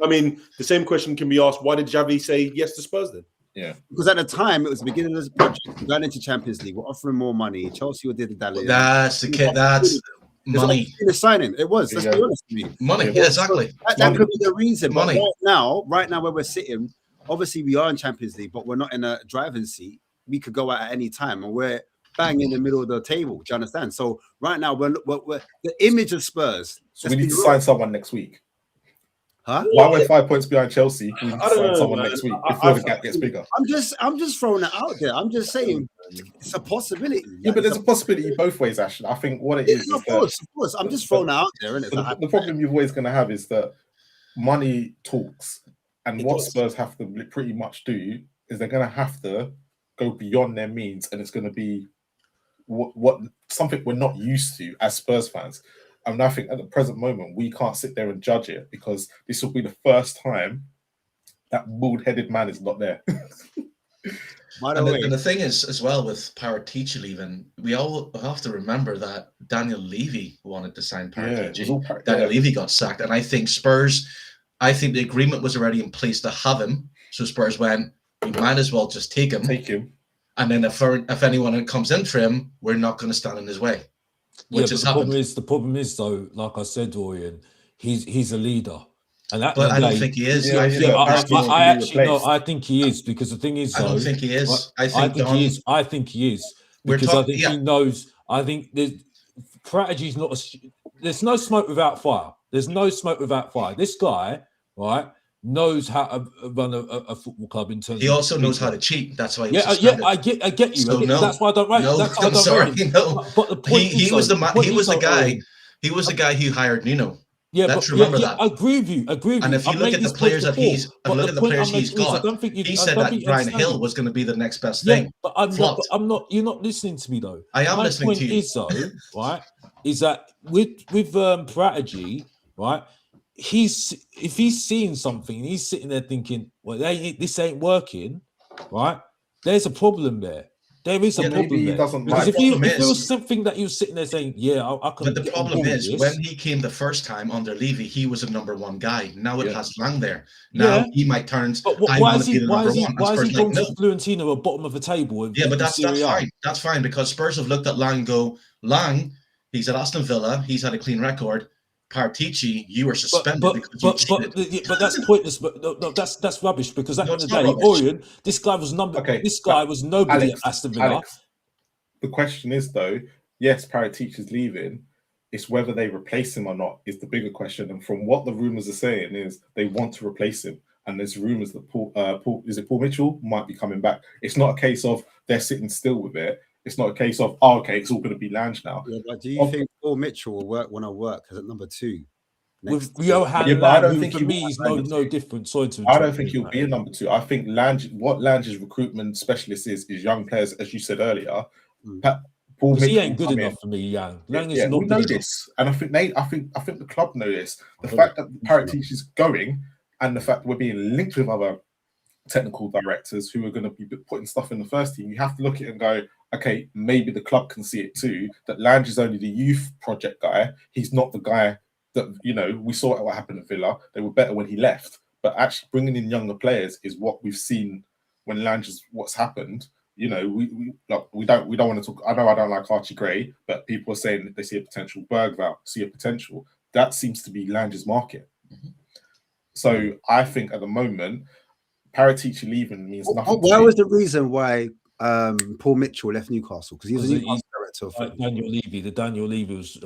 I mean, the same question can be asked: why did Xavi say yes to Spurs then? Yeah, because at the time it was the beginning of this project, going into Champions League, we're offering more money. Chelsea did the Dali. That's the kid. That's money. In the signing, it was. Let's be honest with you. Money, yeah, exactly. That could be the reason. Money. But right now, where we're sitting, obviously we are in Champions League, but we're not in a driving seat. We could go out at any time, and we're bang in the middle of the table. Do you understand? So right now, we're the image of Spurs. So we need to sign someone next week. Huh? Why we're 5 points behind Chelsea? We need to sign someone next week before the gap gets bigger. I'm just throwing it out there. I'm just saying it's a possibility. Yeah, but there's a possibility both ways, Ashley. I think what it is. Of course. I'm just throwing it out there. The problem you're always going to have is that money talks, and what Spurs have to pretty much do is they're going to have to go beyond their means, and it's going to be what something we're not used to as Spurs fans. And I think at the present moment, we can't sit there and judge it, because this will be the first time that bald-headed man is not there. And the thing is, as well, with Paratici leaving, we all have to remember that Daniel Levy wanted to sign Paratici. Daniel Levy got sacked, and I think the agreement was already in place to have him. So Spurs went, we might as well just take him. Take him. And then if anyone comes in for him, we're not going to stand in his way. Which has happened. The problem is though, like I said, Orion, he's a leader. And that, but I don't think he is. I think he is, because the thing is, I don't think he is. I think he is because I think he knows. I think Prodigy's not. There's no smoke without fire. There's no smoke without fire. This guy, right, knows how to run a football club in terms. He also knows how to cheat. That's why. I get you. So no, that's why I don't rate. No, that's why I'm sorry. No, but the point he was the guy. He was the guy who hired Nuno. Yeah, let's remember that. I agree with you. And if you look at the players that he's got, he said that Brian Hill was going to be the next best thing. But I'm not. You're not listening to me though. I am listening to you. My point is though, right, is that with Prodigy, right, if he's seeing something and he's sitting there thinking, well, this ain't working, right? There's a problem there. There is a problem there. Because if there was something that you were sitting there saying, I can. But the problem is, when he came the first time under Levy, he was a number one guy. Now it has Lang there. Now he might turn. But why is he going to Florentino at bottom of the table? But that's fine. That's fine, because Spurs have looked at Lang and go, Lang, he's at Aston Villa. He's had a clean record. Paratici, you were suspended because you cheated. But that's pointless. But no, that's rubbish, because at the end of the day, Orion, this guy was was nobody at Aston Villa. Alex, the question is though, yes, Paratici's leaving. It's whether they replace him or not is the bigger question. And from what the rumors are saying is they want to replace him. And there's rumors that Paul Mitchell might be coming back. It's not a case of they're sitting still with it. It's not a case of, it's all going to be Lange now. Yeah, but do you think Paul Mitchell will want to work as at number 2? With Johan Lange, I don't think for me he's no different. I don't think he'll be a number 2. I think Lange's recruitment specialist is young players, as you said earlier. Paul Mitchell, he ain't good enough for me, Young. Lang is not. We know this, and I think the club know this. The fact that Paratici is going, and the fact that we're being linked with other technical directors who are going to be putting stuff in the first team, you have to look at it and go, okay, maybe the club can see it too, that Lange is only the youth project guy. He's not the guy that, we saw what happened at Villa. They were better when he left. But actually bringing in younger players is what we've seen when Lange is what's happened. We don't want to talk. I know I don't like Archie Gray, but people are saying that they see a potential. Bergvall see a potential. That seems to be Lange's market. Mm-hmm. So I think at the moment, Paratici leaving means nothing. What was the reason why Paul Mitchell left Newcastle? Because he was a Newcastle director of Daniel Levy. The Daniel Levy was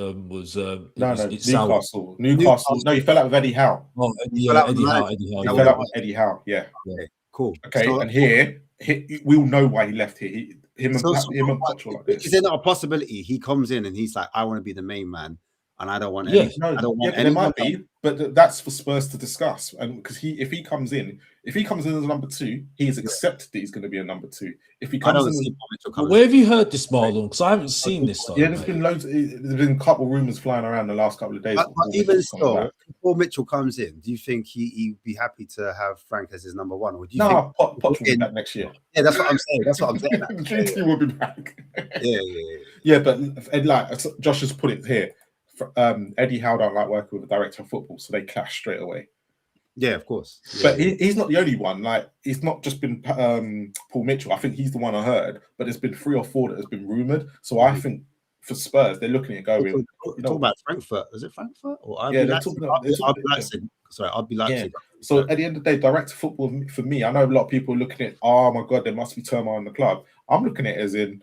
Newcastle. No, he fell out with Eddie Howe. Oh, yeah, Eddie Howe. He fell out with Eddie Howe. Yeah. Okay, cool. Okay, so, and here we all know why he left here. Him and Poch were like this. Is there not a possibility he comes in and he's like, I want to be the main man, and I don't want any. There might be, but that's for Spurs to discuss. And because if he comes in as a number 2, he has accepted that he's going to be a number 2. If he comes in, where have you heard this, Marlon? Because I haven't seen this. Yeah, there's been loads. There's been a couple of rumors flying around the last couple of days. But even so, if Paul Mitchell comes in, do you think he'd be happy to have Frank as his number 1? Or do you think Poch will be back next year? Yeah, that's what I'm saying. GT will be back. Yeah. But like Josh has put it here. Eddie Howe don't like working with a director of football, so they clash straight away. Yeah, of course. Yeah. But he's not the only one. Like, it's not just been Paul Mitchell. I think he's the one I heard, but there's been 3 or 4 that has been rumored. So I think for Spurs, they're looking at going. Talk about Frankfurt. Is it Frankfurt? Or Leipzig? Sorry, RB Leipzig. Yeah. So at the end of the day, director of football for me, I know a lot of people are looking at, oh my god, there must be turmoil in the club. I'm looking at it as in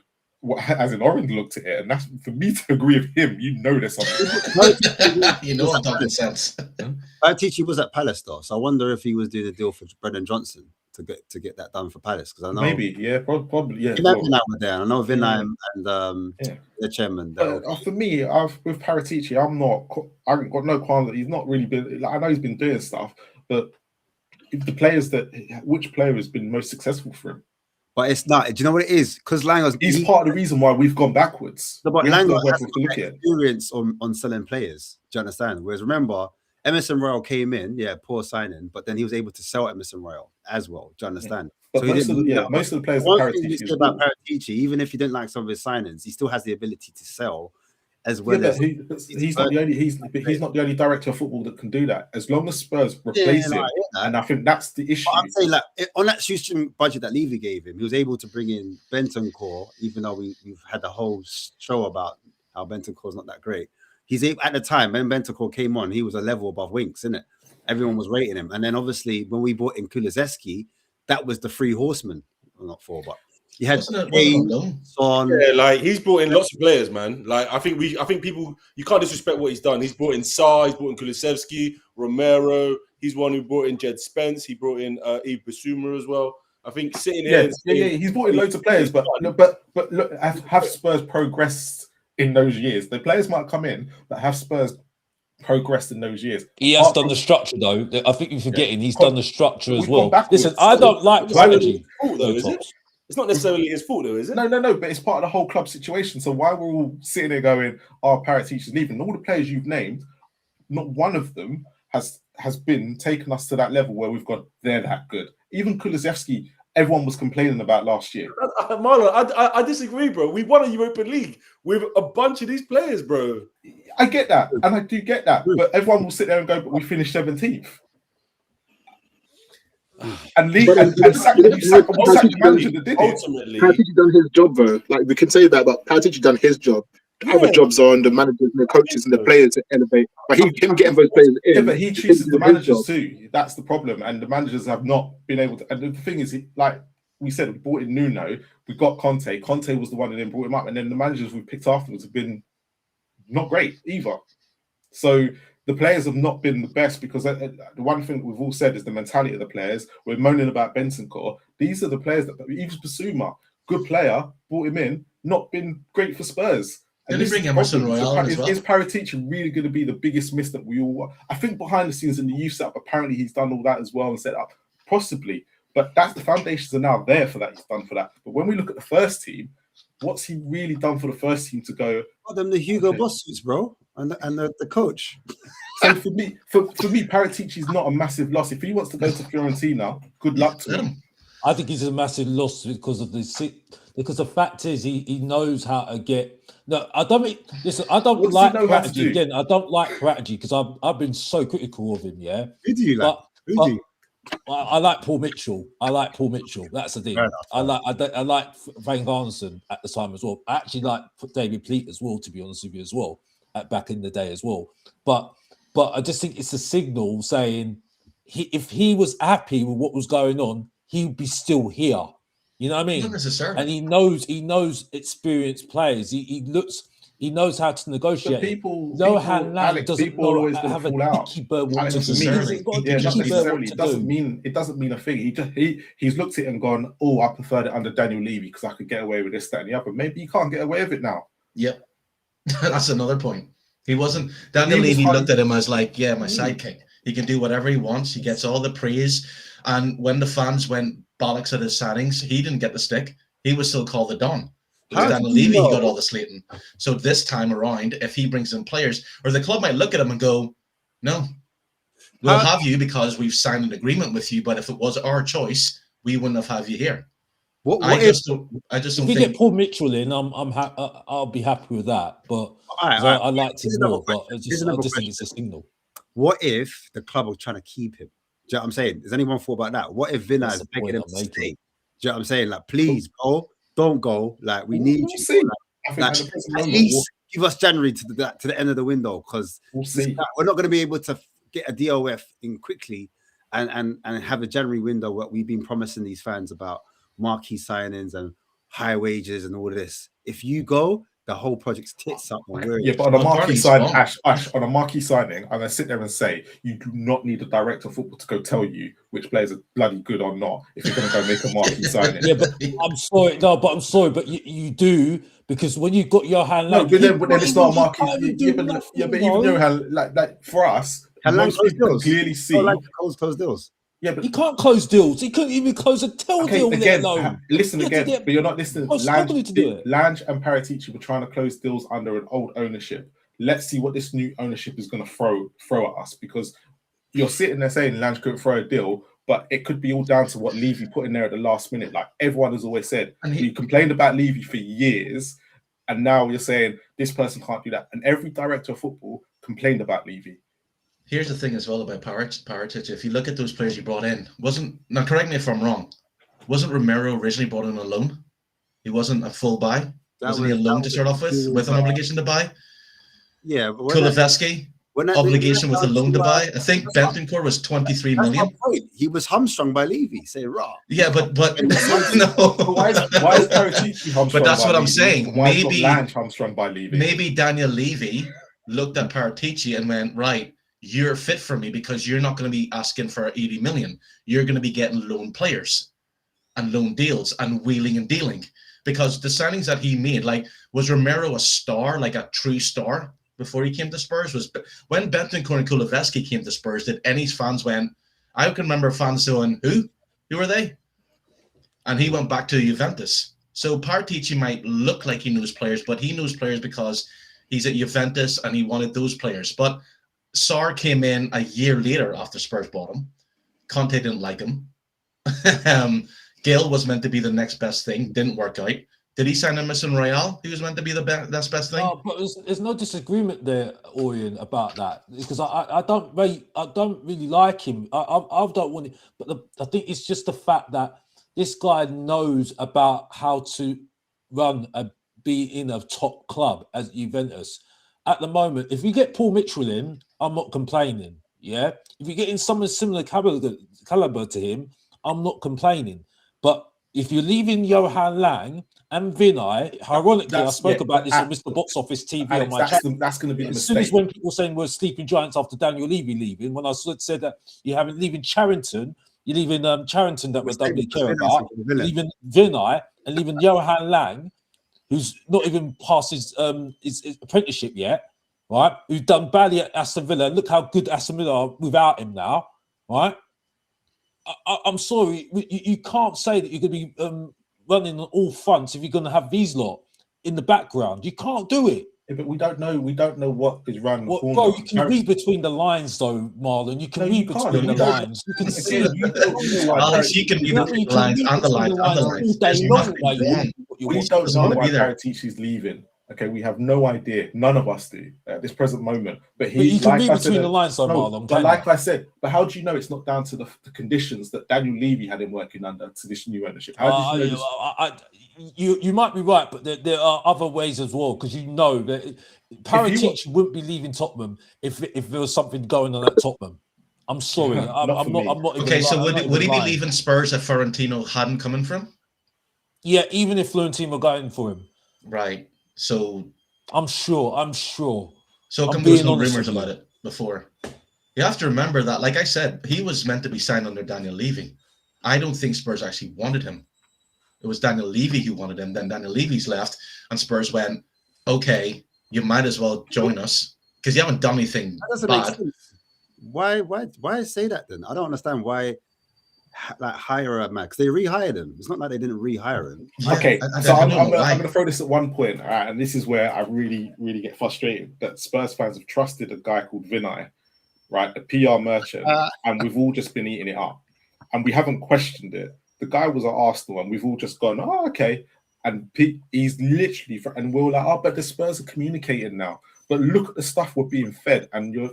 Orange looked at it, and that's for me to agree with him. There's something. I'm talking sense. Paratici was at Palace though, so I wonder if he was doing a deal for Brennan Johnson to get that done for Palace, because I know probably. Vinay were there. I know Vinay and the chairman. For me, with Paratici, I haven't got no qualms that he's not really been. Like, I know he's been doing stuff, but which player has been most successful for him? But it's not. Do you know what it is? Because he's part of the reason why we've gone backwards. No, but Lango has experience on selling players. Do you understand? Whereas remember, Emerson Royal came in, poor signing, but then he was able to sell Emerson Royal as well. Do you understand? But so most of the players one thing you say about Paratici, even if you didn't like some of his signings, he still has the ability to sell as well but as he's not the only he's not the only director of football that can do that. As long as Spurs replace him, and I think that's the issue. But I'm saying, like, on that shoestring budget that Levy gave him, he was able to bring in Bentancur, even though we've had the whole show about how Bentancur's not that great. He's able, at the time when Bentancur came on, he was a level above Winks, isn't it? Everyone was rating him, and then obviously when we brought in Kulusevski, that was the three horsemen. Well, not four, but he had Son. Yeah, like he's brought in lots of players, man. Like I think people, you can't disrespect what he's done. He's brought in Sa, he's brought in Kulusevski, Romero. He's one who brought in Jed Spence. He brought in Yves Bissouma as well. I think sitting here, he's brought in loads of players, but look, have Spurs progressed in those years? The players might come in, but have Spurs progressed in those years? He has done the structure, though. I think you're forgetting he's done the structure as well. Listen, I don't like strategy. It's not necessarily his fault, though, is it? No, but it's part of the whole club situation. So why we're all sitting there going, "Our parrot teacher's leaving"? All the players you've named, not one of them has been taken us to that level where we've got they're that good. Even Kulusevski, everyone was complaining about last year. Marlon, I disagree, bro. We won a Europa League with a bunch of these players, bro. I get that, and I do get that, but everyone will sit there and go, "But we finished 17th." And sack the manager that did it. Ultimately, Paratici done his job, though. Like we can say that, but Paratici done his job. Other jobs are on the managers and the coaches and the players to elevate. But him getting those players in. Yeah, but he chooses the managers too. That's the problem, and the managers have not been able to. And the thing is, like we said, we brought in Nuno. We got Conte. Conte was the one that then brought him up, and then the managers we picked afterwards have been not great either. So the players have not been the best because the one thing we've all said is the mentality of the players. We're moaning about Bentancur. These are the players that Yves Bissouma, good player, brought him in, not been great for Spurs. Did he bring Emerson Royale as well? Is Paratici really going to be the biggest miss that we all want? I think behind the scenes in the youth setup, apparently he's done all that as well and set up, possibly. But that's the foundations are now there for that. He's done for that. But when we look at the first team, what's he really done for the first team to go? Them the Hugo Boss suits, bro, and the coach. So for me, Paratici is not a massive loss. If he wants to go to Fiorentina, good luck to him. I think he's a massive loss because the fact is he knows how to get. No, I don't mean. Listen, I don't like Paratici again. I don't like Paratici because I've been so critical of him. Yeah. Who do you like? I like Paul Mitchell. That's the thing. I like Van Gansson at the time as well. I actually like David Pleat as well, to be honest with you, as well, back in the day as well. But I just think it's a signal saying if he was happy with what was going on, he'd be still here. You know what I mean? Not necessarily. And he knows experienced players. He knows how to negotiate. Alex, people always have a dicky bird. It doesn't mean a thing. He's looked at it and gone, "Oh, I preferred it under Daniel Levy because I could get away with this, that, and the other." Maybe you can't get away with it now. Yep, that's another point. He wasn't. Daniel Levy looked at him as like, "Yeah, my sidekick. He can do whatever he wants. He gets all the praise." And when the fans went bollocks at his signings, he didn't get the stick. He was still called the Don. It was Daniel Levy, he got all the slating. So this time around, if he brings in players, or the club might look at him and go, "No, we'll have you because we've signed an agreement with you. But if it was our choice, we wouldn't have you here." I just don't if we get Paul Mitchell in, I'll be happy with that. But I liked him more. But I just think it's a signal. What if the club are trying to keep him? Do you know what I'm saying? Has anyone thought about that? What if Vina is begging him to stay? Do you know what I'm saying? Like, please, bro, don't go. Like, we need you. Like, at least give us January to the end of the window because we're not going to be able to get a DOF in quickly and have a January window what we've been promising these fans about marquee signings and high wages and all of this. If you go, the whole project's tits up. But on a marquee signing, Ash, on a marquee signing, I'm going to sit there and say, you do not need a director of football to go tell you which players are bloody good or not if you're going to go make a marquee signing. Yeah, but I'm sorry, but you do, because when you got your hand... No, but then it's not a marquee... but even though, like for us, most people clearly see... close deals. Yeah, but he can't close deals. He couldn't even close a deal. Again, listen again, but you're not listening. Lange and Paratici were trying to close deals under an old ownership. Let's see what this new ownership is going to throw at us, because you're sitting there saying Lange couldn't throw a deal, but it could be all down to what Levy put in there at the last minute. Like everyone has always said, you complained about Levy for years. And now you're saying this person can't do that. And every director of football complained about Levy. Here's the thing as well about Paratici. If you look at those players you brought in, now correct me if I'm wrong, wasn't Romero originally brought in a loan? He wasn't a full buy? Wasn't he a loan to start off with an obligation to buy? Yeah. Kulusevski, obligation with a loan to buy. I think Bentancur was 23 million. He was hamstrung by Levy. Say raw. Yeah, but no. Why is Paratici hamstrung? But that's by what I'm Levy? saying. Why is Lange hamstrung by Levy? Maybe Daniel Levy looked at Paratici and went, right, you're fit for me because you're not going to be asking for 80 million. You're going to be getting loan players and loan deals and wheeling and dealing. Because the signings that he made, like, was Romero a star, like a true star before he came to Spurs? Was when Bentancur and Kulusevski came to Spurs, did any fans went, I can remember fans going, who are they? And he went back to Juventus. So Paratici might look like he knows players, but he knows players because he's at Juventus and he wanted those players. But Sarr came in a year later after Spurs bought him. Conte didn't like him. Gale was meant to be the next best thing. Didn't work out. Did he sign Emerson Royale? He was meant to be the best thing. Oh, but there's no disagreement there, Orion, about that, because I don't really like him. I don't want it, but I think it's just the fact that this guy knows about how to be in a top club as Juventus. At the moment, if you get Paul Mitchell in, I'm not complaining. Yeah, if you get in someone similar caliber to him, I'm not complaining. But if you're leaving Johan Lang and Vinay, ironically, I spoke about this on Mr. Box Office TV Alex, on my channel. That's going to be the as mistake. soon as when people saying we're sleeping giants after Daniel Levy leaving, when I said that you're leaving Charrington, you're leaving Charrington that we don't really care about, leaving Vinay and leaving Johan Lang, who's not even past his apprenticeship yet, right? Who's done badly at Aston Villa. Look how good Aston Villa are without him now, right? I'm sorry, you can't say that you're going to be running on all fronts if you're going to have these lot in the background. You can't do it. Yeah, but we don't know what is running. Bro, you can read between the lines, though, Marlon. You can read between the lines. You can see. Alex, you can read between the lines and the lines and the lines. We don't know why Paratici's leaving. Okay, we have no idea. None of us do at this present moment. But you can read between the lines, though, Marlon. But like I said, how do you know it's not down to the conditions that Daniel Levy had him working under to this new ownership? How did you know you might be right, but there are other ways as well, because you know that Paratici wouldn't be leaving Tottenham if there was something going on at Tottenham. I'm sorry, I'm not. Okay, so would he be leaving Spurs if Florentino hadn't come in for him? Yeah, even if Florentino were going for him, right? So I'm sure. So come there was no rumors about it before. You have to remember that, like I said, he was meant to be signed under Daniel Levy. I don't think Spurs actually wanted him. It was Daniel Levy who wanted him. Then Daniel Levy's left, and Spurs went, "Okay, you might as well join us because you haven't done anything bad." Why say that then? I don't understand why. Like hire a man, because they rehired him. It's not like they didn't rehire him. Okay, so I'm going to throw this at one point, all right, and this is where I really, really get frustrated that Spurs fans have trusted a guy called Vinay, right, a PR merchant, and we've all just been eating it up, and we haven't questioned it. The guy was at Arsenal, and we've all just gone, oh, okay, and he's literally, and we're like, oh, but the Spurs are communicating now. But look at the stuff we're being fed, and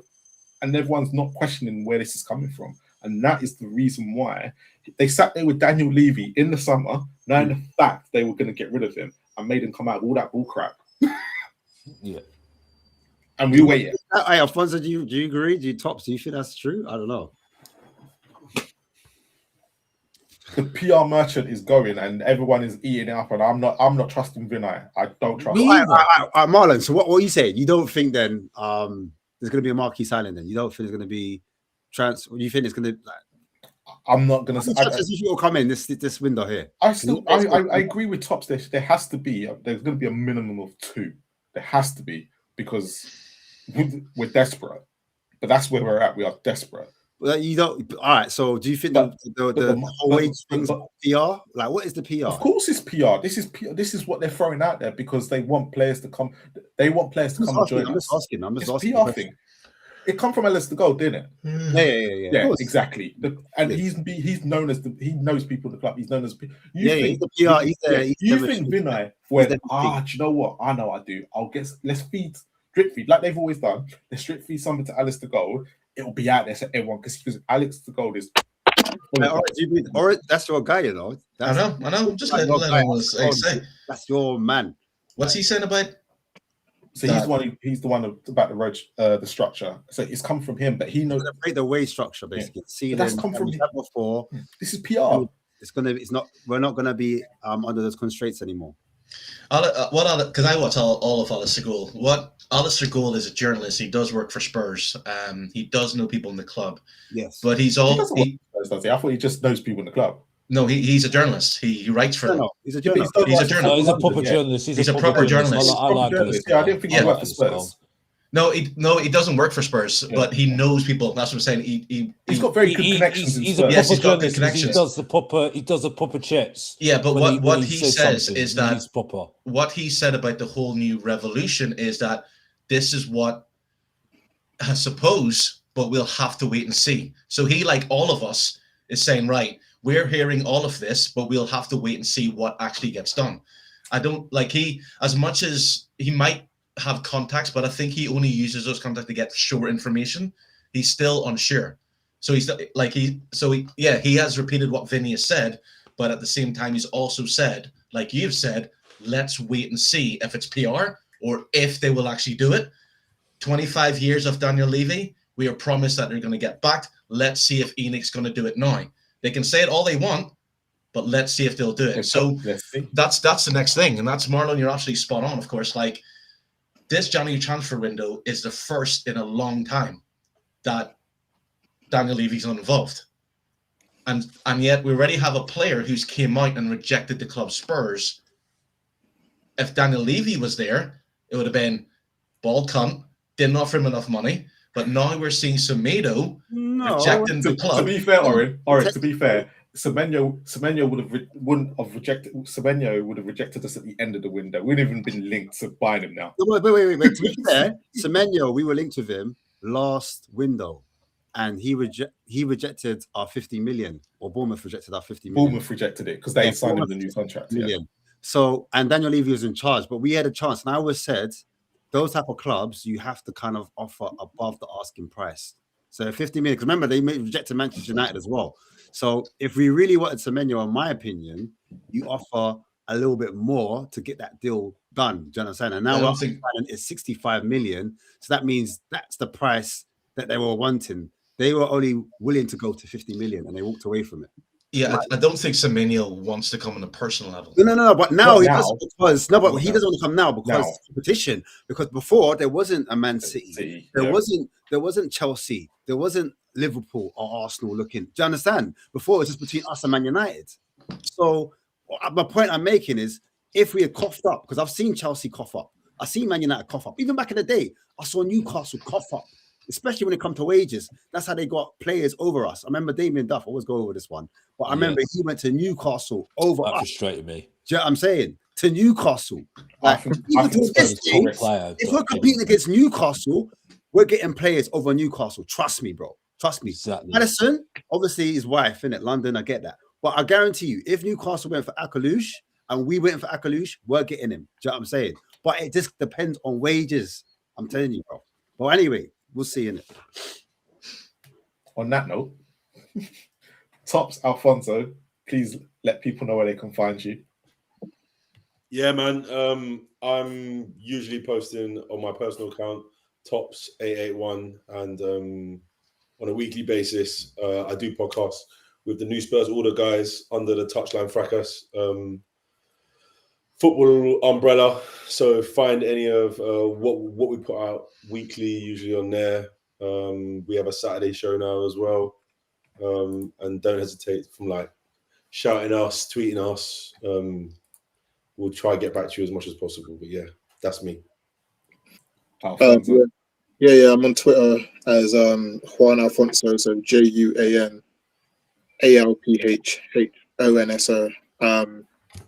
everyone's not questioning where this is coming from. And that is the reason why they sat there with Daniel Levy in the summer, knowing the fact they were going to get rid of him, and made him come out with all that bull crap. Yeah. And we waited. Hey, Alfonso, do you agree? Do you think that's true? I don't know. The PR merchant is going, and everyone is eating it up, and I'm not trusting Vinay. I don't trust him. Marlon, so what are you saying? You don't think then there's going to be a marquee signing then? You don't think there's going to be do you think it's going to? I'm not going to say. You will come in this window here. I agree with Tops. There has to be. There's going to be a minimum of 2. There has to be, because we're desperate. But that's where we're at. We are desperate. Well, you don't. All right. So do you think the whole wage thing's PR? Like, what is the PR? Of course, it's PR. This is PR. This is what they're throwing out there because they want players to come. They want players to come and join us. I'm just asking. PR thing. It come from Alistair Gold, didn't it? Yeah. Yeah, Of course. exactly. And Yeah. he's known as he knows people in the club. He's known as Yeah, he's the PR. you think Vinay went, do you know what? I know I do. Let's drip feed like they've always done. Let's drip feed something to Alistair Gold. It'll be out there to everyone because Alistair Gold is. That's your guy, you know. I know. Just let him say. That's your man. What's he saying about? So he's the one about the road, the structure. So it's come from him, but he knows the wage structure basically. Yeah. See, that's come from before. This is PR. We're not gonna be under those constraints anymore. Because I watch all of Alistair Gould. What Alistair Gould is a journalist. He does work for Spurs. He does know people in the club. Yes, but I thought he just knows people in the club. No, he's a journalist. He writes for them. No, he's a journalist. He's a journalist. He's a proper journalist. He's a proper journalist. I like it. Yeah, I didn't think he worked for Spurs. No, he doesn't work for Spurs, but he knows people. That's what I'm saying. He's got very good connections. He's a proper journalist. He does the proper checks. Yeah, but what he says is that he's proper. What he said about the whole new revolution is that this is what I suppose, but we'll have to wait and see. So he, like all of us, is saying, right, we're hearing all of this, but we'll have to wait and see what actually gets done. I don't like as much as he might have contacts, but I think he only uses those contacts to get sure information. He's still unsure. So he has repeated what Vinny has said, but at the same time, he's also said, like you've said, let's wait and see if it's PR or if they will actually do it. 25 years of Daniel Levy, we are promised that they're going to get backed. Let's see if Enix's going to do it now. They can say it all they want, but let's see if they'll do it. So that's the next thing. And that's, Marlon, you're absolutely spot on, of course. Like, this January transfer window is the first in a long time that Daniel Levy's not involved. And yet we already have a player who's came out and rejected the club Spurs. If Daniel Levy was there, it would have been bald cunt, didn't offer him enough money. But now we're seeing Semedo rejecting the club. To be fair, Oren, to be fair, Semenyo wouldn't have rejected. Semenyo would have rejected us at the end of the window. We'd even been linked to buying him now. Wait. To be fair, Semenyo, we were linked with him last window, and he rejected our 50 million, or Bournemouth rejected our 50 million. Bournemouth rejected it because they signed him the new contract. Yeah. So, and Daniel Levy was in charge, but we had a chance. And I always said, those type of clubs, you have to kind of offer above the asking price. So 50 million, because remember, they rejected Manchester United as well. So if we really wanted Semenyo, in my opinion, you offer a little bit more to get that deal done. Do you understand? And now it's 65 million. So that means that's the price that they were wanting. They were only willing to go to 50 million and they walked away from it. Yeah, I don't think Semenyo wants to come on a personal level. No. But now he does because he doesn't want to come now because of competition. Because before there wasn't a Man City, there wasn't Chelsea, there wasn't Liverpool or Arsenal looking. Do you understand? Before it was just between us and Man United. So my point I'm making is, if we had coughed up, because I've seen Chelsea cough up, I've seen Man United cough up. Even back in the day, I saw Newcastle cough up. Especially when it comes to wages. That's how they got players over us. I remember Damien Duff, I always go over this one. But I remember he went to Newcastle over us. That frustrated me. Do you know what I'm saying? To Newcastle. If we're competing against Newcastle, we're getting players over Newcastle. Trust me, bro. Trust me. Exactly. Madison, obviously his wife, innit? London, I get that. But I guarantee you, if Newcastle went for Akalush and we went for Akalush, we're getting him. Do you know what I'm saying? But it just depends on wages. I'm telling you, bro. But anyway, we'll see in it. On that note, Tops Alfonso, please let people know where they can find you. Yeah, man. I'm usually posting on my personal account, Tops881, and on a weekly basis, I do podcasts with the new Spurs Order guys under the Touchline Fracas football umbrella. So find any of what we put out weekly, usually on there. We have a Saturday show now as well. And don't hesitate from shouting us, tweeting us. We'll try to get back to you as much as possible. But yeah, that's me. Yeah, I'm on Twitter as Juan Alfonso, so JuanAlphonso.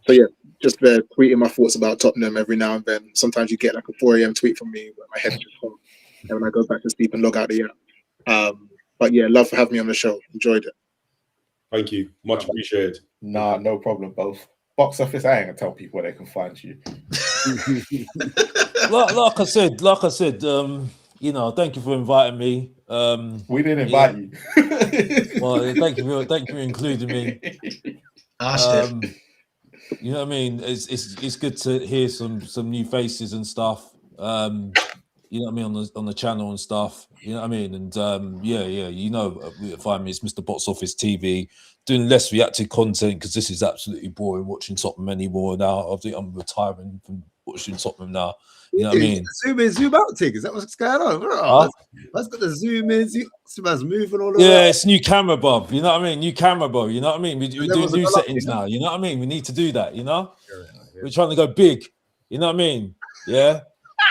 So yeah, just there tweeting my thoughts about Tottenham every now and then. Sometimes you get like a 4 a.m. tweet from me where my head just when I go back to sleep and log out the app. But yeah, love for having me on the show. Enjoyed it. Thank you. Much appreciated. Nah, no problem, both. Box office, I ain't gonna tell people where they can find you. like I said, you know, thank you for inviting me. We didn't invite you. Well, thank you for including me. You know what I mean? It's good to hear some new faces and stuff. You know what I mean, on the channel and stuff. You know what I mean? And yeah, you know, find me, it's Mr. Box Office TV, doing less reactive content because this is absolutely boring watching Tottenham anymore now. I think I'm retiring from watching Tottenham now. You know what I mean? Zoom in, zoom out thing. Is that what's going on? Huh? That's got the zoom in, man's moving all around. Yeah, it's new camera, Bob. You know what I mean? New camera, Bob. You know what I mean? We're doing new settings now. You know what I mean? We need to do that, you know? We're trying to go big. You know what I mean? Yeah.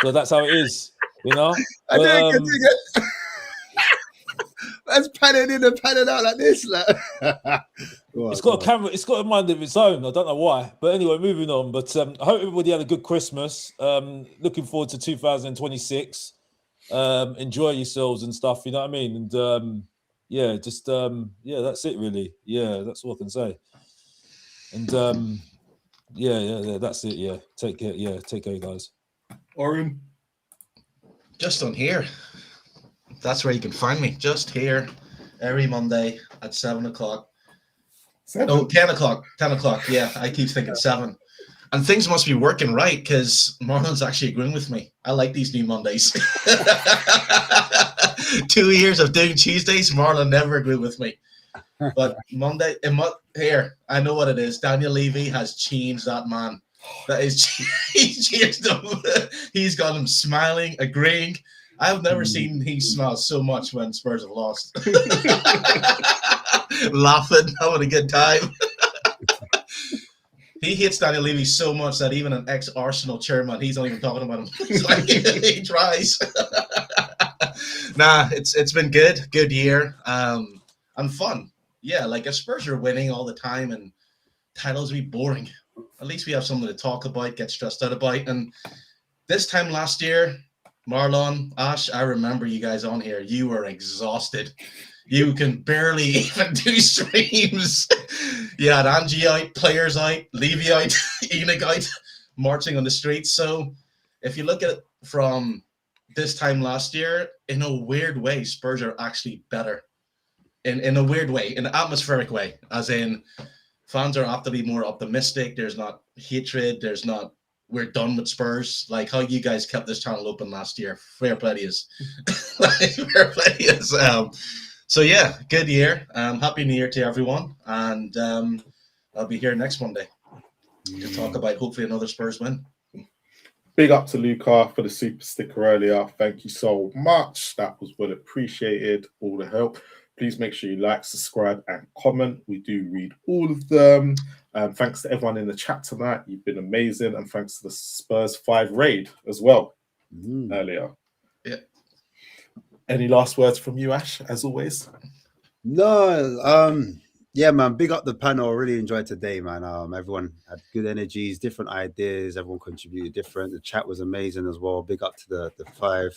So that's how it is, you know? I think that's panning in and panning out like this. Like. It's got a camera, it's got a mind of its own. I don't know why. But anyway, moving on. But I hope everybody had a good Christmas. Looking forward to 2026. Enjoy yourselves and stuff, you know what I mean? And yeah, just yeah, that's it really. Yeah, that's all I can say. And yeah, that's it. Yeah, take care. Yeah, take care, guys. Oren, just on here. That's where you can find me. Just here, every Monday at 7 o'clock. 10 o'clock. 10 o'clock. Yeah, I keep thinking 7. And things must be working right because Marlon's actually agreeing with me. I like these new Mondays. 2 years of doing Tuesdays, Marlon never agreed with me. But Monday, here, I know what it is. Daniel Levy has changed that man. That is, he's changed him. He's got him smiling, agreeing. I've never seen he smile so much when Spurs have lost. Laughing, having a good time. He hates Daniel Levy so much that even an ex-Arsenal chairman, he's not even talking about him. Like, he tries. Nah, it's been good year, and fun. Yeah, like if Spurs are winning all the time and titles be boring, at least we have something to talk about, get stressed out about. And this time last year, Marlon, Ash, I remember you guys on here. You were exhausted. You can barely even do streams. You had Angie out, players out, Levy out, Enoch out, marching on the streets. So if you look at it from this time last year, in a weird way, Spurs are actually better. In a weird way, in an atmospheric way, as in fans are apt to be more optimistic. There's not hatred. There's not, we're done with Spurs. Like how you guys kept this channel open last year. Fair play to yous. Fair play to yous. So yeah, good year. Happy New Year to everyone. And I'll be here next Monday to talk about hopefully another Spurs win. big up to Luca for the super sticker earlier. Thank you so much. That was well appreciated. All the help. Please make sure you like, subscribe, and comment. We do read all of them. Thanks to everyone in the chat tonight. You've been amazing. And thanks to the Spurs 5 raid as well earlier. Yeah. Any last words from you, Ash, as always? No. Yeah, man. Big up the panel. I really enjoyed today, man. Everyone had good energies, different ideas. Everyone contributed different. The chat was amazing as well. Big up to the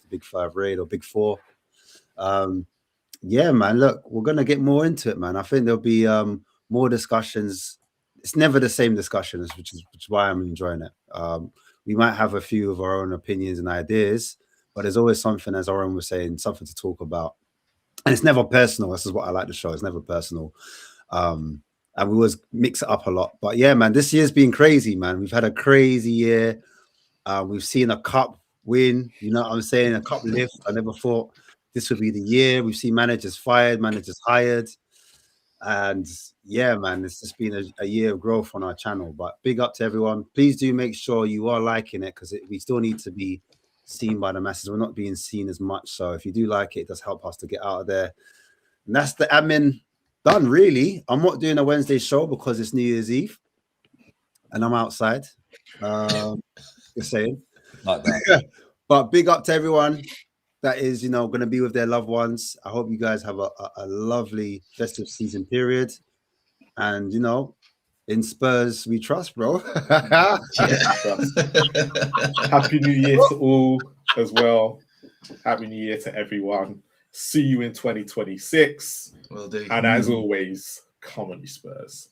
big five raid or big four. Yeah, man. Look, we're gonna get more into it, man. I think there'll be more discussions. It's never the same discussions, which is why I'm enjoying it. We might have a few of our own opinions and ideas, but there's always something, as Oren was saying, something to talk about. And it's never personal. This is what I like the show. It's never personal. And we always mix it up a lot. But yeah, man, this year's been crazy, man. We've had a crazy year. We've seen a cup win. You know what I'm saying? A cup lift. I never thought this would be the year. We've seen managers fired, managers hired. And yeah, man, it's just been a year of growth on our channel. But big up to everyone. Please do make sure you are liking it, because we still need to be seen by the masses. We're not being seen as much. So if you do like it, it does help us to get out of there. And that's the admin done, really. I'm not doing a Wednesday show because it's New Year's Eve and I'm outside. Just saying. Like that. But big up to everyone that is, you know, going to be with their loved ones. I hope you guys have a lovely festive season period. And, you know, in Spurs, we trust, bro. Happy New Year to all as well. Happy New Year to everyone. See you in 2026. Will do. And as always, come on, you Spurs.